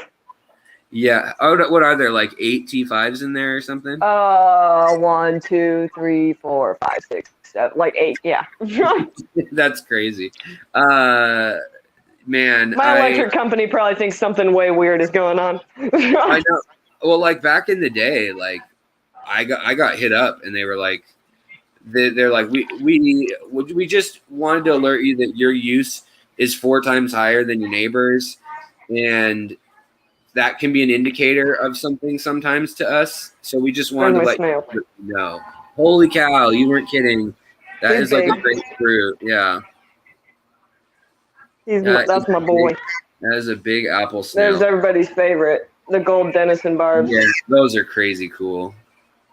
Yeah. Oh, what are there, like 8 T5s in there or something? 1, 2, 3, 4, 5, 6, 7, like 8. Yeah. That's crazy. Man, my electric company probably thinks something way weird is going on. I know. Well, like back in the day, like I got hit up and they were like, they're like, we just wanted to alert you that your use is 4 times higher than your neighbors, and that can be an indicator of something sometimes to us. So we just wanted to let you know. Holy cow, you weren't kidding. That is like a great fruit. Yeah. That's my boy. That is a big apple snail. There's everybody's favorite, the gold Denison barbs. Yeah, those are crazy cool.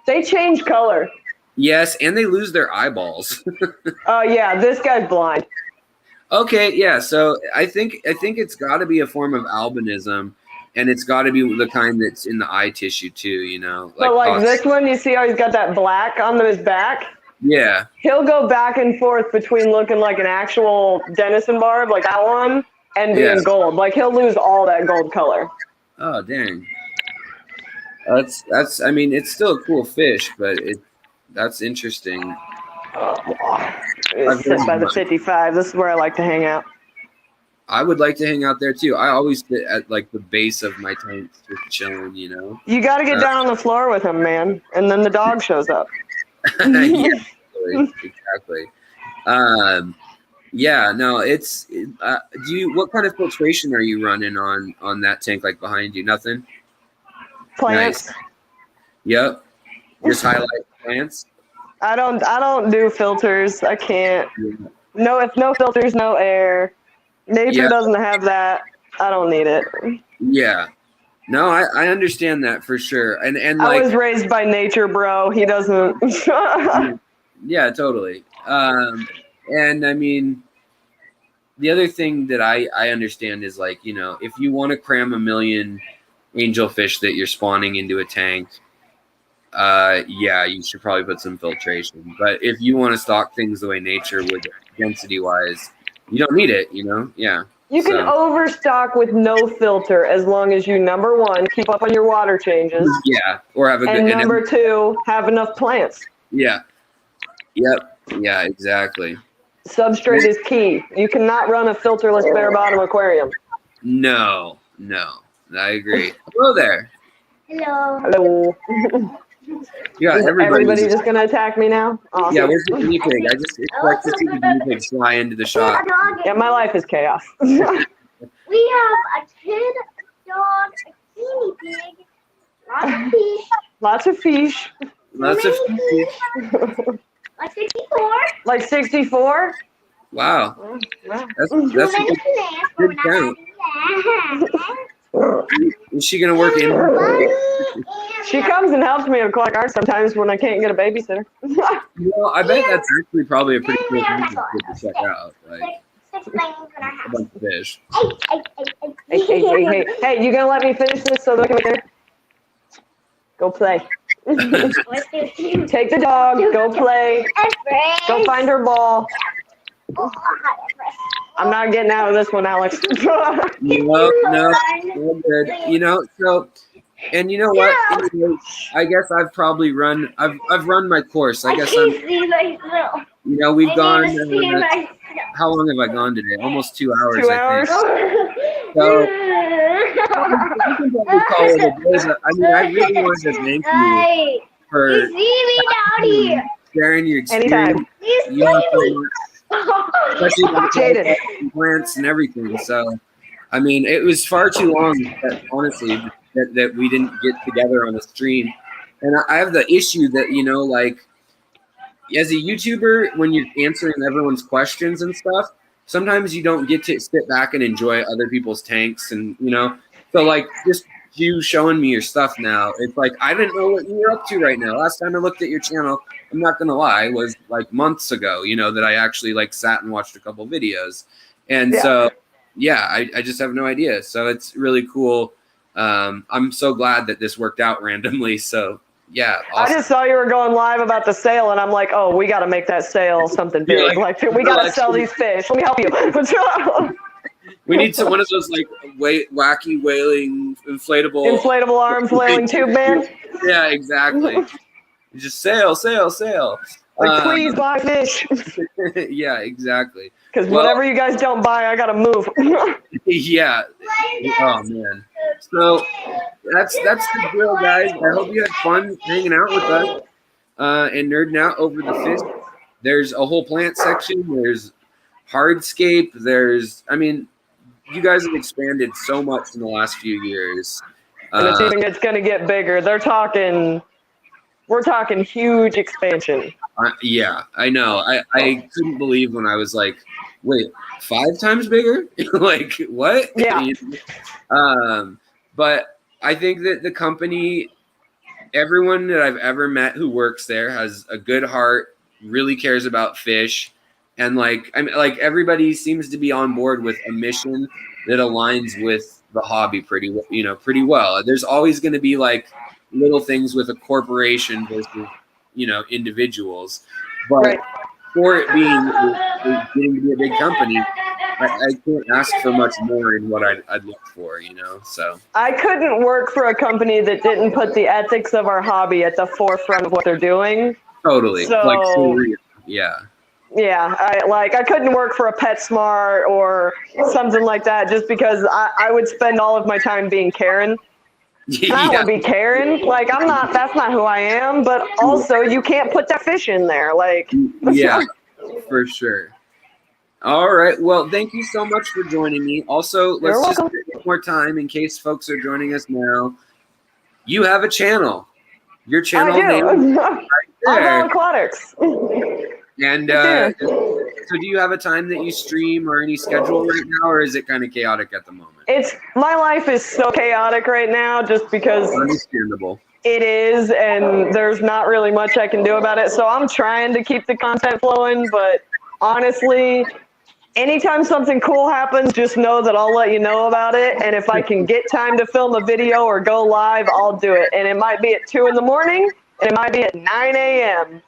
They change color. Yes, and they lose their eyeballs. Oh yeah, this guy's blind. Okay, yeah. So I think it's got to be a form of albinism, and it's got to be the kind that's in the eye tissue too. You know, like this one, you see how he's got that black on his back? Yeah. He'll go back and forth between looking like an actual Denison barb, like that one, and being gold. Like he'll lose all that gold color. Oh dang. That's. I mean, it's still a cool fish, but that's interesting. It's sit by the 55. This is where I like to hang out. I would like to hang out there too. I always sit at like the base of my tanks, just chilling. You know. You got to get down on the floor with him, man, and then the dog shows up. Yeah, exactly. Yeah, no, it's. What kind of filtration are you running on that tank? Like behind you, nothing. Plants. Nice. Yep. Just highlight plants. I don't do filters. I can't. Yeah. No, if no filters, no air. Nature doesn't have that. I don't need it. Yeah. No, I understand that for sure. And I was raised by nature, bro. He doesn't. Yeah, totally. And I mean, the other thing that I understand is like, you know, if you want to cram 1 million angelfish that you're spawning into a tank, you should probably put some filtration. But if you want to stock things the way nature would, density wise, you don't need it, you know? Yeah. You can overstock with no filter as long as you, number one, keep up on your water changes. Yeah. Or have a good. And number two, have enough plants. Yeah. Yep. Yeah, exactly. Substrate is key. You cannot run a filterless bare bottom aquarium. No. I agree. Hello there. Hello. Yeah, everybody just gonna attack me now? Awesome. Yeah, where's the guinea pig? I just expect to see the guinea pig fly into the shot. Yeah, my life is chaos. We have a kid, dog, a guinea pig, lots of fish. Lots of fish. Like 64. Like 64? Wow. That's a good count. Is she gonna work in? She comes and helps me at Aquatic Arts sometimes when I can't get a babysitter. I bet that's actually probably a pretty cool thing to check out. Like a bunch of fish. Hey, you gonna let me finish this so that I can make dinner? Go play. Take the dog. Go play. Go find her ball. I'm not getting out of this one, Alex. No, good. You know, so, and you know what? I guess I've probably run my course. I guess we've gone. How long have I gone today? Almost 2 hours. 2 hours. So, you can probably call it a day. I mean, I really want to thank you for sharing your experience. Especially with plants and everything. So, I mean, it was far too long that, honestly, that we didn't get together on a stream. And I have the issue that, you know, like, as a YouTuber, when you're answering everyone's questions and stuff, sometimes you don't get to sit back and enjoy other people's tanks. And, you know, so, like, just you showing me your stuff now, it's like I didn't know what you were up to right now. Last time I looked at your channel, I'm not gonna lie, was like months ago, you know, that I actually like sat and watched a couple videos. And so yeah, I just have no idea. So it's really cool. I'm so glad that this worked out randomly. So yeah, awesome. I just saw you were going live about the sale, and I'm like, oh, we got to make that sale something big. Like we got to sell these fish. Let me help you. We need one of those like wacky whaling inflatable arm flailing tube man. Yeah, exactly. Just sail. Like, please buy fish. Yeah, exactly. Because whatever you guys don't buy, I gotta move. Yeah. Oh man. So that's the deal, guys. I hope you had fun hanging out with us and nerding out over the fish. There's a whole plant section. There's hardscape. I mean, you guys have expanded so much in the last few years. And it's going to get bigger. We're talking huge expansion. Yeah, I know. I couldn't believe when I was like, wait, 5 times bigger? Like, what? Yeah. But I think that the company, everyone that I've ever met who works there has a good heart, really cares about fish. And like everybody seems to be on board with a mission that aligns with the hobby pretty well. There's always going to be like little things with a corporation versus individuals, but for it getting to be a big company, I can't ask for much more in what I'd look for, So I couldn't work for a company that didn't put the ethics of our hobby at the forefront of what they're doing. Totally, yeah. Yeah, I couldn't work for a PetSmart or something like that just because I would spend all of my time being Karen. Yeah. I would be Karen. Like, that's not who I am, but also you can't put that fish in there. Like, yeah, for sure. All right. Well, thank you so much for joining me. Also, let's just take one more time in case folks are joining us now. You have a channel. Your channel name right there. Aquatics. And so do you have a time that you stream or any schedule right now, or is it kind of chaotic at the moment? My life is so chaotic right now just because understandable. It is, and there's not really much I can do about it. So I'm trying to keep the content flowing, but honestly, anytime something cool happens, just know that I'll let you know about it. And if I can get time to film a video or go live, I'll do it. And it might be at 2 in the morning, and it might be at 9 a.m.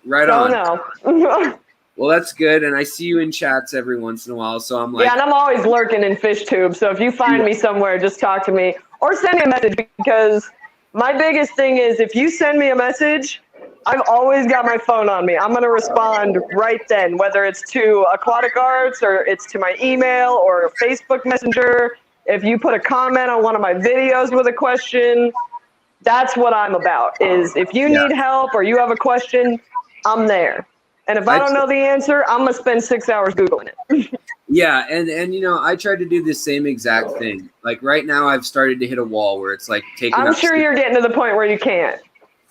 Right on. No. Well, that's good, and I see you in chats every once in a while, so I'm like... Yeah, and I'm always lurking in fish tubes, so if you find me somewhere, just talk to me. Or send me a message, because my biggest thing is if you send me a message, I've always got my phone on me. I'm going to respond right then, whether it's to Aquatic Arts or it's to my email or Facebook Messenger. If you put a comment on one of my videos with a question... That's what I'm about, is if you need help or you have a question, I'm there. And if I don't know the answer, I'm going to spend 6 hours Googling it. Yeah, and I tried to do the same exact thing. Like right now I've started to hit a wall where it's like taking I'm sure you're getting to the point where you can't.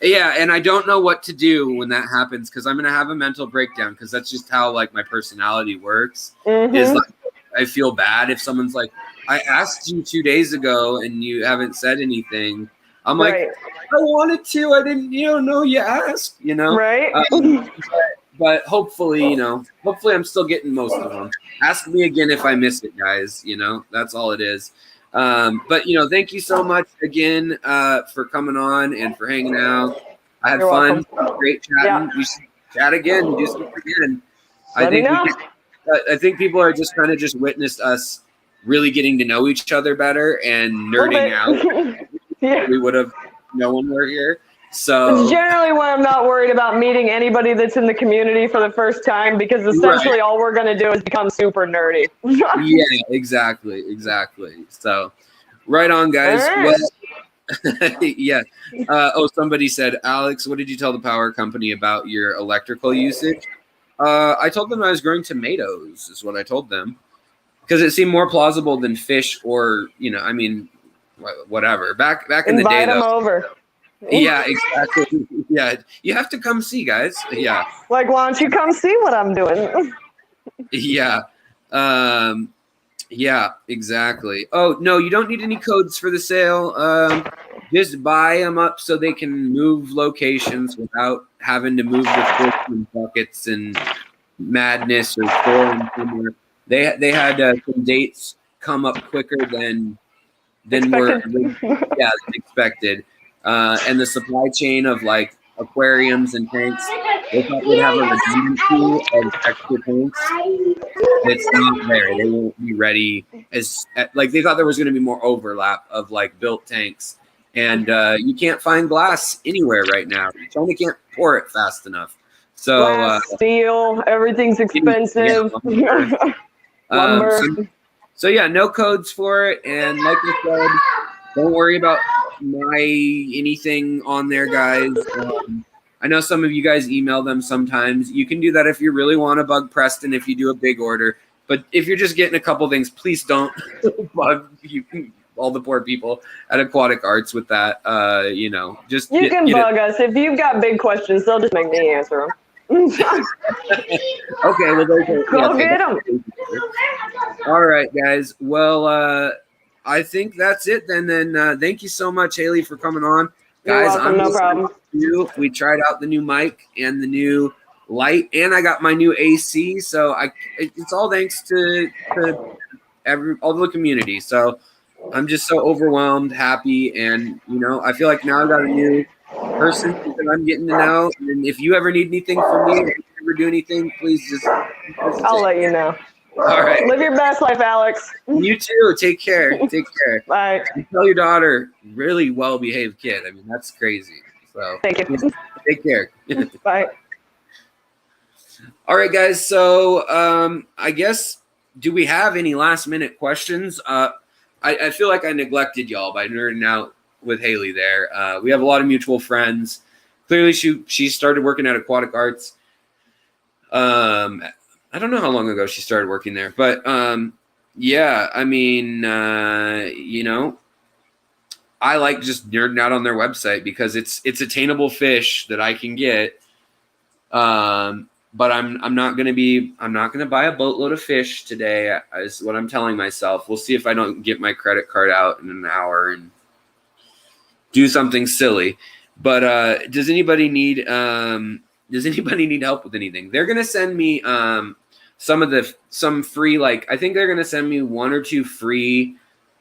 Yeah, and I don't know what to do when that happens because I'm going to have a mental breakdown because that's just how like my personality works. Mm-hmm. Is like I feel bad if someone's like, I asked you 2 days ago and you haven't said anything. I'm like, I wanted to. I didn't, know you asked, Right. But hopefully, hopefully I'm still getting most of them. Ask me again if I miss it, guys. That's all it is. But, thank you so much again for coming on and for hanging out. I had fun. Great chatting. Yeah. We should chat again. Do stuff again. I think people are just kind of just witnessed us really getting to know each other better and nerding out. Yeah. We would have known we're here. So it's generally when I'm not worried about meeting anybody that's in the community for the first time because essentially all we're going to do is become super nerdy. Yeah, exactly. So right on, guys. Right. Well, yeah. Somebody said, Alex, what did you tell the power company about your electrical usage? I told them I was growing tomatoes is what I told them because it seemed more plausible than fish or, whatever. Back in the day, though. Invite them over. Yeah, exactly. Yeah, you have to come see, guys. Yeah. Like, why don't you come see what I'm doing? Yeah. Yeah, exactly. Oh, no, you don't need any codes for the sale. Just buy them up so they can move locations without having to move the fish in buckets and madness or store them somewhere. They had some dates come up quicker than were than expected. And the supply chain of like aquariums and tanks, they thought they'd have a redundancy of extra tanks. It's not there. They won't be ready as like they thought there was going to be more overlap of like built tanks, and you can't find glass anywhere right now. China can't pour it fast enough. So glass, steel, everything's expensive. Lumber. So yeah, no codes for it, and like I said, don't worry about anything on there, guys. I know some of you guys email them sometimes. You can do that if you really want to bug Preston if you do a big order. But if you're just getting a couple things, please don't bug all the poor people at Aquatic Arts with that. You know, just you can bug us if you've got big questions. They'll just make me answer them. Okay, well, go get them. All right, guys. Well, I think that's it then. Then thank you so much, Hayley, for coming on. You're Guys, welcome, no problem. We tried out the new mic and the new light, and I got my new AC. So it's all thanks to all the community. So I'm just so overwhelmed, happy, and you know, I feel like now I got a new person that I'm getting to know. And if you ever need anything from me, or if you ever do anything, please just I'll let you know. All right. Live your best life, Alex. You too. Take care. Take care. Bye. And tell your daughter, really well-behaved kid. I mean, that's crazy. So thank you. Take care. Bye. All right, guys. So I guess, do we have any last-minute questions? I feel like I neglected y'all by nerding out with Hayley there. We have a lot of mutual friends. Clearly, she started working at Aquatic Arts. I don't know how long ago she started working there, but yeah, I mean, you know, I like just nerding out on their website because it's attainable fish that I can get. But I'm not gonna buy a boatload of fish today, is what I'm telling myself. We'll see if I don't get my credit card out in an hour and do something silly. But does anybody need help with anything? They're gonna send me some free, like I think they're gonna send me 1 or 2 free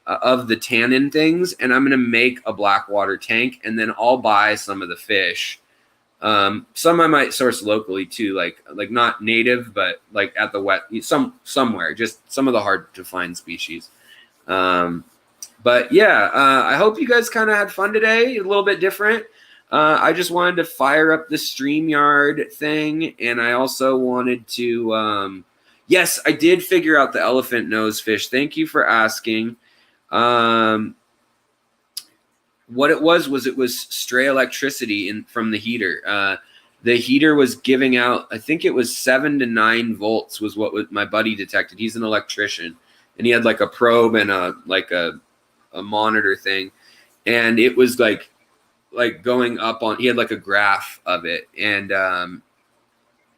of the tannin things, and I'm gonna make a blackwater tank, and then I'll buy some of the fish. Some I might source locally too, like not native, but like at the wet somewhere, just some of the hard to find species. But yeah, I hope you guys kind of had fun today. A little bit different. I just wanted to fire up the StreamYard thing, and I also wanted to. Yes, I did figure out the elephant nose fish. Thank you for asking. What it was stray electricity from the heater. The heater was giving out, I think it was 7 to 9 volts was what my buddy detected. He's an electrician, and he had like a probe and a monitor thing, and it was like going up on. He had like a graph of it, and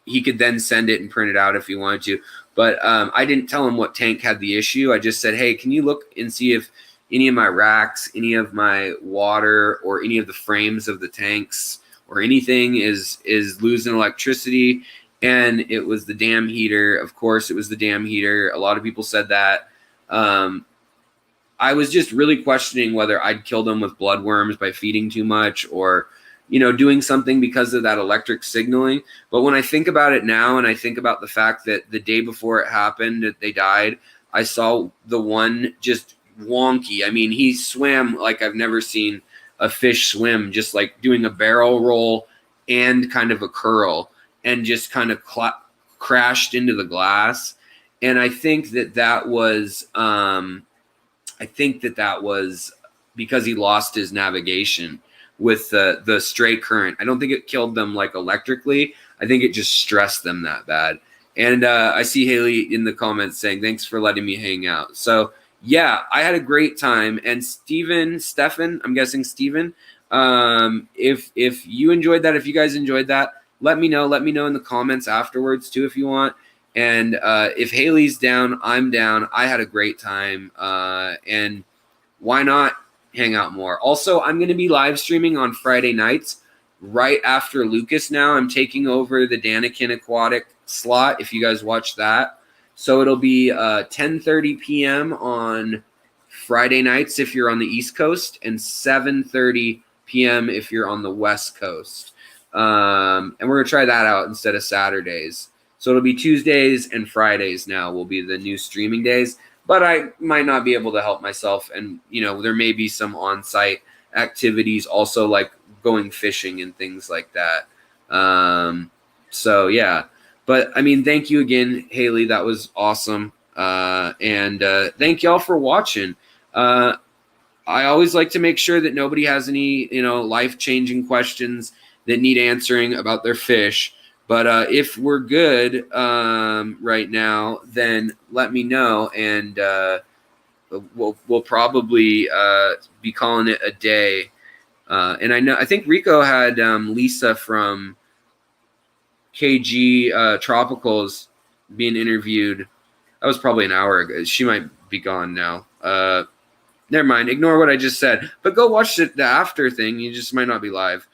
he could then send it and print it out if he wanted to. But I didn't tell him what tank had the issue. I just said, hey, can you look and see if any of my racks, any of my water, or any of the frames of the tanks or anything is losing electricity? And it was the damn heater. Of course, it was the damn heater. A lot of people said that. I was just really questioning whether I'd killed them with bloodworms by feeding too much, or, you know, doing something because of that electric signaling. But when I think about it now, and I think about the fact that the day before it happened, that they died, I saw the one just wonky. I mean, he swam like I've never seen a fish swim, just like doing a barrel roll and kind of a curl, and just kind of crashed into the glass. And I think that was because he lost his navigation with the stray current. I don't think it killed them like electrically. I think it just stressed them that bad. And I see Hayley in the comments saying, thanks for letting me hang out. So yeah, I had a great time. And Stefan, I'm guessing Steven, if you enjoyed that, if you guys enjoyed that, let me know. Let me know in the comments afterwards too if you want. And if Hayley's down, I'm down. I had a great time. And why not hang out more? Also, I'm going to be live streaming on Friday nights right after Lucas now. I'm taking over the Danikin Aquatic slot, if you guys watch that. So it'll be 10:30 p.m. on Friday nights if you're on the East Coast, and 7:30 p.m. if you're on the West Coast. And we're going to try that out instead of Saturdays. So it'll be Tuesdays and Fridays now will be the new streaming days. But I might not be able to help myself. And, you know, there may be some on-site activities also, like going fishing and things like that. So, yeah. But, I mean, thank you again, Hayley. That was awesome. And thank y'all for watching. I always like to make sure that nobody has any, you know, life-changing questions that need answering about their fish. But if we're good right now, then let me know, and we'll probably be calling it a day. And I think Rico had Lisa from KG Tropicals being interviewed. That was probably an hour ago. She might be gone now. Never mind. Ignore what I just said. But go watch the after thing. You just might not be live.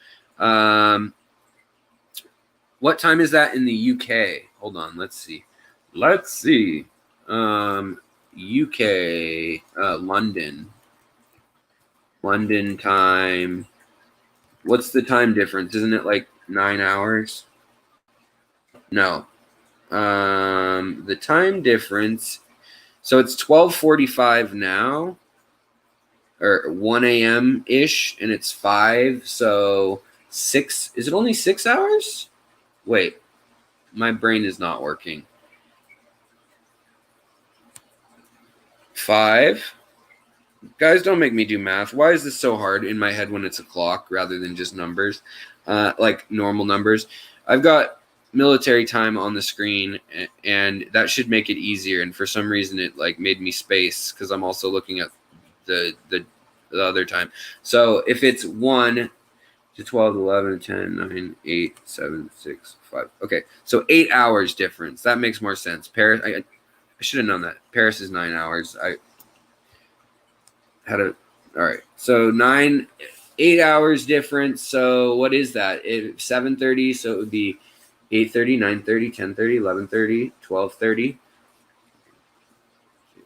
What time is that in the UK? Hold on. Let's see. UK, London. London time. What's the time difference? Isn't it like 9 hours? No. The time difference. So it's 12:45 now, or 1 a.m. ish, and it's 5. So 6. Is it only 6 hours? Wait, my brain is not working. 5. Guys, don't make me do math. Why is this so hard in my head when it's a clock rather than just numbers, like normal numbers? I've got military time on the screen, and that should make it easier. And for some reason, it like made me space because I'm also looking at the other time. So if it's 1 to 12, 11, 10, 9, 8, 7, 6, 5. Okay, so 8 hours difference. That makes more sense. Paris, I should have known that. Paris is 9 hours. I had a, all right. So 8 hours difference. So what is that? 7:30. So it would be 8:30, 9:30, 10:30, 11:30, 12:30.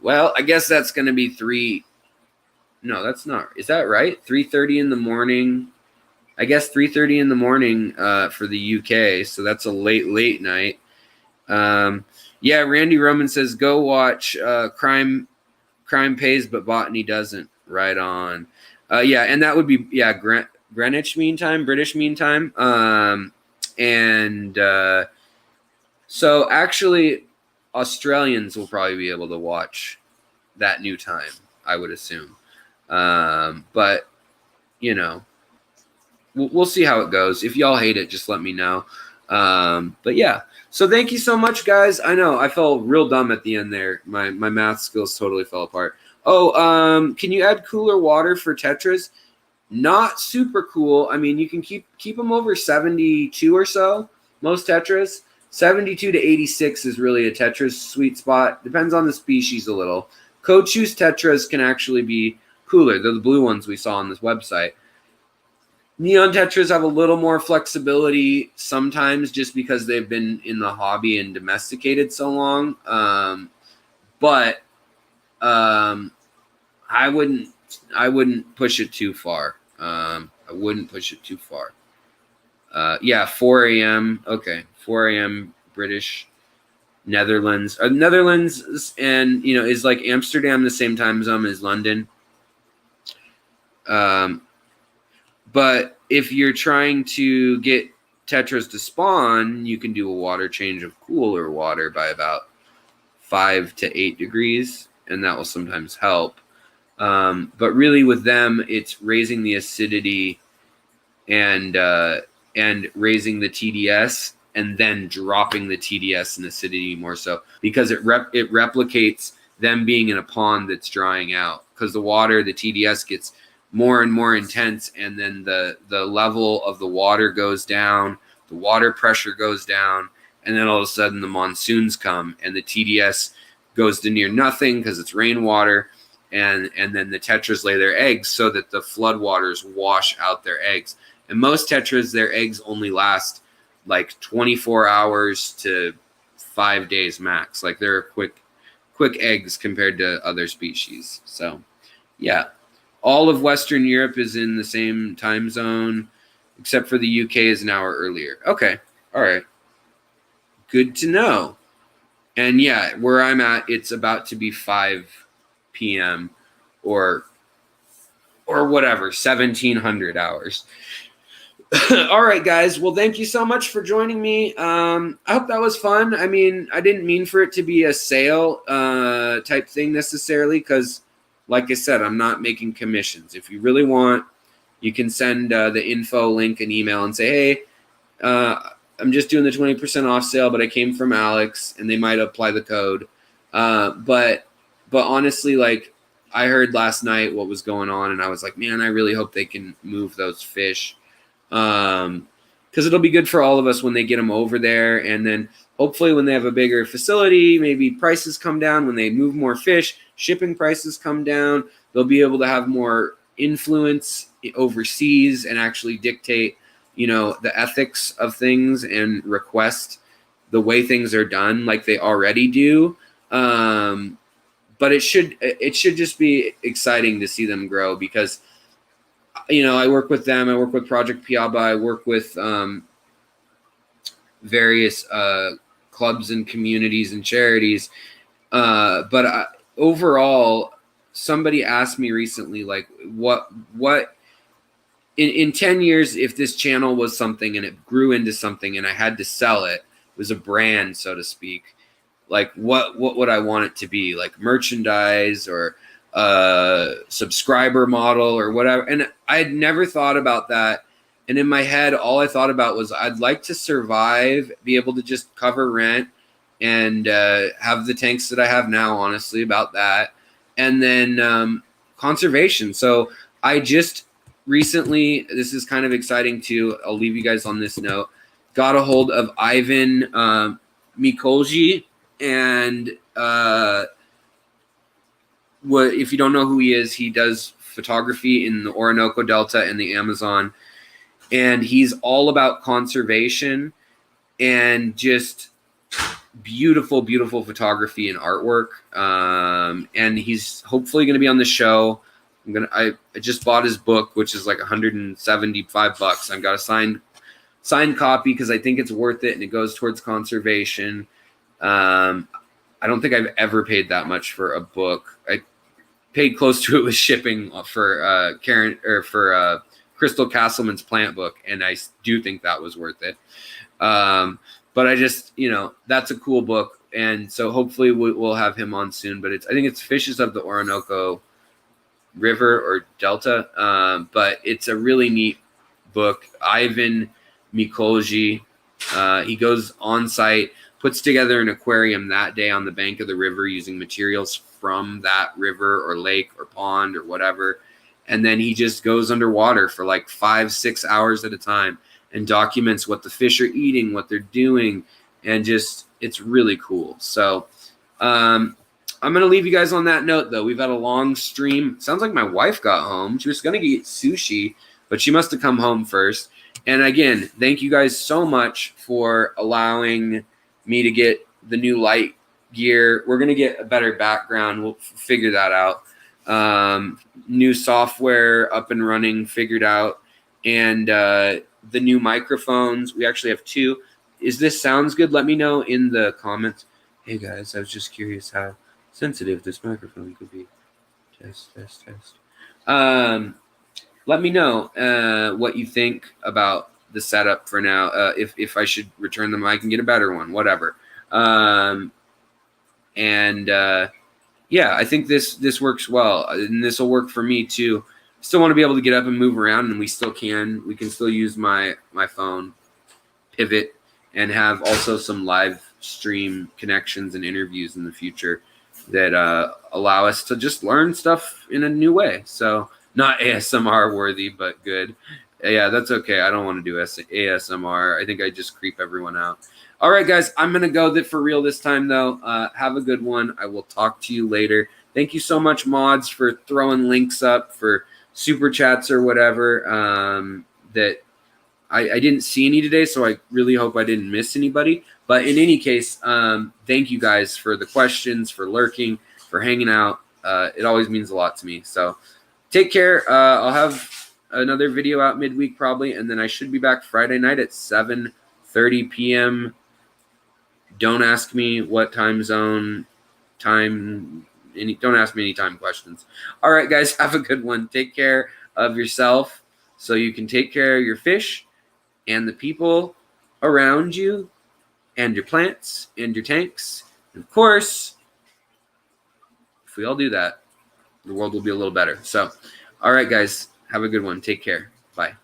Well, I guess that's going to be 3. No, that's not. Is that right? 3:30 in the morning. I guess 3:30 in the morning for the UK. So that's a late night. Yeah, Randy Roman says, go watch Crime Pays, but Botany doesn't. Right on. Yeah, and that would be, Greenwich Mean Time, British Mean Time. So actually, Australians will probably be able to watch that new time, I would assume. But, you know, we'll see how it goes. If y'all hate it, just let me know. But yeah, so thank you so much, guys. I know I felt real dumb at the end there. My math skills totally fell apart. Oh, can you add cooler water for tetras? Not super cool. I mean, you can keep them over 72 or so. Most tetras, 72 to 86 is really a tetra's sweet spot. Depends on the species a little. Coachus tetras can actually be cooler. They're the blue ones we saw on this website. Neon tetras have a little more flexibility sometimes just because they've been in the hobby and domesticated so long. But I wouldn't push it too far. I wouldn't push it too far. Yeah, 4 a.m. Okay, 4 a.m. British, Netherlands. Netherlands and is like Amsterdam the same time zone as London. But if you're trying to get tetras to spawn, you can do a water change of cooler water by about 5 to 8 degrees, and that will sometimes help. But really with them, it's raising the acidity and raising the TDS and then dropping the TDS and acidity more so because it replicates them being in a pond that's drying out because the water, the TDS gets more and more intense, and then the level of the water goes down, the water pressure goes down, and then all of a sudden the monsoons come and the TDS goes to near nothing because it's rainwater, and then the tetras lay their eggs so that the floodwaters wash out their eggs. And most tetras, their eggs only last like 24 hours to 5 days max. Like they're quick eggs compared to other species. So yeah, all of Western Europe is in the same time zone, except for the UK is an hour earlier. Okay, all right, good to know. And yeah, where I'm at, it's about to be 5 p.m. or whatever, 1700 hours. All right, guys. Well, thank you so much for joining me. I hope that was fun. I mean, I didn't mean for it to be a sale type thing necessarily because, like I said, I'm not making commissions. If you really want, you can send the info link an email and say, hey, I'm just doing the 20% off sale, but I came from Alex, and they might apply the code. But honestly, like, I heard last night what was going on, and I was like, man, I really hope they can move those fish. Because it'll be good for all of us when they get them over there. And then hopefully when they have a bigger facility, maybe prices come down. When they move more fish, shipping prices come down. They'll be able to have more influence overseas and actually dictate, you know, the ethics of things and request the way things are done like they already do. But it should just be exciting to see them grow because, you know, I work with them. I work with Project Piaba. I work with various clubs and communities and charities. But overall, somebody asked me recently, like, what in 10 years, if this channel was something and it grew into something and I had to sell it, was a brand, so to speak, like what would I want it to be? Like merchandise or subscriber model or whatever. And I had never thought about that. And in my head, all I thought about was I'd like to survive, be able to just cover rent and have the tanks that I have now, honestly, about that. And then conservation. So I just recently, this is kind of exciting too, I'll leave you guys on this note, got a hold of Ivan Mikolji. And if you don't know who he is, he does photography in the Orinoco Delta and the Amazon. And he's all about conservation and just beautiful, beautiful photography and artwork. And he's hopefully going to be on the show. I just bought his book, which is like $175. I've got a signed copy because I think it's worth it and it goes towards conservation. I don't think I've ever paid that much for a book. I paid close to it with shipping for Crystal Castleman's plant book, and I do think that was worth it. But I just, you know, that's a cool book, and so hopefully we'll have him on soon. But I think it's Fishes of the Orinoco River or Delta, but it's a really neat book. Ivan Mikolji, he goes on site, puts together an aquarium that day on the bank of the river using materials from that river or lake or pond or whatever. And then he just goes underwater for like 5-6 hours at a time and documents what the fish are eating, what they're doing. And just, it's really cool. So I'm going to leave you guys on that note, though. We've had a long stream. Sounds like my wife got home. She was going to get sushi, but she must have come home first. And again, thank you guys so much for allowing me to get the new light gear. We're going to get a better background. We'll figure that out. New software up and running, figured out. And the new microphones. We actually have 2. Is this sounds good? Let me know in the comments. Hey guys, I was just curious how sensitive this microphone could be. Test. Let me know what you think about the setup for now. If I should return the mic and get a better one, whatever. Yeah, I think this works well, and this will work for me too. Still want to be able to get up and move around, and we can still use my phone, pivot, and have also some live stream connections and interviews in the future that allow us to just learn stuff in a new way. So not ASMR worthy, but good. Yeah, that's okay. I don't want to do ASMR. I think I just creep everyone out. All right, guys, I'm going to go for real this time, though. Have a good one. I will talk to you later. Thank you so much, mods, for throwing links up for super chats or whatever. That I didn't see any today, so I really hope I didn't miss anybody. But in any case, thank you guys for the questions, for lurking, for hanging out. It always means a lot to me. So take care. I'll have another video out midweek probably, and then I should be back Friday night at 7:30 p.m. Don't ask me what time zone, don't ask me any time questions. All right, guys, have a good one. Take care of yourself so you can take care of your fish and the people around you and your plants and your tanks. And of course, if we all do that, the world will be a little better. So, all right, guys, have a good one. Take care. Bye.